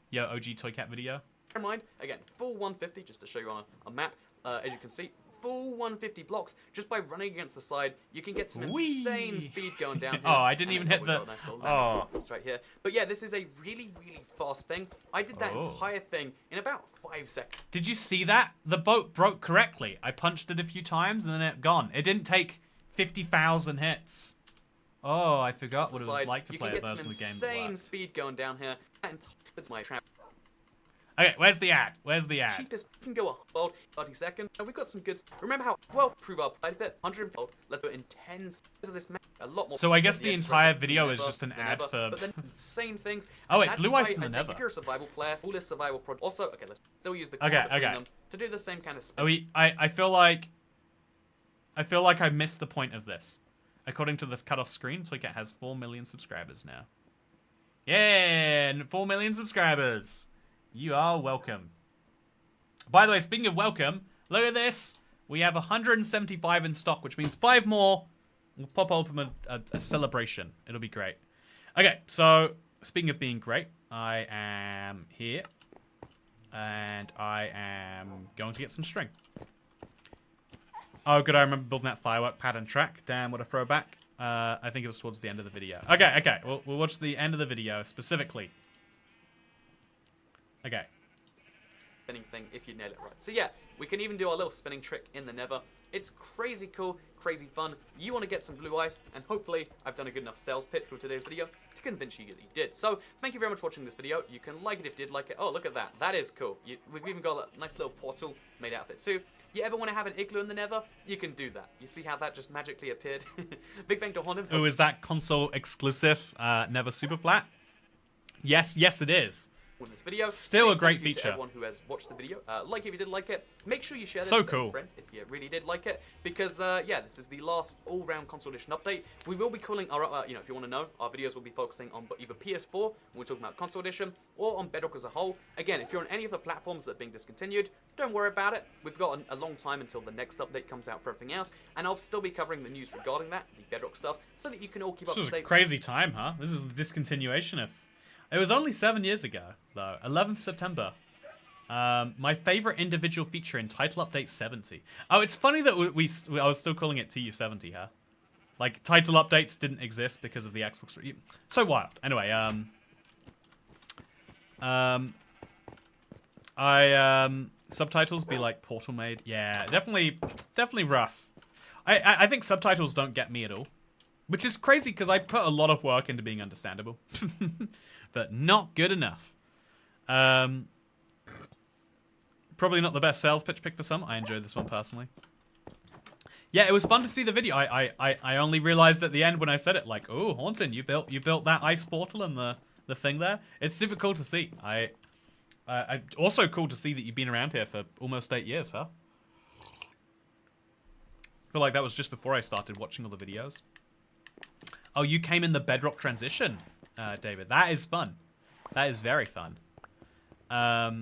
Yo, OG Toy Cat video. Bear in mind, again, full 150, just to show you on a map, as you can see, full 150 blocks. Just by running against the side, you can get some insane speed going down here. Oh, I didn't even hit the... Oh. It's right here. But yeah, this is a really, really fast thing. I did that entire thing in about 5 seconds. Did you see that? The boat broke correctly. I punched it a few times and then it gone. It didn't take 50,000 hits. Oh, I forgot what it was like to play a version of the game. You can get some insane speed going down here. That's my trap. Okay, where's the ad? Where's the ad? Cheapest can go up, well, 30 seconds, and we've got some good. Remember how well prove our play fit 100. Let's do it in 10 seconds of this map. A lot more. So I guess the entire video is just an ad for. But then insane things. Oh wait, Blue Ice in the Nether. If you're a survival player, all this survival project. Also, okay, let's still use the okay. them to do the same kind of. Oh, I feel like I missed the point of this. According to this cutoff screen, Toycat has 4 million subscribers now. Yeah, 4 million subscribers. You are welcome. By the way, speaking of welcome, look at this. We have 175 in stock, which means 5 more will pop open a celebration. It'll be great. Okay, so speaking of being great, I am here. And I am going to get some string. Oh, good, I remember building that firework pattern track. Damn, what a throwback. I think it was towards the end of the video. Okay. We'll watch the end of the video specifically. Okay. Spinning thing if you nail it right. So yeah, we can even do our little spinning trick in the Nether. It's crazy cool, crazy fun. You want to get some Blue Ice, and hopefully I've done a good enough sales pitch for today's video to convince you that you did. So thank you very much for watching this video. You can like it if you did like it. Oh, look at that. That is cool. We've even got a nice little portal made out of it too. You ever want to have an igloo in the Nether? You can do that. You see how that just magically appeared? Big thank to Honham. Oh, is that console exclusive Nether Super Flat? Yes, it is. This video. Still a great feature. To everyone who has watched the video, like if you did like it, make sure you share this with your friends if you really did like it, because yeah, this is the last all-round console edition update. We will be calling our, you know, if you want to know, our videos will be focusing on either PS4 when we're talking about console edition, or on Bedrock as a whole. Again, if you're on any of the platforms that are being discontinued, don't worry about it. We've got a long time until the next update comes out for everything else, and I'll still be covering the news regarding that, the Bedrock stuff, so that you can all keep up to date. This was a crazy time, huh? This is the discontinuation of. It was only 7 years ago, though. 11th September. My favorite individual feature in Title Update 70. Oh, it's funny that I was still calling it TU70, huh? Like, title updates didn't exist because of the Xbox. So wild. Anyway, subtitles be like Portal made. Yeah, definitely rough. I think subtitles don't get me at all. Which is crazy because I put a lot of work into being understandable. But not good enough. Probably not the best sales pitch pick for some. I enjoyed this one personally. Yeah, it was fun to see the video. I only realized at the end when I said it, like, oh, Haunton, you built that ice portal and the thing there. It's super cool to see. Also cool to see that you've been around here for almost 8 years, huh? I feel like that was just before I started watching all the videos. Oh, you came in the Bedrock transition. David. That is fun. That is very fun. I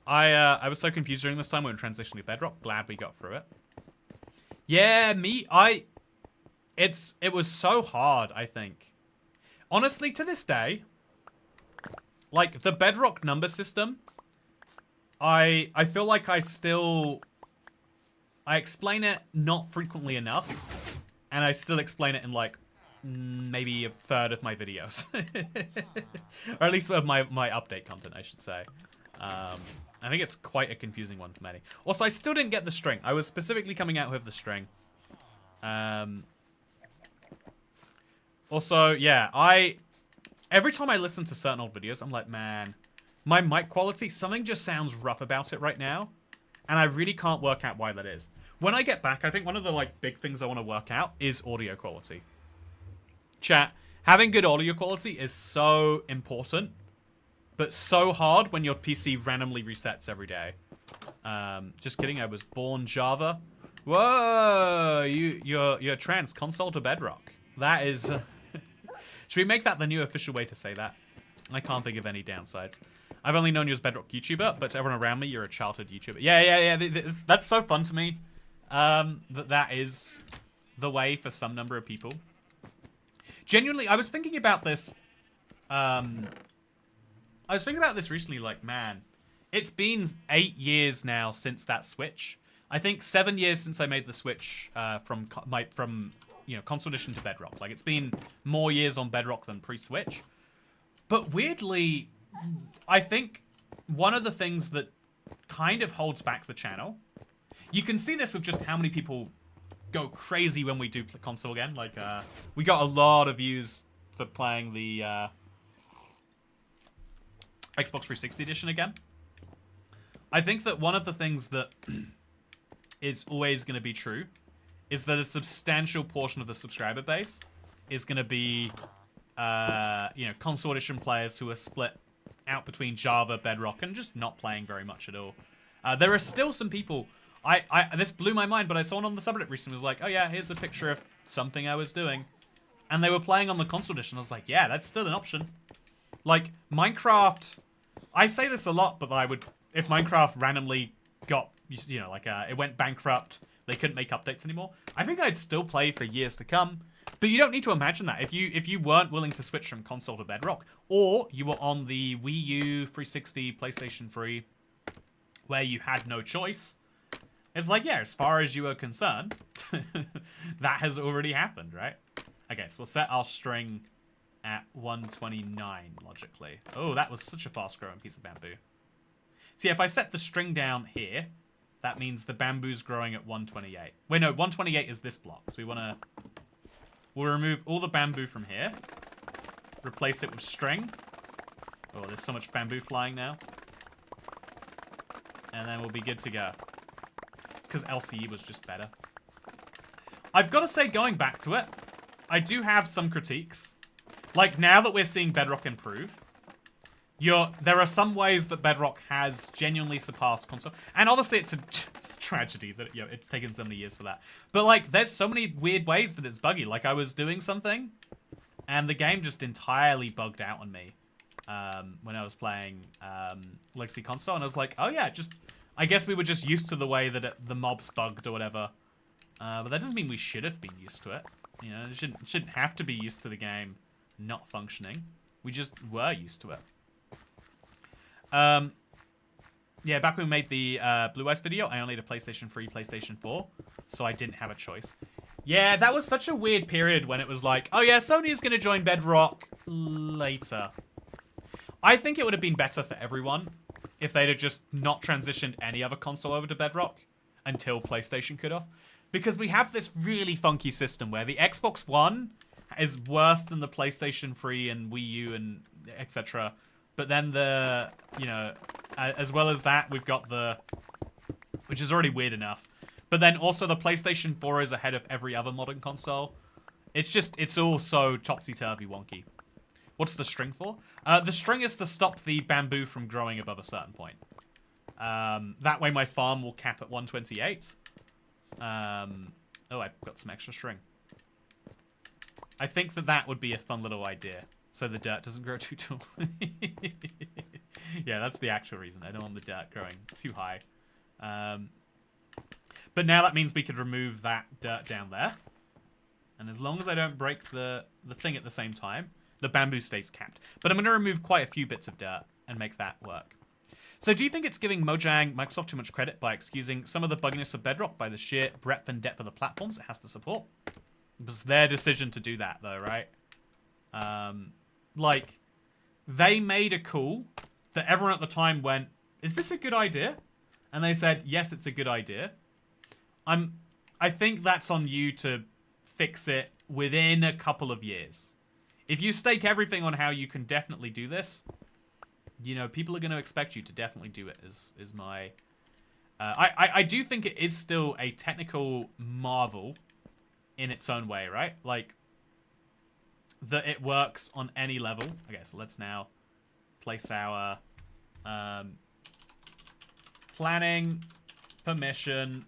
was so confused during this time when we transitioned to Bedrock. Glad we got through it. Yeah, it was so hard, I think. Honestly, to this day, like, the Bedrock number system, I feel like I explain it not frequently enough, and I still explain it in, like, maybe a third of my videos. Or at least of my update content, I should say. I think it's quite a confusing one for many. Also, I still didn't get the string. I was specifically coming out with the string. Also, yeah, every time I listen to certain old videos, I'm like, man, my mic quality, something just sounds rough about it right now. And I really can't work out why that is. When I get back, I think one of the, like, big things I want to work out is audio quality. Chat, having good audio quality is so important, but so hard when your PC randomly resets every day. Just kidding, I was born Java. Whoa, you're trans, console to Bedrock. That is... Should we make that the new official way to say that? I can't think of any downsides. I've only known you as Bedrock YouTuber, but to everyone around me, you're a childhood YouTuber. Yeah. That's so fun to me. That is the way for some number of people. Genuinely, I was thinking about this. I was thinking about this recently. Like, man, it's been 8 years now since that switch. I think 7 years since I made the switch from console edition to Bedrock. Like, it's been more years on Bedrock than pre-switch. But weirdly, I think one of the things that kind of holds back the channel, you can see this with just how many people go crazy when we do console again. Like, we got a lot of views for playing the Xbox 360 edition again. I think that one of the things that is always going to be true is that a substantial portion of the subscriber base is going to be, console edition players who are split out between Java, Bedrock, and just not playing very much at all. There are still some people... this blew my mind, but I saw one on the subreddit recently was like, oh yeah, here's a picture of something I was doing. And they were playing on the console edition. I was like, yeah, that's still an option. Like, Minecraft... I say this a lot, but if Minecraft randomly got, it went bankrupt, they couldn't make updates anymore, I think I'd still play for years to come. But you don't need to imagine that. If you weren't willing to switch from console to Bedrock, or you were on the Wii U, 360, PlayStation 3, where you had no choice, it's like, yeah, as far as you are concerned, that has already happened, right? Okay, so we'll set our string at 129, logically. Oh, that was such a fast-growing piece of bamboo. See, if I set the string down here, that means the bamboo's growing at 128. Wait, no, 128 is this block, so we'll remove all the bamboo from here, replace it with string. Oh, there's so much bamboo flying now. And then we'll be good to go. It's because LCE was just better. I've got to say, going back to it, I do have some critiques. Like, now that we're seeing Bedrock improve, there are some ways that Bedrock has genuinely surpassed console. And obviously, it's a tragedy that it's taken so many years for that. But, like, there's so many weird ways that it's buggy. Like, I was doing something, and the game just entirely bugged out on me when I was playing Legacy Console. And I was like, oh, yeah, I guess we were just used to the way that the mobs bugged or whatever. But that doesn't mean we should have been used to it. You know, it shouldn't have to be used to the game not functioning. We just were used to it. Yeah, back when we made the Blue Ice video, I only had a PlayStation 3, PlayStation 4, so I didn't have a choice. Yeah, that was such a weird period when it was like, oh yeah, Sony's gonna join Bedrock later. I think it would have been better for everyone if they'd have just not transitioned any other console over to Bedrock until PlayStation cut off. Because we have this really funky system where the Xbox One is worse than the PlayStation 3 and Wii U and etc. But then as well as that, we've got which is already weird enough. But then also the PlayStation 4 is ahead of every other modern console. It's all so topsy-turvy wonky. What's the string for? The string is to stop the bamboo from growing above a certain point. That way my farm will cap at 128. Oh, I've got some extra string. I think that would be a fun little idea. So the dirt doesn't grow too tall. Yeah, that's the actual reason. I don't want the dirt growing too high. But now that means we could remove that dirt down there. And as long as I don't break the thing at the same time, the bamboo stays capped. But I'm going to remove quite a few bits of dirt and make that work. So do you think it's giving Mojang Microsoft too much credit by excusing some of the bugginess of Bedrock by the sheer breadth and depth of the platforms it has to support? It was their decision to do that, though, right? Like, they made a call that everyone at the time went, is this a good idea? And they said, yes, it's a good idea. I think that's on you to fix it within a couple of years. If you stake everything on how you can definitely do this, you know, people are going to expect you to definitely do it, is my... I do think it is still a technical marvel in its own way, right? Like, that it works on any level. Okay, so let's now place our planning permission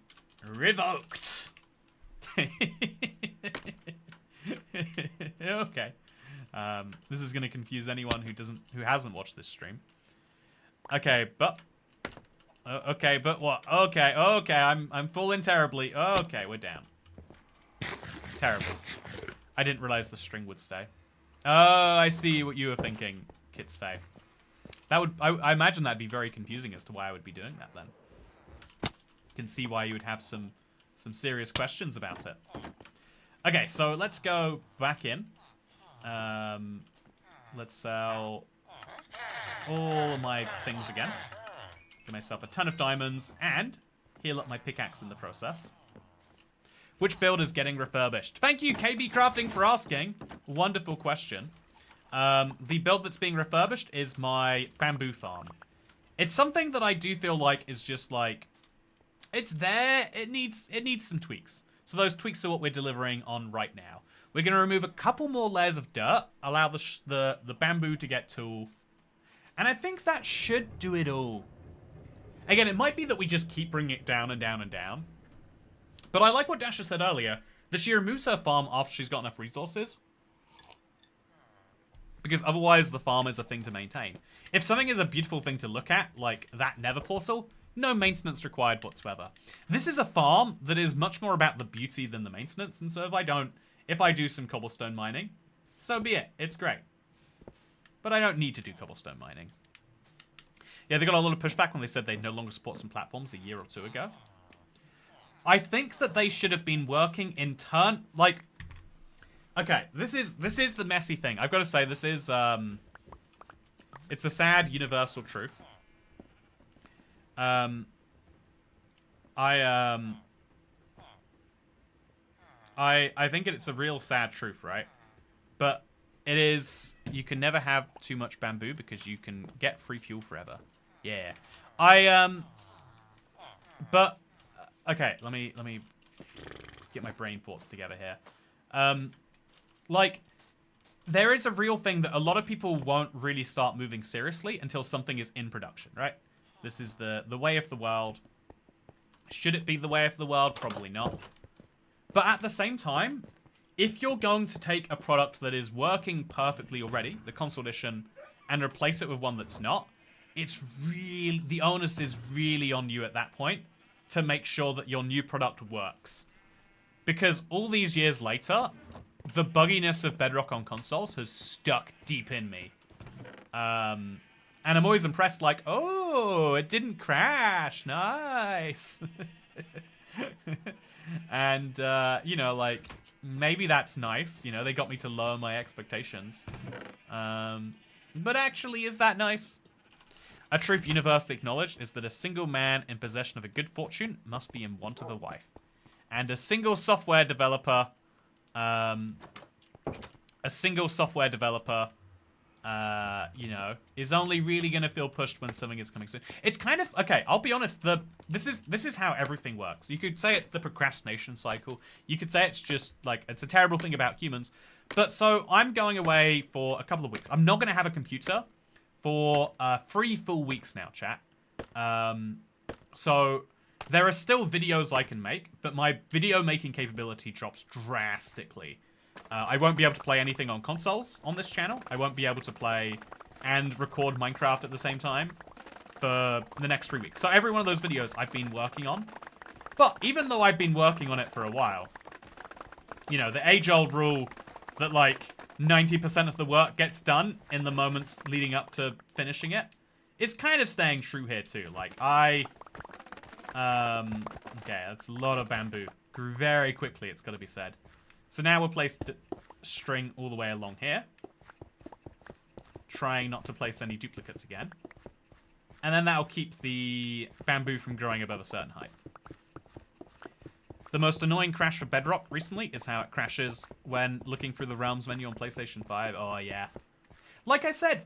revoked. Okay. This is going to confuse anyone who hasn't watched this stream. Okay, but what? Okay, I'm falling terribly. Okay, we're down. Terrible. I didn't realize the string would stay. Oh, I see what you were thinking, Kitsfae. That would I imagine that'd be very confusing as to why I would be doing that then. Can see why you would have some serious questions about it. Okay, so let's go back in. Let's sell all of my things again. Give myself a ton of diamonds and heal up my pickaxe in the process. Which build is getting refurbished? Thank you, KB Crafting, for asking. Wonderful question. The build that's being refurbished is my bamboo farm. It's something that I do feel like is just like... It's there. It needs some tweaks. So those tweaks are what we're delivering on right now. We're going to remove a couple more layers of dirt. Allow the bamboo to get tall. And I think that should do it all. Again, it might be that we just keep bringing it down and down and down. But I like what Dasha said earlier, that she removes her farm after she's got enough resources. Because otherwise the farm is a thing to maintain. If something is a beautiful thing to look at, like that nether portal, no maintenance required whatsoever. This is a farm that is much more about the beauty than the maintenance, and so if I do some cobblestone mining, so be it. It's great. But I don't need to do cobblestone mining. Yeah, they got a lot of pushback when they said they'd no longer support some platforms a year or two ago. I think that they should have been working in turn, like... Okay, this is the messy thing. I've got to say, this is, it's a sad universal truth. I think it's a real sad truth, right? But it is, you can never have too much bamboo because you can get free fuel forever. Yeah. But okay, let me get my brain thoughts together here. Like, there is a real thing that a lot of people won't really start moving seriously until something is in production, right? This is the way of the world. Should it be the way of the world? Probably not. But at the same time, if you're going to take a product that is working perfectly already, the console edition, and replace it with one that's not, it's really, the onus is really on you at that point to make sure that your new product works. Because all these years later, the bugginess of Bedrock on consoles has stuck deep in me. And I'm always impressed, like, oh, it didn't crash. Nice. And, you know, like, maybe that's nice. You know, they got me to lower my expectations. But actually, is that nice? A truth universally acknowledged is that a single man in possession of a good fortune must be in want of a wife. And a single software developer... you know, is only really going to feel pushed when something is coming soon. It's kind of, okay, I'll be honest, this is how everything works. You could say it's the procrastination cycle. You could say it's just, like, it's a terrible thing about humans. But so, I'm going away for a couple of weeks. I'm not going to have a computer for 3 full weeks now, chat. So, there are still videos I can make, but my video making capability drops drastically. I won't be able to play anything on consoles on this channel. I won't be able to play and record Minecraft at the same time for the next 3 weeks. So every one of those videos I've been working on. But even though I've been working on it for a while, you know, the age-old rule that, like, 90% of the work gets done in the moments leading up to finishing it, it's kind of staying true here too. Like, okay, that's a lot of bamboo. Grew very quickly, it's got to be said. So now we'll place string all the way along here. Trying not to place any duplicates again. And then that'll keep the bamboo from growing above a certain height. The most annoying crash for Bedrock recently is how it crashes when looking through the Realms menu on PlayStation 5. Oh, yeah. Like I said,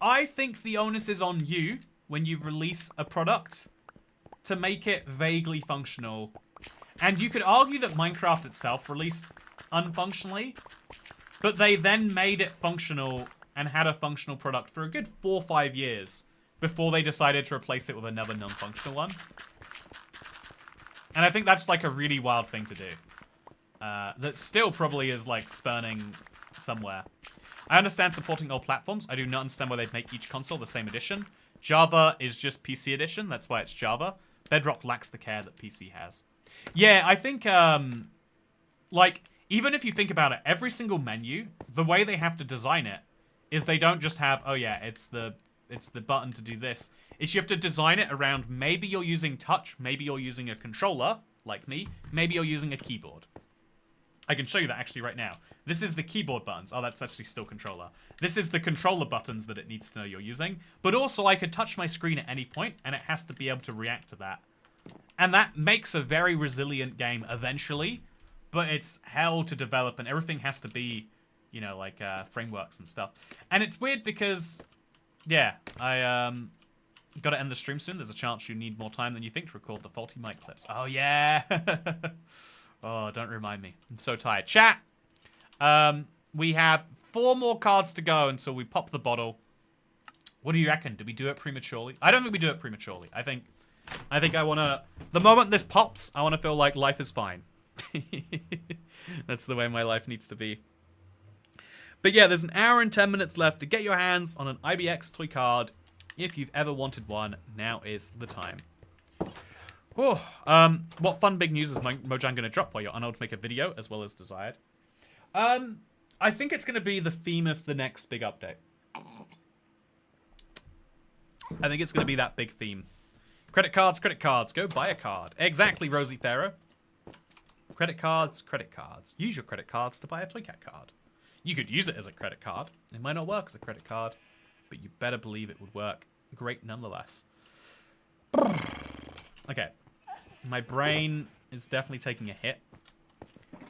I think the onus is on you when you release a product to make it vaguely functional. And you could argue that Minecraft itself released unfunctionally, but they then made it functional and had a functional product for a good 4 or 5 years before they decided to replace it with another non-functional one. And I think that's like a really wild thing to do. That still probably is like spurning somewhere. I understand supporting all platforms. I do not understand why they'd make each console the same edition. Java is just PC edition. That's why it's Java. Bedrock lacks the care that PC has. Yeah, I think, like, even if you think about it, every single menu, the way they have to design it is they don't just have, oh yeah, it's the button to do this. It's you have to design it around maybe you're using touch, maybe you're using a controller, like me, maybe you're using a keyboard. I can show you that actually right now. This is the keyboard buttons. Oh, that's actually still controller. This is the controller buttons that it needs to know you're using. But also I could touch my screen at any point and it has to be able to react to that. And that makes a very resilient game eventually, but it's hell to develop and everything has to be, you know, like frameworks and stuff. And it's weird because, yeah, I got to end the stream soon. There's a chance you need more time than you think to record the faulty mic clips. Oh, yeah. Oh, don't remind me. I'm so tired. Chat, we have 4 more cards to go until we pop the bottle. What do you reckon? Do we do it prematurely? I don't think we do it prematurely. I think I want to... The moment this pops, I want to feel like life is fine. That's the way my life needs to be. But yeah, there's an hour and 10 minutes left to get your hands on an IBX toy card. If you've ever wanted one, now is the time. Oh, what fun big news is Mojang going to drop while you're unable to make a video as well as desired? I think it's going to be the theme of the next big update. I think it's going to be that big theme. Credit cards, go buy a card. Exactly, Rosie Farrow. Credit cards. Use your credit cards to buy a Toy Cat card. You could use it as a credit card. It might not work as a credit card, but you better believe it would work great nonetheless. Okay. My brain is definitely taking a hit.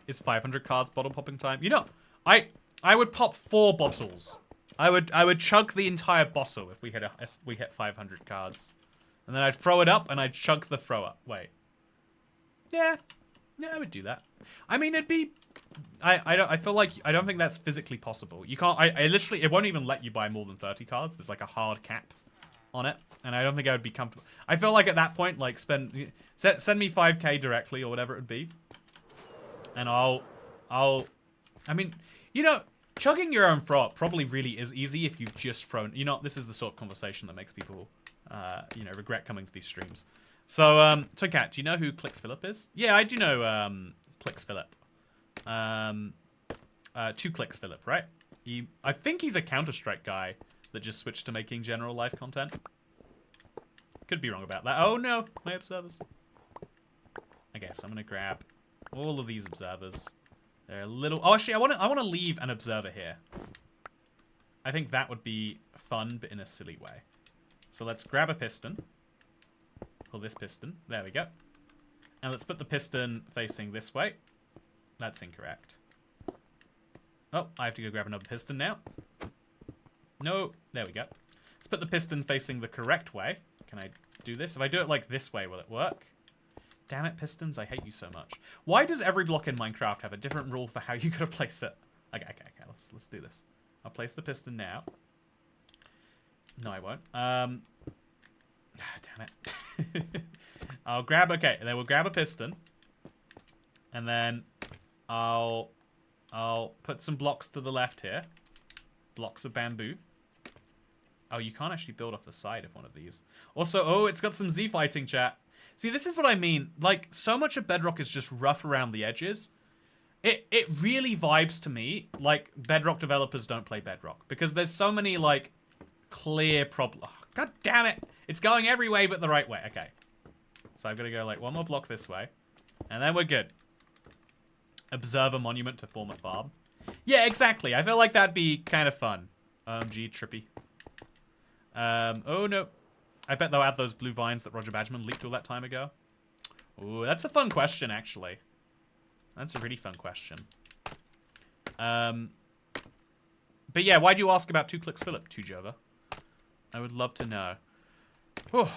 It's 500 cards bottle popping time. You know, I would pop 4 bottles. I would chug the entire bottle if we hit 500 cards. And then I'd throw it up and I'd chug the throw up. Wait. Yeah, I would do that. I mean, it'd be... I feel like... I don't think that's physically possible. You can't... I literally... It won't even let you buy more than 30 cards. There's like a hard cap on it. And I don't think I would be comfortable. I feel like at that point, like, send me 5k directly or whatever it would be. And I'll... I mean, you know, chugging your own throw up probably really is easy if you've just thrown... You know, this is the sort of conversation that makes people... you know, regret coming to these streams. So, Toy Cat, do you know who Clicks Phillip is? Yeah, I do know, Clicks Phillip. 2 Clicks Phillip, right? I think he's a Counter-Strike guy that just switched to making general life content. Could be wrong about that. Oh, no, my observers. I guess I'm gonna grab all of these observers. They're a little... Oh, actually, I want to leave an observer here. I think that would be fun, but in a silly way. So let's grab a piston. Pull this piston. There we go. And let's put the piston facing this way. That's incorrect. Oh, I have to go grab another piston now. No, there we go. Let's put the piston facing the correct way. Can I do this? If I do it like this way, will it work? Damn it, pistons, I hate you so much. Why does every block in Minecraft have a different rule for how you gotta place it? Okay, let's do this. I'll place the piston now. No, I won't. Damn it. I'll grab... Okay, and then we'll grab a piston. And then I'll I'll put some blocks to the left here. Blocks of bamboo. Oh, you can't actually build off the side of one of these. Also, oh, it's got some Z fighting, chat. See, this is what I mean. Like, so much of Bedrock is just rough around the edges. It really vibes to me like Bedrock developers don't play Bedrock. Because there's so many, like, clear problems. Oh, God damn it. It's going every way but the right way. Okay. So I've got to go, like, one more block this way. And then we're good. Observe a monument to form a farm. Yeah, exactly. I feel like that'd be kind of fun. OMG, trippy. Oh, no. I bet they'll add those blue vines that Roger Badgerman leaked all that time ago. Ooh, that's a fun question, actually. That's a really fun question. But yeah, why do you ask about 2 Clicks Philip, 2Jova? I would love to know. Whew.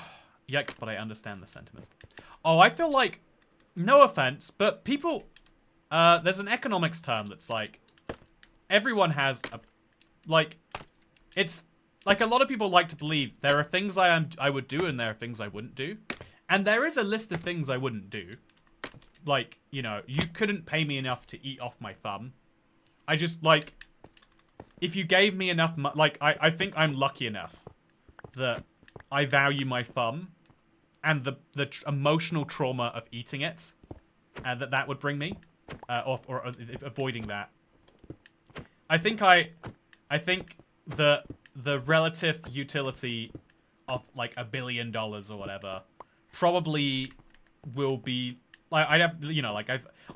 Yikes, but I understand the sentiment. Oh, I feel like, no offense, but people, there's an economics term that's like, everyone has a, like, it's, like a lot of people like to believe there are things I would do and there are things I wouldn't do. And there is a list of things I wouldn't do. Like, you know, you couldn't pay me enough to eat off my thumb. I just, like, if you gave me enough, like, I think I'm lucky enough that I value my thumb and the emotional trauma of eating it, and that would bring me, or avoiding that. I think the relative utility of like $1 billion or whatever probably will be like, I'd have, you know, like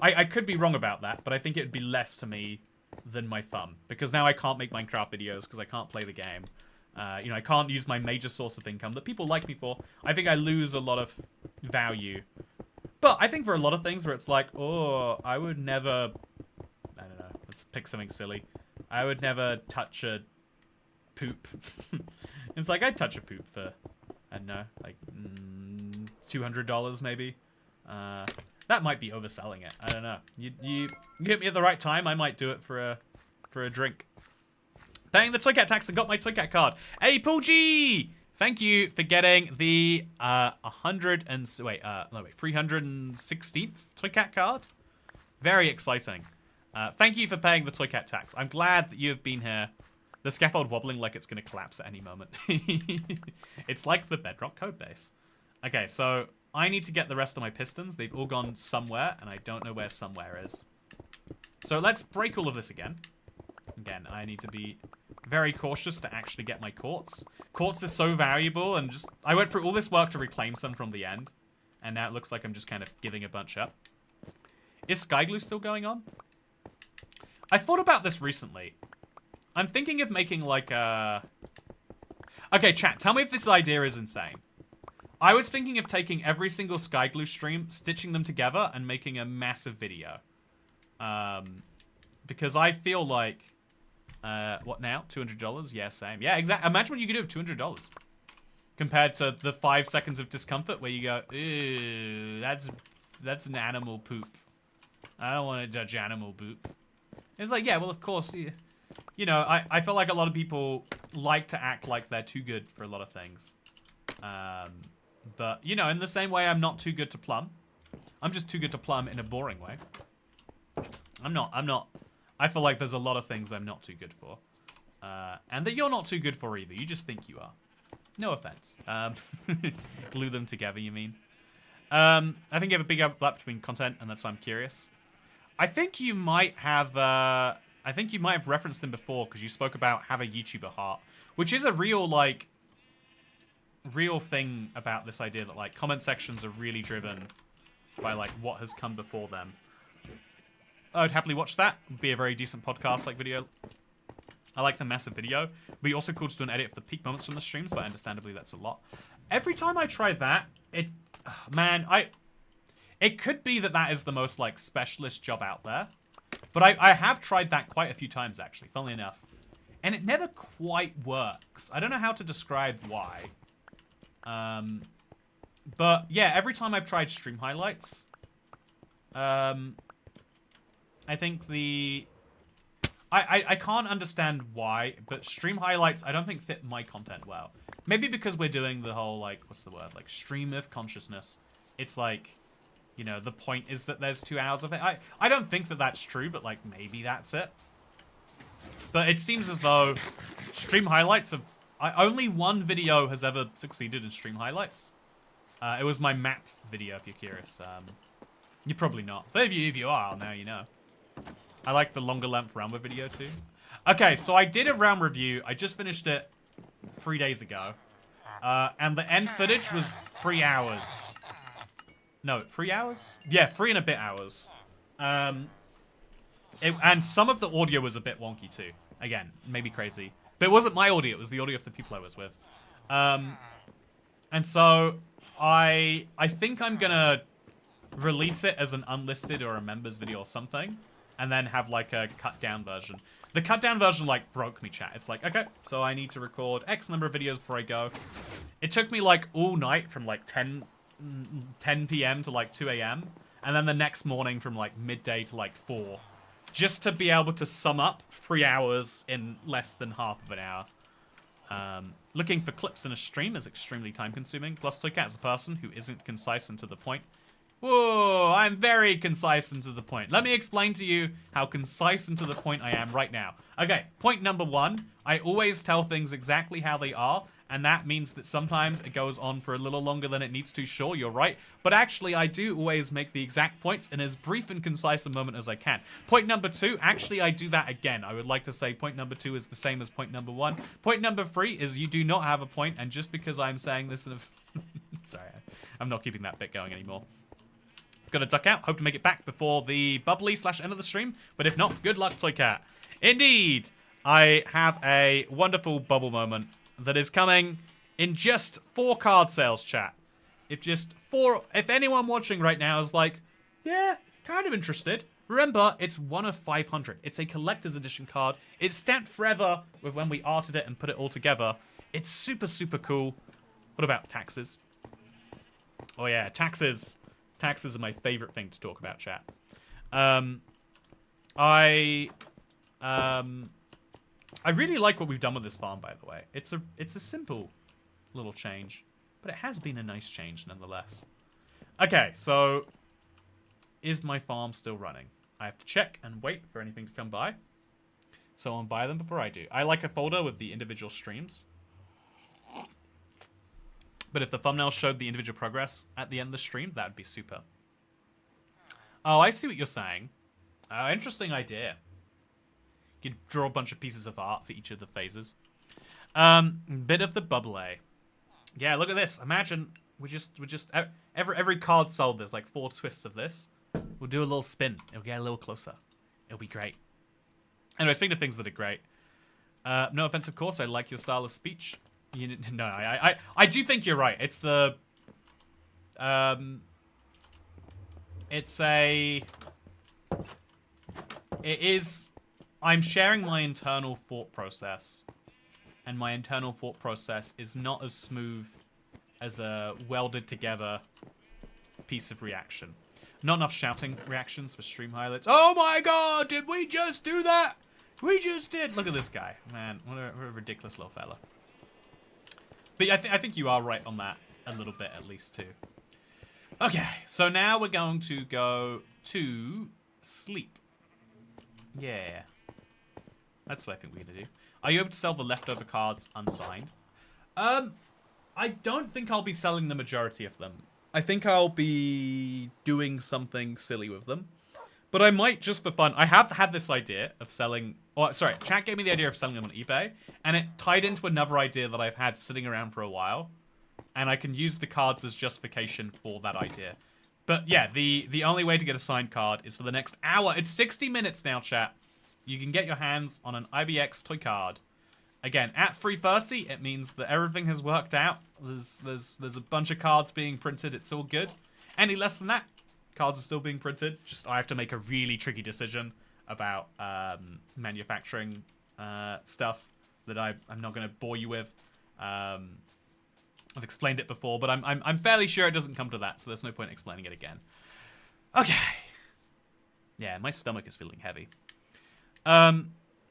I could be wrong about that, but I think it would be less to me than my thumb, because now I can't make Minecraft videos because I can't play the game. You know, I can't use my major source of income that people like me for. I think I lose a lot of value. But I think for a lot of things where it's like, oh, I would never, I don't know, let's pick something silly. I would never touch a poop. It's like, I'd touch a poop for, I don't know, like $200 maybe. That might be overselling it. I don't know. You hit me at the right time, I might do it for a drink. Paying the Toycat tax and got my Toycat card. Hey, Paul G! Thank you for getting the 316th Toycat card. Very exciting. Thank you for paying the Toycat tax. I'm glad that you have been here. The scaffold wobbling like it's going to collapse at any moment. It's like the Bedrock codebase. Okay, so I need to get the rest of my pistons. They've all gone somewhere, and I don't know where somewhere is. So let's break all of this again. Again, I need to be very cautious to actually get my quartz. Quartz is so valuable, and just I went through all this work to reclaim some from the end, and now it looks like I'm just kind of giving a bunch up. Is sky glue still going on? I thought about this recently. I'm thinking of making like a... Okay, chat, tell me if this idea is insane. I was thinking of taking every single sky glue stream, stitching them together, and making a massive video. Because I feel like... what now? $200? Yeah, same. Yeah, exactly. Imagine what you could do with $200. Compared to the 5 seconds of discomfort where you go, ew, that's an animal poop. I don't want to judge animal poop. It's like, yeah, well, of course, you know, I feel like a lot of people like to act like they're too good for a lot of things. But, you know, in the same way I'm not too good to plumb. I'm just too good to plumb in a boring way. I'm not. I feel like there's a lot of things I'm not too good for. And that you're not too good for either. You just think you are. No offense. Glue them together, you mean? I think you have a big overlap between content, and that's why I'm curious. I think you might have referenced them before, because you spoke about have a YouTuber heart, which is a real, like, real thing about this idea that, like, comment sections are really driven by, like, what has come before them. I'd happily watch that. It'd be a very decent podcast-like video. I like the massive video. It'd be also cool to do an edit of the peak moments from the streams, but understandably that's a lot. Every time I try that, it could be that is the most, like, specialist job out there. But I have tried that quite a few times, actually, funnily enough. And it never quite works. I don't know how to describe why. But, yeah, every time I've tried stream highlights, I think I can't understand why, but stream highlights I don't think fit my content well. Maybe because we're doing the whole, like, what's the word? Like, stream of consciousness. It's like, you know, the point is that there's 2 hours of it. I don't think that that's true, but, like, maybe that's it. But it seems as though stream highlights have... only one video has ever succeeded in stream highlights. It was my map video, if you're curious. You're probably not. But if you are, now you know. I like the longer length Realm video, too. Okay, so I did a Realm review. I just finished it 3 days ago. And the end footage was 3 hours. No, 3 hours? Yeah, 3 and a bit hours. And some of the audio was a bit wonky too. Again, maybe crazy. But it wasn't my audio, it was the audio of the people I was with. And so, I think I'm gonna release it as an unlisted or a members video or something. And then have like a cut down version. The cut down version like broke me, chat. It's like, okay, so I need to record X number of videos before I go. It took me like all night from like 10 p.m. to like 2 a.m. And then the next morning from like midday to like 4. Just to be able to sum up 3 hours in less than half of an hour. Looking for clips in a stream is extremely time consuming. Plus Toycat is a person who isn't concise and to the point. Whoa, I'm very concise and to the point. Let me explain to you how concise and to the point I am right now. Okay, point number 1. I always tell things exactly how they are. And that means that sometimes it goes on for a little longer than it needs to. Sure, you're right. But actually, I do always make the exact points in as brief and concise a moment as I can. Point number 2, actually, I do that again. I would like to say point number 2 is the same as point number 1. Point number 3 is you do not have a point, and just because I'm saying this in a... Sorry, I'm not keeping that bit going anymore. Gonna duck out. Hope to make it back before the bubbly / end of the stream. But if not, good luck, Toycat. Indeed, I have a wonderful bubble moment that is coming in just 4 card sales, chat. If anyone watching right now is like, yeah, kind of interested, remember, it's 1 of 500. It's a collector's edition card. It's stamped forever with when we arted it and put it all together. It's super, super cool. What about taxes? Oh yeah, taxes. Taxes are my favorite thing to talk about, chat. I really like what we've done with this farm, by the way. It's a simple little change, but it has been a nice change nonetheless. Okay, so is my farm still running? I have to check and wait for anything to come by. Someone buy them before I do. I like a folder with the individual streams. But if the thumbnail showed the individual progress at the end of the stream, that would be super. Oh, I see what you're saying. Interesting idea. You could draw a bunch of pieces of art for each of the phases. Bit of the bubble. Yeah, look at this. Imagine we just every card sold. There's like 4 twists of this. We'll do a little spin. It'll get a little closer. It'll be great. Anyway, speaking of things that are great. No offense, of course. I like your style of speech. No, I do think you're right. It's the... I'm sharing my internal thought process. And my internal thought process is not as smooth as a welded together piece of reaction. Not enough shouting reactions for stream highlights. Oh my god, did we just do that? We just did. Look at this guy. Man, what a ridiculous little fella. But I think you are right on that a little bit, at least, too. Okay, so now we're going to go to sleep. Yeah. That's what I think we're going to do. Are you able to sell the leftover cards unsigned? I don't think I'll be selling the majority of them. I think I'll be doing something silly with them. But I might just for fun. I have had this idea of selling... Oh, sorry, chat gave me the idea of selling them on eBay. And it tied into another idea that I've had sitting around for a while. And I can use the cards as justification for that idea. But yeah, the only way to get a signed card is for the next hour. It's 60 minutes now, chat. You can get your hands on an IBX toy card. Again, at 3:30, it means that everything has worked out. There's a bunch of cards being printed. It's all good. Any less than that, cards are still being printed. Just I have to make a really tricky decision about manufacturing stuff that I'm not going to bore you with. I've explained it before, but I'm fairly sure it doesn't come to that, so there's no point explaining it again. Okay. Yeah, my stomach is feeling heavy.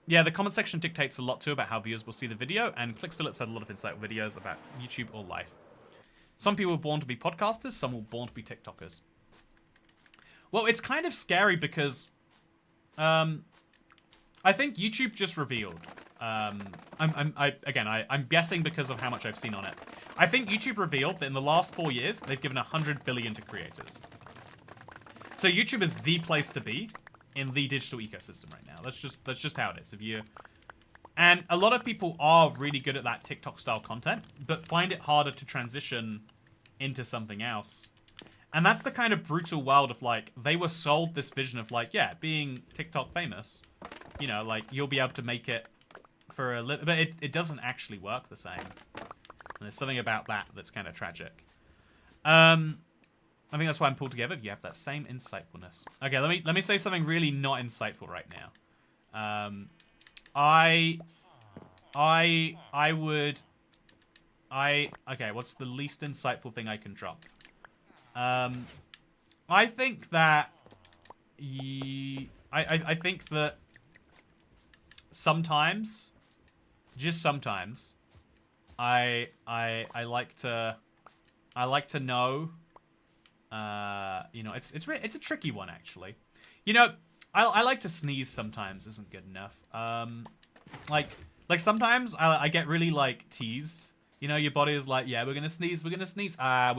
Yeah, the comment section dictates a lot too about how viewers will see the video, and Clicks Phillips had a lot of insightful videos about YouTube or life. Some people were born to be podcasters, some were born to be TikTokers. Well, it's kind of scary because I think YouTube just revealed. I'm guessing because of how much I've seen on it. I think YouTube revealed that in the last 4 years, they've given 100 billion to creators. So YouTube is the place to be in the digital ecosystem right now. That's just how it is. And a lot of people are really good at that TikTok style content, but find it harder to transition into something else. And that's the kind of brutal world of like, they were sold this vision of like, yeah, being TikTok famous, you know, like you'll be able to make it for a little, but it doesn't actually work the same. And there's something about that that's kind of tragic. I think that's why I'm pulled together. You have that same insightfulness. Okay, let me say something really not insightful right now. Okay, what's the least insightful thing I can drop? I think that I think that sometimes, just sometimes, I like to know. You know, it's a tricky one actually. You know, I like to sneeze sometimes. Isn't good enough. Like sometimes I get really like teased. You know, your body is like, yeah, we're gonna sneeze. We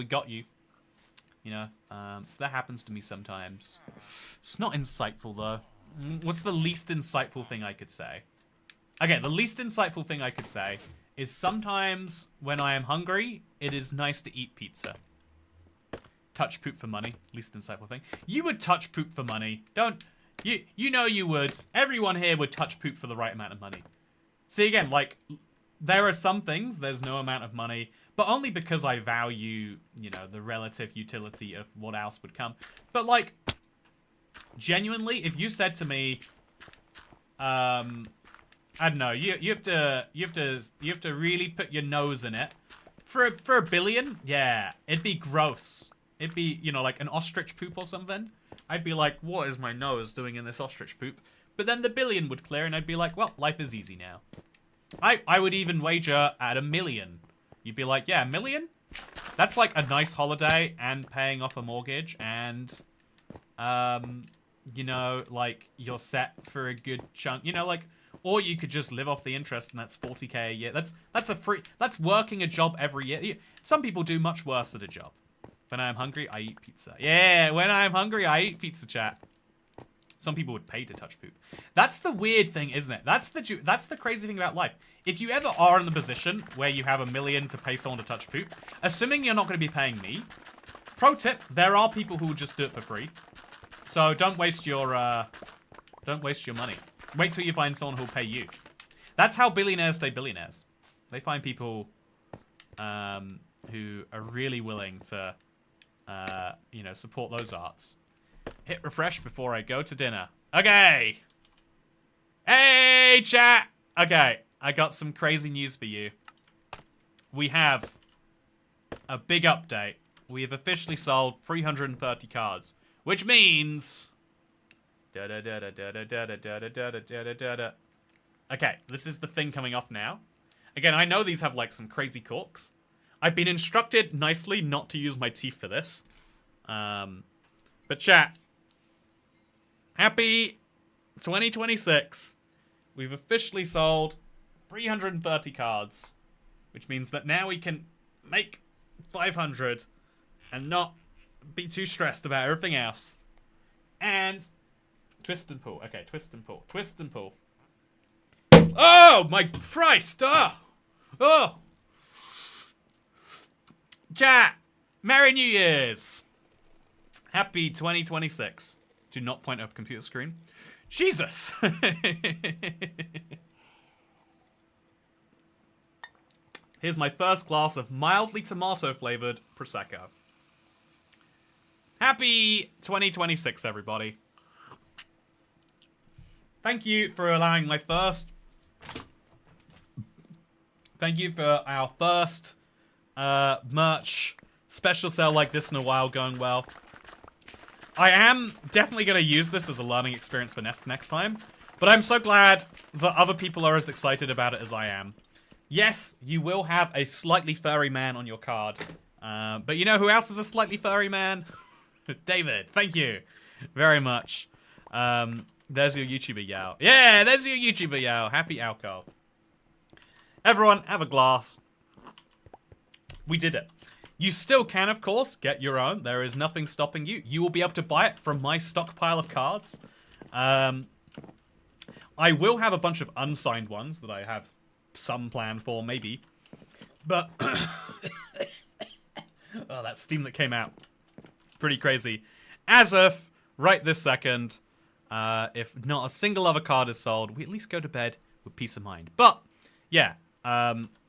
got you. You know, so that happens to me sometimes. It's not insightful though. What's the least insightful thing I could say? Okay, the least insightful thing I could say is sometimes when I am hungry, it is nice to eat pizza. Touch poop for money. Least insightful thing. You would touch poop for money. Don't... You know you would. Everyone here would touch poop for the right amount of money. See, again, like, there are some things, there's no amount of money, but only because I value, you know, the relative utility of what else would come. But, like, genuinely, if you said to me, I don't know, you have to really put your nose in it. For a billion, yeah, it'd be gross. It'd be, you know, like an ostrich poop or something. I'd be like, what is my nose doing in this ostrich poop? But then the billion would clear and I'd be like, well, life is easy now. I would even wager at 1 million. You'd be like, yeah, 1 million? That's like a nice holiday and paying off a mortgage and, you know, like you're set for a good chunk. You know, like, or you could just live off the interest and that's 40k a year. That's working a job every year. Some people do much worse at a job. When I'm hungry, I eat pizza. Yeah, when I'm hungry, I eat pizza, chat. Some people would pay to touch poop. That's the weird thing, isn't it? That's the crazy thing about life. If you ever are in the position where you have 1 million to pay someone to touch poop, assuming you're not going to be paying me, pro tip, there are people who will just do it for free. So don't waste your money. Wait till you find someone who'll pay you. That's how billionaires stay billionaires. They find people who are really willing to you know, support those arts. Hit refresh before I go to dinner. Okay. Hey, chat. Okay, I got some crazy news for you. We have a big update. We have officially sold 330 cards, which means... Okay, this is the thing coming off now. Again, I know these have, like, some crazy corks. I've been instructed nicely not to use my teeth for this. But chat, happy 2026. We've officially sold 330 cards, which means that now we can make 500 and not be too stressed about everything else. And twist and pull. Okay, twist and pull. Twist and pull. Oh, my Christ! Oh! Oh! Chat! Merry New Year's! Happy 2026. Do not point up computer screen. Jesus! Here's my first glass of mildly tomato-flavored Prosecco. Happy 2026, everybody. Thank you for allowing my first... Thank you for our first merch special sale like this in a while going well. I am definitely going to use this as a learning experience for next time, but I'm so glad that other people are as excited about it as I am. Yes, you will have a slightly furry man on your card, but you know who else is a slightly furry man? David, thank you. Very much. There's your YouTuber Yao. Yeah, there's your YouTuber Yao. Happy alcohol. Everyone, have a glass. We did it. You still can, of course, get your own. There is nothing stopping you. You will be able to buy it from my stockpile of cards. I will have a bunch of unsigned ones that I have some plan for, maybe. But... oh, that steam that came out. Pretty crazy. As of right this second, if not a single other card is sold, we at least go to bed with peace of mind. But, yeah,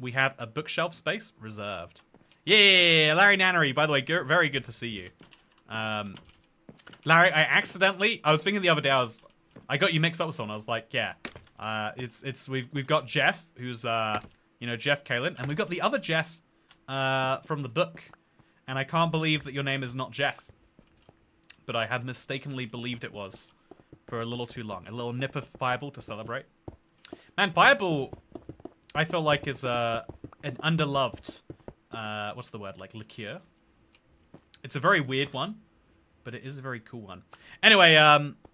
we have a bookshelf space reserved. Yeah, Larry Nannery, by the way, very good to see you. Larry, I was thinking the other day, I got you mixed up with someone. I was like, yeah, we've got Jeff, who's, Jeff Kalin, and we've got the other Jeff, from the book. And I can't believe that your name is not Jeff. But I had mistakenly believed it was for a little too long. A little nip of Fireball to celebrate. Man, Fireball, I feel like is an underloved, what's the word, like liqueur? It's a very weird one, but it is a very cool one. Anyway,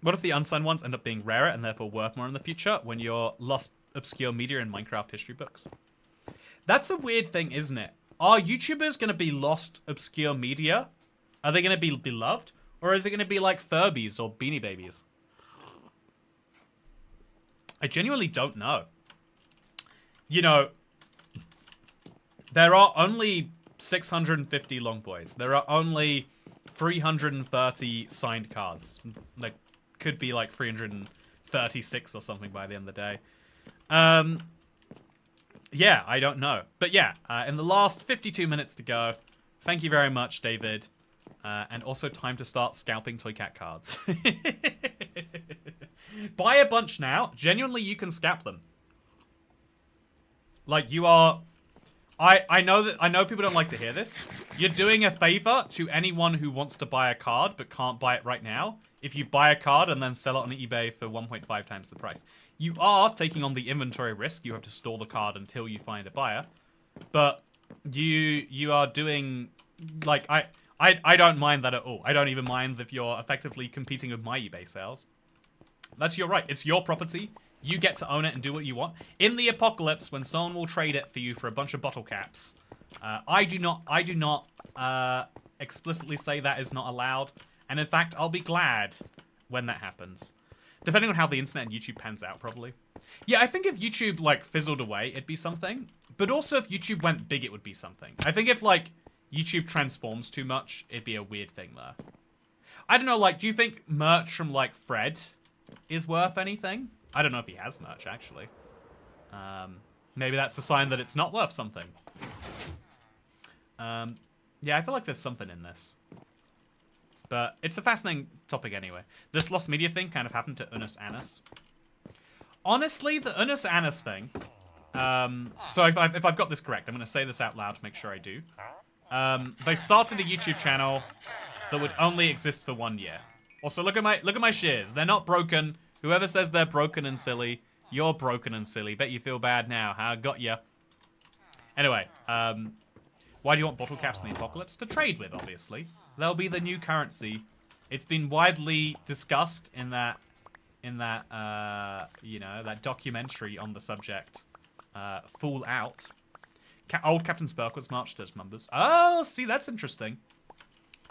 what if the unsigned ones end up being rarer and therefore worth more in the future when you're lost obscure media in Minecraft history books? That's a weird thing, isn't it? Are YouTubers going to be lost obscure media? Are they going to be beloved? Or is it going to be like Furbies or Beanie Babies? I genuinely don't know. You know, there are only 650 long boys. There are only 330 signed cards. Like, could be like 336 or something by the end of the day. Yeah, I don't know. But yeah, in the last 52 minutes to go, thank you very much, David. And also time to start scalping Toy Cat cards. Buy a bunch now. Genuinely, you can scalp them. Like, you are... I know people don't like to hear this. You're doing a favor to anyone who wants to buy a card but can't buy it right now. If you buy a card and then sell it on eBay for 1.5 times the price. You are taking on the inventory risk. You have to store the card until you find a buyer. But you are doing... Like, I don't mind that at all. I don't even mind if you're effectively competing with my eBay sales. That's your right. It's your property. You get to own it and do what you want. In the apocalypse, when someone will trade it for you for a bunch of bottle caps, I do not explicitly say that is not allowed. And in fact, I'll be glad when that happens. Depending on how the internet and YouTube pans out, probably. Yeah, I think if YouTube, like, fizzled away, it'd be something. But also, if YouTube went big, it would be something. I think if, like, YouTube transforms too much, it'd be a weird thing there. I don't know, like, do you think merch from, like, Fred is worth anything? I don't know if he has merch, actually. Maybe that's a sign that it's not worth something. Yeah, I feel like there's something in this. But it's a fascinating topic anyway. This lost media thing kind of happened to Unus Annus. Honestly, the Unus Annus thing... so if I've got this correct, I'm going to say this out loud to make sure I do. They started a YouTube channel that would only exist for 1 year. Also, look at my shears. They're not broken. Whoever says they're broken and silly, you're broken and silly. Bet you feel bad now, huh? Got ya. Anyway, why do you want bottle caps in the apocalypse? To trade with, obviously. They'll be the new currency. It's been widely discussed in that you know, that documentary on the subject, Fall Out. Old Captain Sparkles marched those numbers. Oh, see, that's interesting.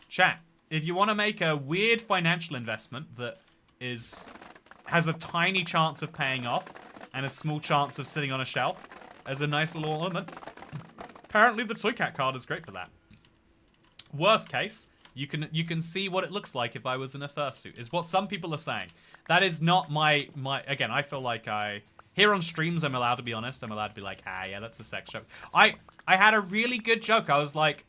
Chat, if you want to make a weird financial investment that has a tiny chance of paying off and a small chance of sitting on a shelf as a nice little ornament, apparently the Toy Cat card is great for that. Worst case, you can see what it looks like if I was in a fursuit, is what some people are saying. That is not my again, I feel like here on streams, I'm allowed to be honest. I'm allowed to be like, yeah, that's a sex joke. I had a really good joke. I was like,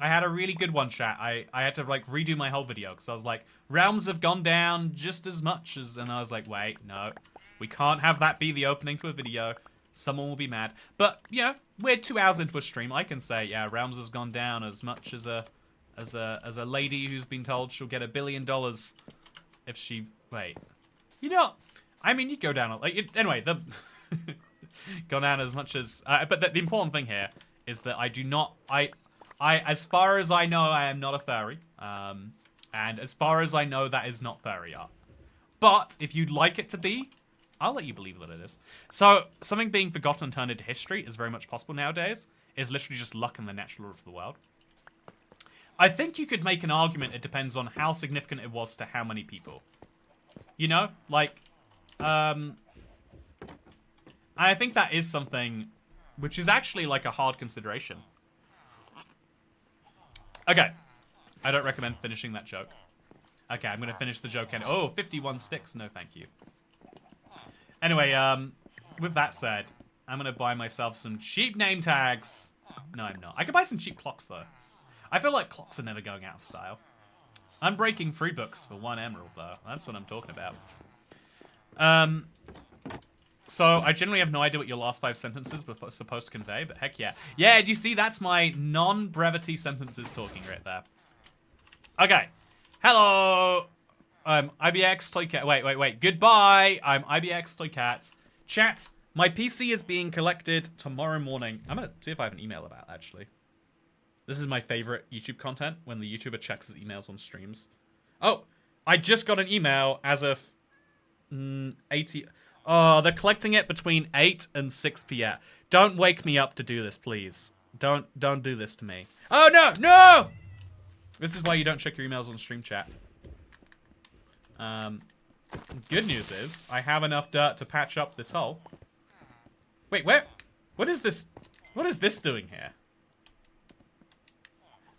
I had a really good one, chat. I had to, like, redo my whole video. Because I was like, realms have gone down just as much as... And I was like, wait, no. We can't have that be the opening to a video. Someone will be mad. But, you know, we're 2 hours into a stream. I can say, yeah, realms has gone down as much as a lady who's been told she'll get $1 billion if she... Wait. You know... I mean, you go down... Like, anyway, the... go down as much as... but the important thing here is that I do not... as far as I know, I am not a furry. And as far as I know, that is not fairy art. But if you'd like it to be, I'll let you believe that it is. So, something being forgotten and turned into history is very much possible nowadays. It's literally just luck in the natural order of the world. I think you could make an argument it depends on how significant it was to how many people. You know? Like, and I think that is something which is actually like a hard consideration. Okay. I don't recommend finishing that joke. Okay, I'm going to finish the joke. And oh, 51 sticks. No, thank you. Anyway, with that said, I'm going to buy myself some cheap name tags. No, I'm not. I could buy some cheap clocks, though. I feel like clocks are never going out of style. I'm breaking 3 books for 1 emerald, though. That's what I'm talking about. So, I generally have no idea what your last 5 sentences were supposed to convey, but heck yeah. Yeah, do you see? That's my non-brevity sentences talking right there. Okay. Hello. I'm IBX Toycat. Wait. Goodbye. I'm IBX Toycat. Chat. My PC is being collected tomorrow morning. I'm going to see if I have an email about it, actually. This is my favorite YouTube content, when the YouTuber checks his emails on streams. Oh, I just got an email as of 80... Oh, they're collecting it between 8 and 6 p.m. Don't wake me up to do this, please. Don't do this to me. Oh, no! No! This is why you don't check your emails on stream chat. Good news is, I have enough dirt to patch up this hole. Wait, where? What is this? What is this doing here?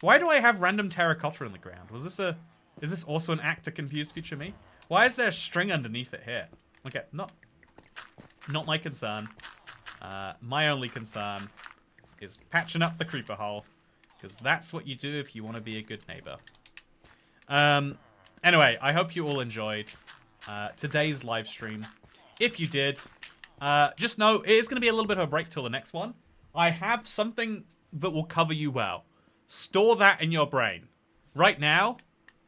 Why do I have random terracotta in the ground? Was this a... Is this also an act to confuse future me? Why is there a string underneath it here? Okay, not my concern. My only concern is patching up the creeper hole. Because that's what you do if you want to be a good neighbor. Anyway, I hope you all enjoyed today's live stream. If you did, just know it is going to be a little bit of a break till the next one. I have something that will cover you well. Store that in your brain. Right now,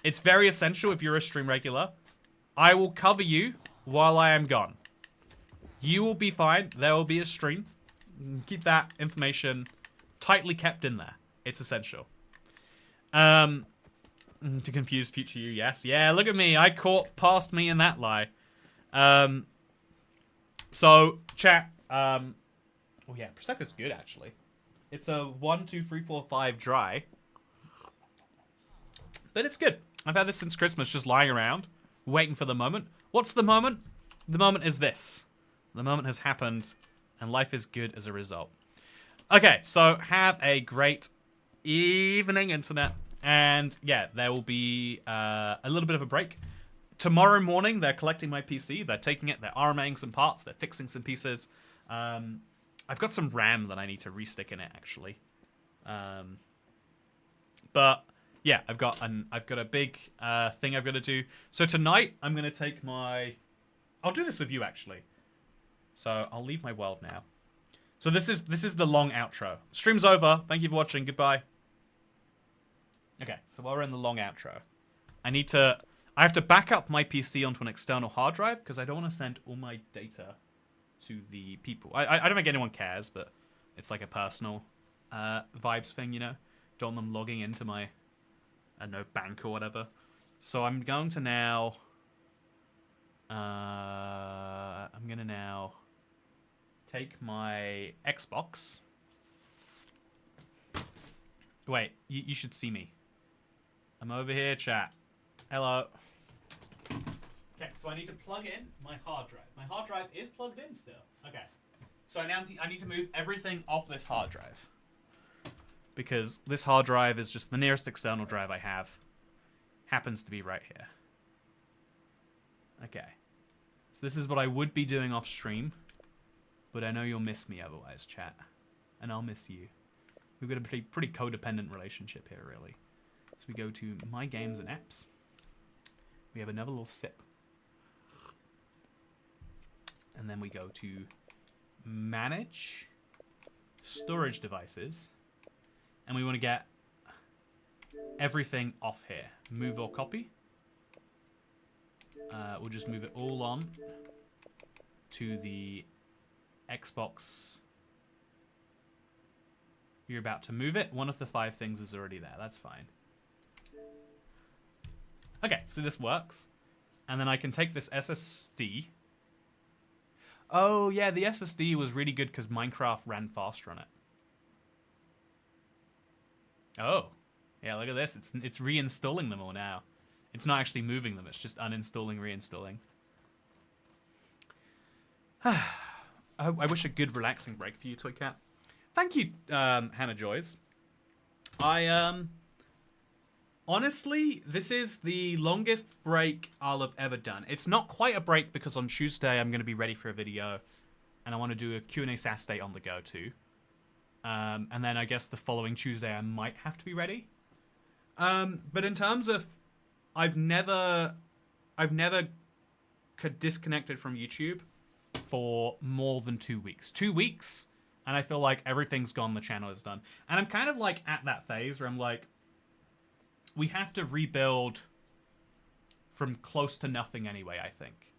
it's very essential if you're a stream regular. I will cover you while I am gone. You will be fine. There will be a stream. Keep that information tightly kept in there. It's essential. To confuse future you, yes. Yeah, look at me. I caught past me in that lie. So, chat. Oh, yeah. Prosecco's good, actually. It's a 1, 2, 3, 4, 5 dry. But it's good. I've had this since Christmas, just lying around, waiting for the moment. What's the moment? The moment is this. The moment has happened, and life is good as a result. Okay, so have a great evening, internet. And yeah, there will be a little bit of a break. Tomorrow morning, they're collecting my PC. They're taking it. They're RMAing some parts. They're fixing some pieces. I've got some RAM that I need to restick in it, actually. But yeah, I've got a big thing I've got to do. So tonight, I'm going to take my... I'll do this with you, actually. So I'll leave my world now. So this is the long outro. Stream's over. Thank you for watching. Goodbye. Okay, so while we're in the long outro, I have to back up my PC onto an external hard drive because I don't want to send all my data to the people. I don't think anyone cares, but it's like a personal vibes thing, you know? Don't want them logging into my, I don't know, bank or whatever. So I'm going to now... I'm going to now take my Xbox. Wait, you should see me. I'm over here, chat. Hello. Okay, so I need to plug in my hard drive. My hard drive is plugged in still. Okay. So I need to move everything off this hard drive. Because this hard drive is just the nearest external drive I have. Happens to be right here. Okay. So this is what I would be doing off stream. But I know you'll miss me otherwise, chat. And I'll miss you. We've got a pretty codependent relationship here, really. So we go to My Games and Apps. We have another little sip. And then we go to Manage Storage Devices. And we want to get everything off here. Move or copy. We'll just move it all on to the Xbox. You're about to move it. One of the 5 things is already there. That's fine. Okay, so this works. And then I can take this SSD. Oh, yeah, the SSD was really good because Minecraft ran faster on it. Oh. Yeah, look at this. It's reinstalling them all now. It's not actually moving them. It's just uninstalling, reinstalling. I wish a good relaxing break for you, Toy Cat. Thank you, Hannah Joys. Honestly, this is the longest break I'll have ever done. It's not quite a break because on Tuesday I'm going to be ready for a video. And I want to do a Q&A Saturday on the go too. And then I guess the following Tuesday I might have to be ready. But in terms of... I've never disconnected from YouTube for more than 2 weeks. 2 weeks, and I feel like everything's gone, the channel is done. And I'm kind of like at that phase where I'm like, we have to rebuild from close to nothing anyway, I think.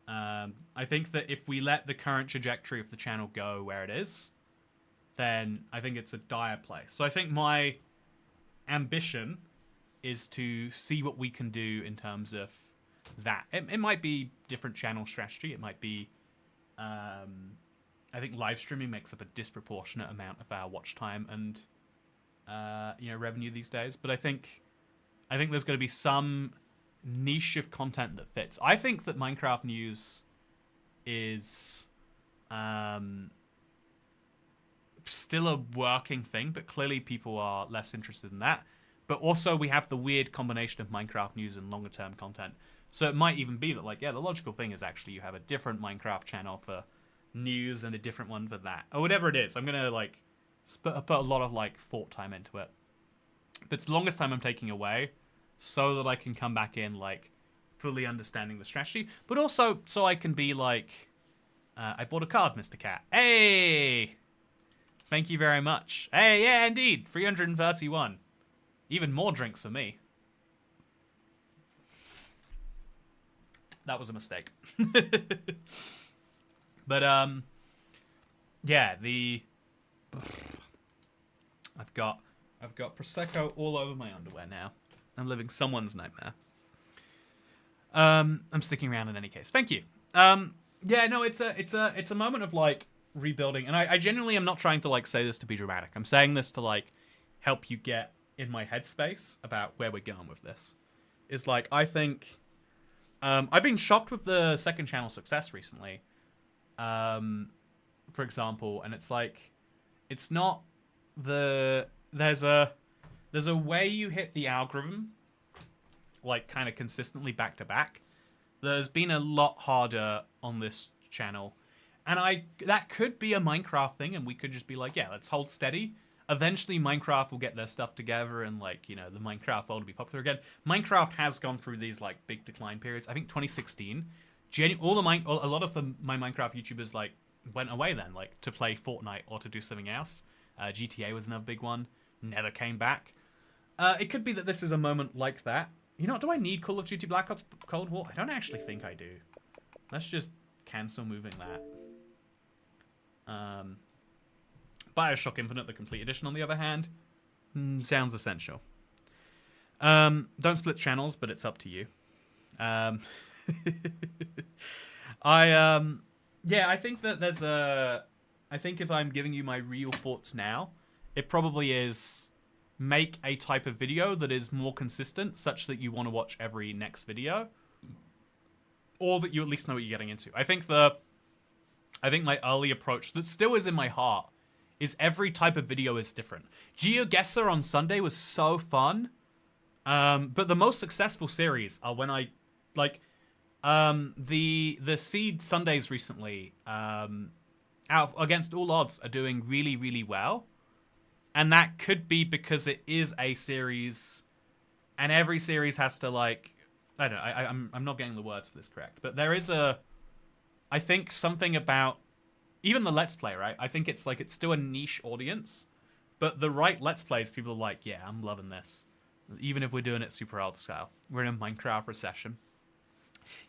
I think that if we let the current trajectory of the channel go where it is, then I think it's a dire place. So I think my ambition is to see what we can do in terms of that. It might be different channel strategy. It might be... I think live streaming makes up a disproportionate amount of our watch time and revenue these days. But I think there's going to be some niche of content that fits. I think that Minecraft news is still a working thing, but clearly people are less interested in that. But also we have the weird combination of Minecraft news and longer term content. So it might even be that, like, yeah, the logical thing is actually you have a different Minecraft channel for news and a different one for that. Or whatever it is. I'm going to, like, put a lot of, like, thought time into it. But it's the longest time I'm taking away so that I can come back in, like, fully understanding the strategy. But also so I can be, like, I bought a card, Mr. Cat. Hey! Thank you very much. Hey, yeah, indeed. 331. Even more drinks for me. That was a mistake. But yeah, I've got Prosecco all over my underwear now. I'm living someone's nightmare. I'm sticking around in any case. Thank you. Yeah, no, it's a moment of, like, rebuilding, and I genuinely am not trying to, like, say this to be dramatic. I'm saying this to, like, help you get in my headspace about where we're going with this. Is, like, I think I've been shocked with the second channel success recently. For example, and it's like, it's not there's a way you hit the algorithm, like, kind of consistently back to back. There's been a lot harder on this channel, and that could be a Minecraft thing, and we could just be like, yeah, let's hold steady. Eventually, Minecraft will get their stuff together, and, like, you know, the Minecraft world will be popular again. Minecraft has gone through these, like, big decline periods. I think 2016, a lot of my Minecraft YouTubers, like, went away then, like, to play Fortnite or to do something else. GTA was another big one. Never came back. It could be that this is a moment like that. You know what? Do I need Call of Duty Black Ops Cold War? I don't actually think I do. Let's just cancel moving that. Bioshock Infinite, the Complete Edition, on the other hand, sounds essential. Don't split channels, but it's up to you. Yeah, I think that there's I think if I'm giving you my real thoughts now, it probably is make a type of video that is more consistent, such that you want to watch every next video, or that you at least know what you're getting into. I think my early approach, that still is in my heart, is every type of video is different. GeoGuessr on Sunday was so fun, but the most successful series are when I, like, the Seed Sundays recently, out against all odds, are doing really, really well. And that could be because it is a series, and every series has to, like, I don't know, I'm not getting the words for this correct, but there is I think something about, even the Let's Play, right? I think it's, like, it's still a niche audience, but the right Let's Plays, people are like, yeah, I'm loving this. Even if we're doing it super old style. We're in a Minecraft recession.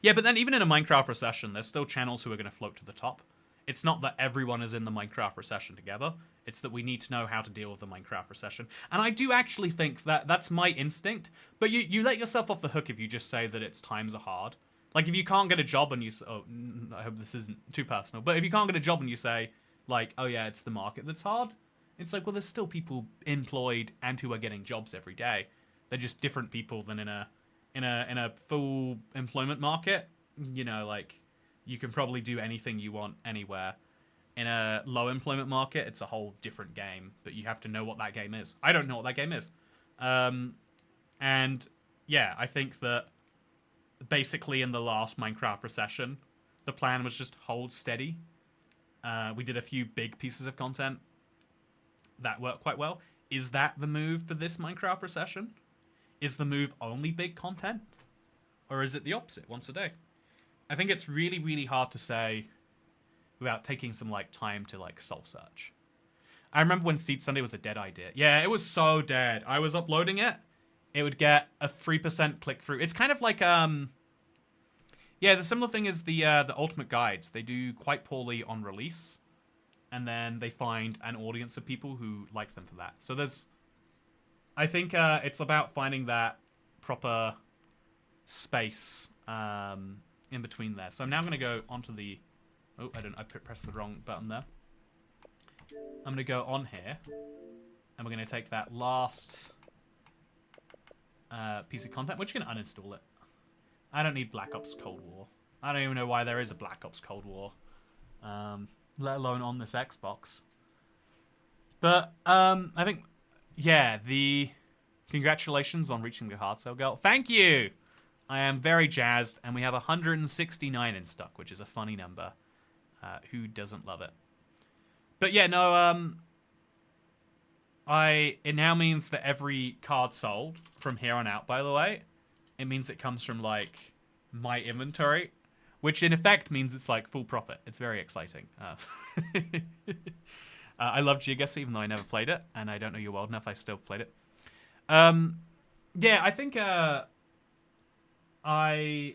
Yeah, but then even in a Minecraft recession, there's still channels who are going to float to the top. It's not that everyone is in the Minecraft recession together. It's that we need to know how to deal with the Minecraft recession. And I do actually think that that's my instinct. But you let yourself off the hook if you just say that it's times are hard. Like, if you can't get a job and you... Oh, I hope this isn't too personal. But if you can't get a job and you say, like, oh yeah, it's the market that's hard. It's like, well, there's still people employed and who are getting jobs every day. They're just different people than in a full employment market. You know, like, you can probably do anything you want anywhere. In a low employment market, it's a whole different game, but you have to know what that game is. I don't know what that game is. And yeah, I think that basically in the last Minecraft recession, the plan was just hold steady. We did a few big pieces of content that worked quite well. Is that the move for this Minecraft recession? Is the move only big content? Or is it the opposite, once a day? I think it's really, really hard to say without taking some like time to like soul search. I remember when Seed Sunday was a dead idea. Yeah, it was so dead. I was uploading it. It would get a 3% click through. It's kind of like yeah, the similar thing is the Ultimate Guides. They do quite poorly on release, and then they find an audience of people who like them for that. So there's, I think it's about finding that proper space in between there. So I'm now going to go onto the... Oh, I pressed the wrong button there. I'm going to go on here, and we're going to take that last piece of content. We're just going to uninstall it. I don't need Black Ops Cold War. I don't even know why there is a Black Ops Cold War, let alone on this Xbox. But I think, yeah, the congratulations on reaching the hard sell goal. Thank you. I am very jazzed, and we have 169 in stock, which is a funny number. Who doesn't love it? But yeah, no, it now means that every card sold from here on out, by the way, it means it comes from, like, my inventory, which in effect means it's, like, full profit. It's very exciting. I love Geoguessr, even though I never played it, and I don't know you well enough, I still played it. Yeah, I think, I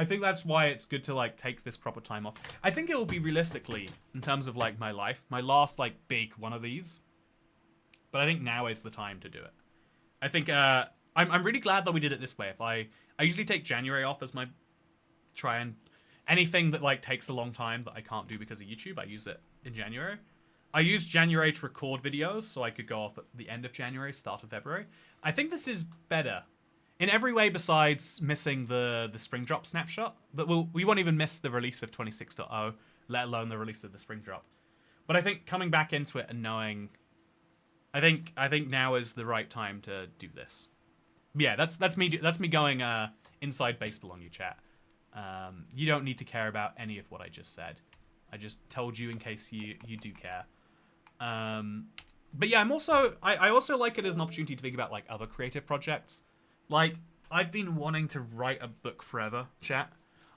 think that's why it's good to, like, take this proper time off. I think it will be realistically, in terms of, like, my life, my last, like, big one of these. But I think now is the time to do it. I think, I'm really glad that we did it this way. If I usually take January off as my try and... Anything that, like, takes a long time that I can't do because of YouTube, I use it in January. I use January to record videos, so I could go off at the end of January, start of February. I think this is better. In every way besides missing the spring drop snapshot. But we won't even miss the release of 26.0, let alone the release of the spring drop. But I think coming back into it and knowing... I think now is the right time to do this. Yeah, that's me going inside baseball on you, chat. You don't need to care about any of what I just said. I just told you in case you do care. But yeah, I also like it as an opportunity to think about like other creative projects. Like, I've been wanting to write a book forever, chat.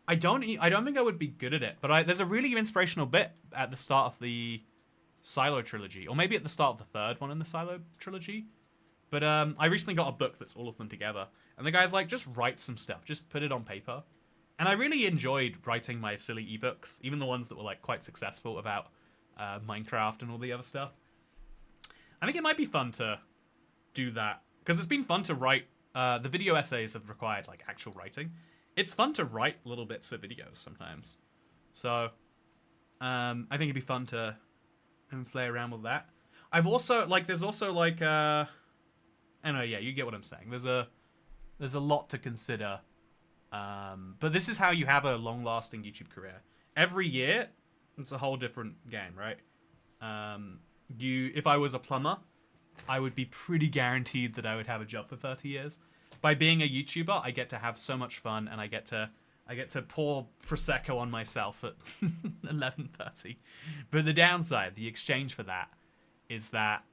I don't think I would be good at it, but there's a really inspirational bit at the start of the Silo trilogy, or maybe at the start of the third one in the Silo trilogy. But I recently got a book that's all of them together, and the guy's like, just write some stuff, just put it on paper. And I really enjoyed writing my silly ebooks, even the ones that were like quite successful about Minecraft and all the other stuff. I think it might be fun to do that, because it's been fun to write. The video essays have required like actual writing. It's fun to write little bits for videos sometimes. So I think it'd be fun to play around with that. I've also like there's also like I know, yeah, you get what I'm saying. There's a lot to consider. But this is how you have a long-lasting YouTube career. Every year, it's a whole different game, right? If I was a plumber, I would be pretty guaranteed that I would have a job for 30 years. By being a YouTuber, I get to have so much fun, and I get to pour Prosecco on myself at 11:30. But the downside, the exchange for that, is that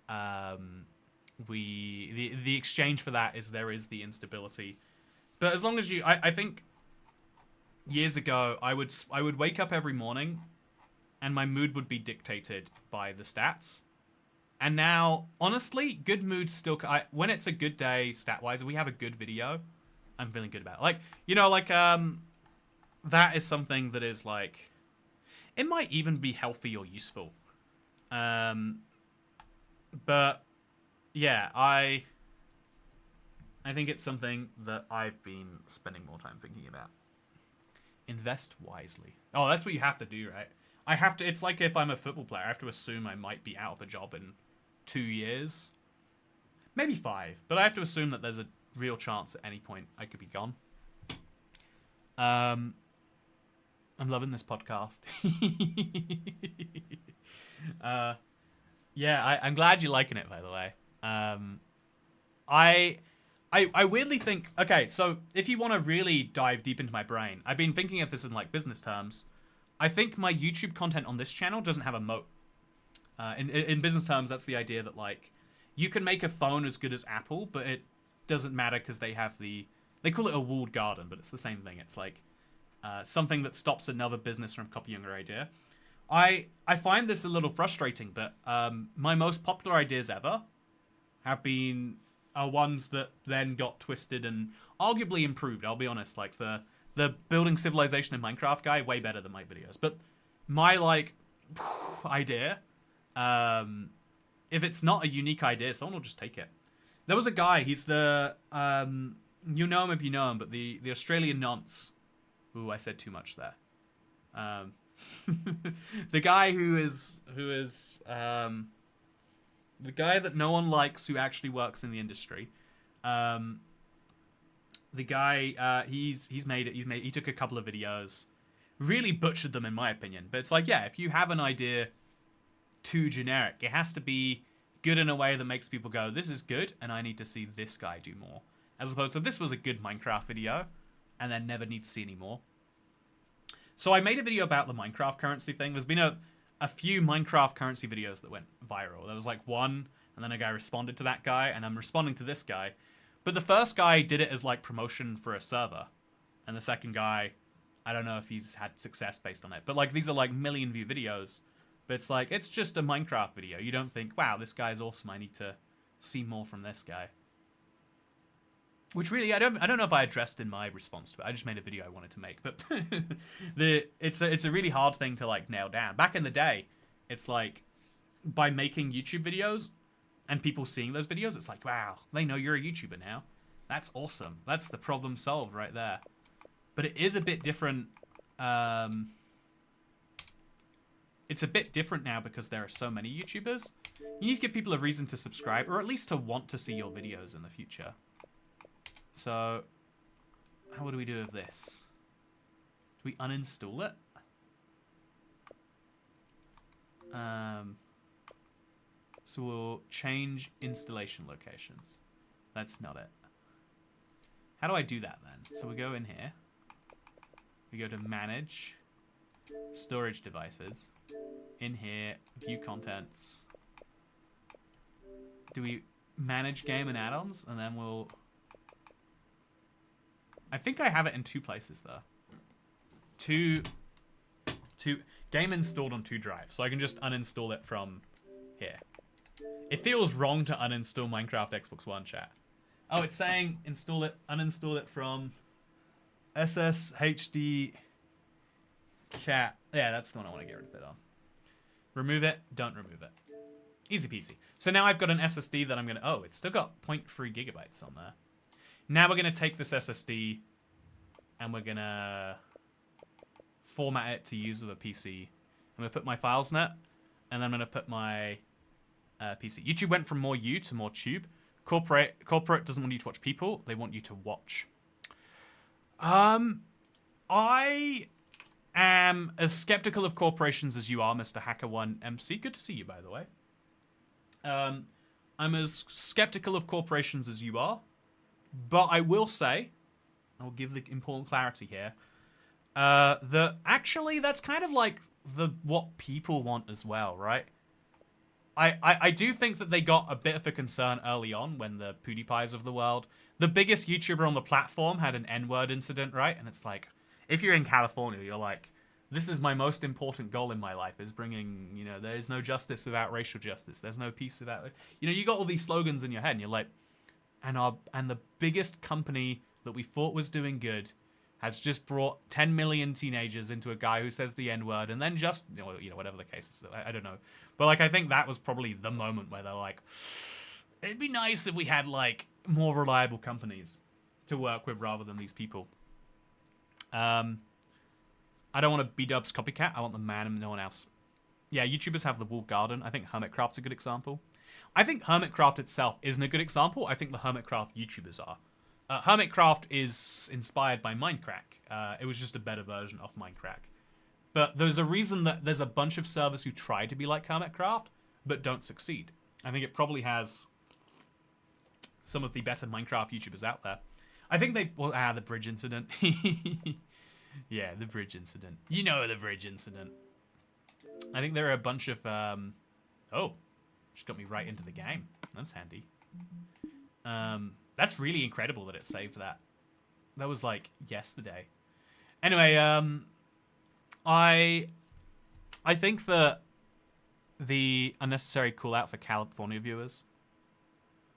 the exchange for that is there is the instability. But as long as I think years ago, I would wake up every morning, and my mood would be dictated by the stats. And now, honestly, good mood still... when it's a good day, stat-wise, we have a good video, I'm feeling good about it. Like, you know, like, that is something that is, like... It might even be healthy or useful. But yeah, I think it's something that I've been spending more time thinking about. Invest wisely. Oh, that's what you have to do, right? I have to. It's like if I'm a football player, I have to assume I might be out of a job in 2 years, maybe 5. But I have to assume that there's a real chance at any point I could be gone. I'm loving this podcast. Yeah, I'm glad you're liking it, by the way. I weirdly think, okay, so if you want to really dive deep into my brain, I've been thinking of this in like business terms. I think my YouTube content on this channel doesn't have a moat. In business terms, that's the idea that like you can make a phone as good as Apple, but it doesn't matter because they have they call it a walled garden, but it's the same thing. It's like something that stops another business from copying your idea. I find this a little frustrating, but my most popular ideas ever have been ones that then got twisted and arguably improved. I'll be honest, like the building civilization in Minecraft guy, way better than my videos. But my like idea, if it's not a unique idea, someone will just take it. There was a guy, he's the you know him if you know him, but the Australian nonce. Ooh, I said too much there. The guy who is the guy that no one likes who actually works in the industry. The guy he took a couple of videos, really butchered them in my opinion. But it's like, yeah, if you have an idea too generic, it has to be good in a way that makes people go, this is good, and I need to see this guy do more. As opposed to this was a good Minecraft video, and then never need to see any more. So I made a video about the Minecraft currency thing. There's been a few Minecraft currency videos that went viral. There was like one, and then a guy responded to that guy, and I'm responding to this guy. But the first guy did it as like promotion for a server. And the second guy, I don't know if he's had success based on it. But like these are like million view videos. But it's like, it's just a Minecraft video. You don't think, wow, this guy's awesome. I need to see more from this guy. Which really, I don't know if I addressed in my response to it. I just made a video I wanted to make, but it's a really hard thing to like nail down. Back in the day, it's like by making YouTube videos and people seeing those videos, it's like, wow, they know you're a YouTuber now. That's awesome. That's the problem solved right there. But it is a bit different. It's a bit different now because there are so many YouTubers. You need to give people a reason to subscribe, or at least to want to see your videos in the future. So, how do we do with this? Do we uninstall it? So we'll change installation locations. That's not it. How do I do that then? So we go in here. We go to manage storage devices. In here, view contents. Do we manage game and add-ons? And then we'll... I think I have it in 2 places though. Two game installed on 2 drives, so I can just uninstall it from here. It feels wrong to uninstall Minecraft Xbox One, chat. Oh, it's saying uninstall it from SSHD cat. Yeah, that's the one I want to get rid of it on. Remove it, don't remove it. Easy peasy. So now I've got an SSD that I'm gonna, oh, it's still got 0.3 gigabytes on there. Now we're going to take this SSD and we're going to format it to use with a PC. I'm going to put my files in it, and then I'm going to put my PC. YouTube went from more you to more tube. Corporate doesn't want you to watch people. They want you to watch. I am as skeptical of corporations as you are, Mr. Hacker1MC. Good to see you, by the way. I'm as skeptical of corporations as you are. But I will say, I'll give the important clarity here, that actually that's kind of like what people want as well, right? I do think that they got a bit of a concern early on when the PewDiePies of the world, the biggest YouTuber on the platform had an N-word incident, right? And it's like, if you're in California, you're like, this is my most important goal in my life, is bringing, you know, there is no justice without racial justice. There's no peace without, you know, you got all these slogans in your head and you're like, and the biggest company that we thought was doing good has just brought 10 million teenagers into a guy who says the N-word and then just, whatever the case is. I don't know. But, like, I think that was probably the moment where they're like, it'd be nice if we had, like, more reliable companies to work with rather than these people. I don't want to B-dubs copycat. I want the man and no one else. Yeah, YouTubers have the walled garden. I think Hermitcraft's a good example. I think Hermitcraft itself isn't a good example. I think the Hermitcraft YouTubers are. Hermitcraft is inspired by Minecraft. It was just a better version of Minecraft. But there's a reason that there's a bunch of servers who try to be like Hermitcraft, but don't succeed. I think it probably has some of the better Minecraft YouTubers out there. I think they... Well, the bridge incident. Yeah, the bridge incident. You know the bridge incident. I think there are a bunch of... Oh, just got me right into the game. That's handy. That's really incredible that it saved that. That was like yesterday. Anyway, I think that the unnecessary call out for California viewers.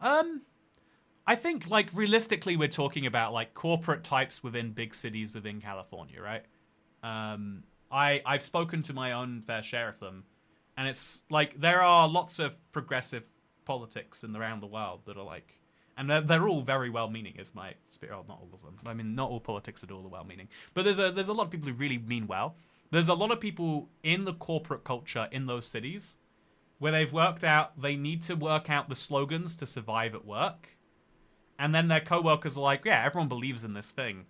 I think like realistically we're talking about like corporate types within big cities within California, right? I've spoken to my own fair share of them, and it's like there are lots of progressive politics in around the world that are like, and they're all very well-meaning, is my experience. Well, not all of them. I mean, not all politics are all well-meaning, but there's a lot of people who really mean well. There's a lot of people in the corporate culture in those cities where they've worked out they need to work out the slogans to survive at work, and then their co-workers are like, yeah, everyone believes in this thing.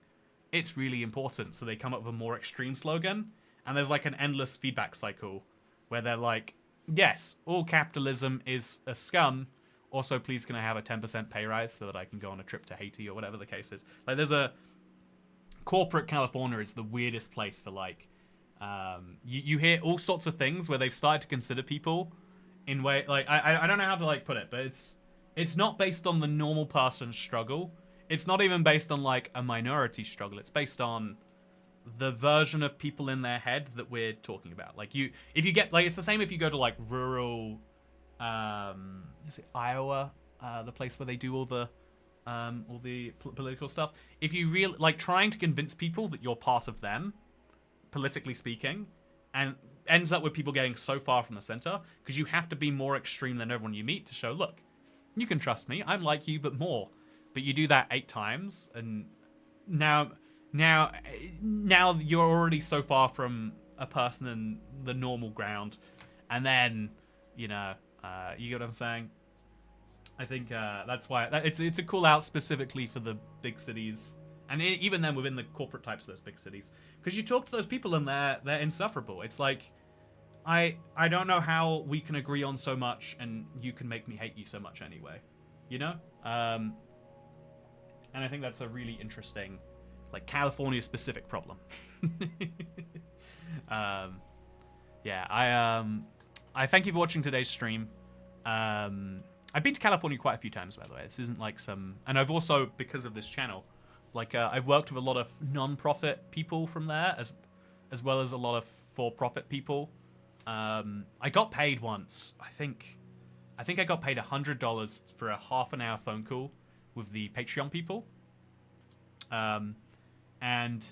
It's really important, so they come up with a more extreme slogan, and there's like an endless feedback cycle where they're like, yes, all capitalism is a scum. Also, please can I have a 10% pay rise so that I can go on a trip to Haiti or whatever the case is. Like, there's a... Corporate California is the weirdest place for, like... You hear all sorts of things where they've started to consider people in way... Like, I don't know how to, like, put it, but it's not based on the normal person's struggle. It's not even based on, like, a minority struggle. It's based on the version of people in their head that we're talking about. Like, if you get... Like, it's the same if you go to, like, rural... is it Iowa, the place where they do all the political stuff? If you really like trying to convince people that you're part of them, politically speaking, and ends up with people getting so far from the center because you have to be more extreme than everyone you meet to show, look, you can trust me, I'm like you but more. But you do that 8 times, and now you're already so far from a person in the normal ground, and then you know. You get what I'm saying? I think that's why it's a call out specifically for the big cities, and even then within the corporate types of those big cities, because you talk to those people and they're insufferable. It's like I don't know how we can agree on so much and you can make me hate you so much anyway, you know? And I think that's a really interesting, like California specific problem. Yeah, I thank you for watching today's stream. I've been to California quite a few times, by the way. This isn't like some... And I've also, because of this channel, like I've worked with a lot of non-profit people from there, as well as a lot of for-profit people. I got paid once. I think I got paid $100 for a half-an-hour phone call with the Patreon people. And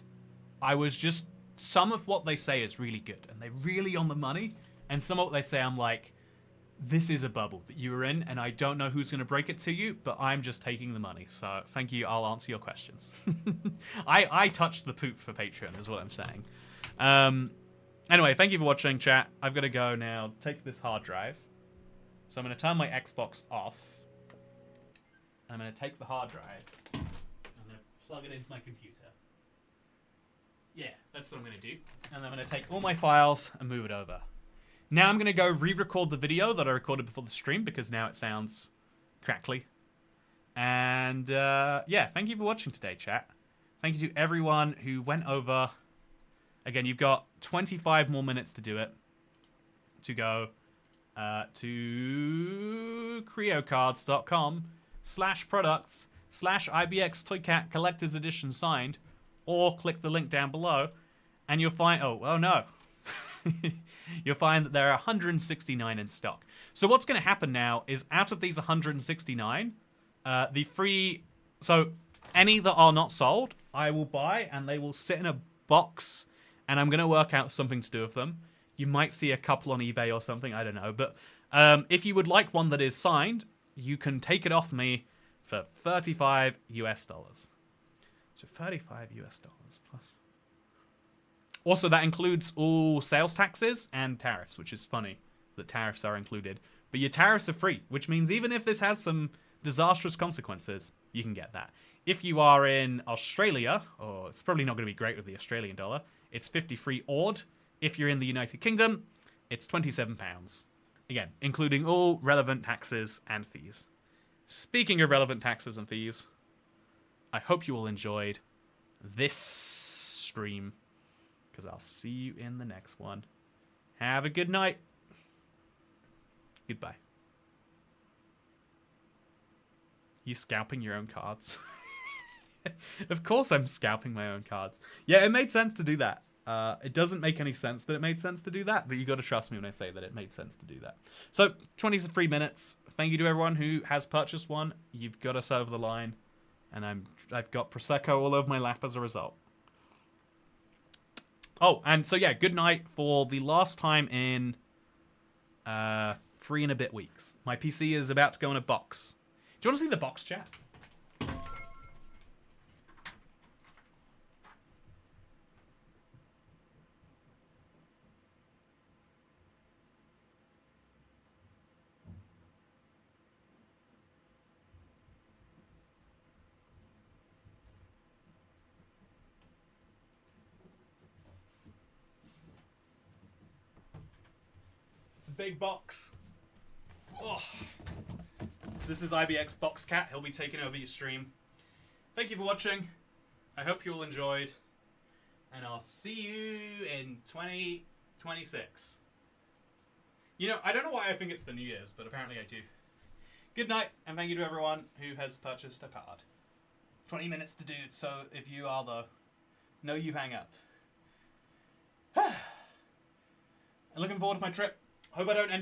I was just... Some of what they say is really good, and they're really on the money. And some of what they say, I'm like, this is a bubble that you were in, and I don't know who's going to break it to you, but I'm just taking the money. So thank you. I'll answer your questions. I touched the poop for Patreon, is what I'm saying. Anyway, thank you for watching, chat. I've got to go now. Take this hard drive. So I'm going to turn my Xbox off. I'm going to take the hard drive. I'm going to plug it into my computer. Yeah, that's what I'm going to do. And I'm going to take all my files and move it over. Now I'm going to go re-record the video that I recorded before the stream because now it sounds crackly. And yeah, thank you for watching today, chat. Thank you to everyone who went over. Again, you've got 25 more minutes to do it. To go to creocards.com/products/IBX Toycat Collector's Edition signed, or click the link down below, and you'll find... Oh no. You'll find that there are 169 in stock. So what's going to happen now is out of these 169, the free... So any that are not sold, I will buy, and they will sit in a box, and I'm going to work out something to do with them. You might see a couple on eBay or something, I don't know. But if you would like one that is signed, you can take it off me for $35 US. So $35 US plus. Also, that includes all sales taxes and tariffs, which is funny that tariffs are included. But your tariffs are free, which means even if this has some disastrous consequences, you can get that. If you are in Australia, or it's probably not going to be great with the Australian dollar, it's 53 AUD. If you're in the United Kingdom, it's £27. Again, including all relevant taxes and fees. Speaking of relevant taxes and fees, I hope you all enjoyed this stream, because I'll see you in the next one. Have a good night. Goodbye. You scalping your own cards? Of course I'm scalping my own cards. Yeah, it made sense to do that. It doesn't make any sense that it made sense to do that, but you got to trust me when I say that it made sense to do that. So, 23 minutes. Thank you to everyone who has purchased one. You've got us over the line, and I've got Prosecco all over my lap as a result. Oh, and so yeah, good night for the last time in 3 and a bit weeks. My PC is about to go in a box. Do you want to see the box, chat? It's a big box. Oh. So this is IBX Box Cat. He'll be taking over your stream. Thank you for watching. I hope you all enjoyed. And I'll see you in 2026. You know, I don't know why I think it's the New Year's, but apparently I do. Good night, and thank you to everyone who has purchased a card. 20 minutes to do it, so if you are the... No, you hang up. I'm looking forward to my trip. Hope I don't end up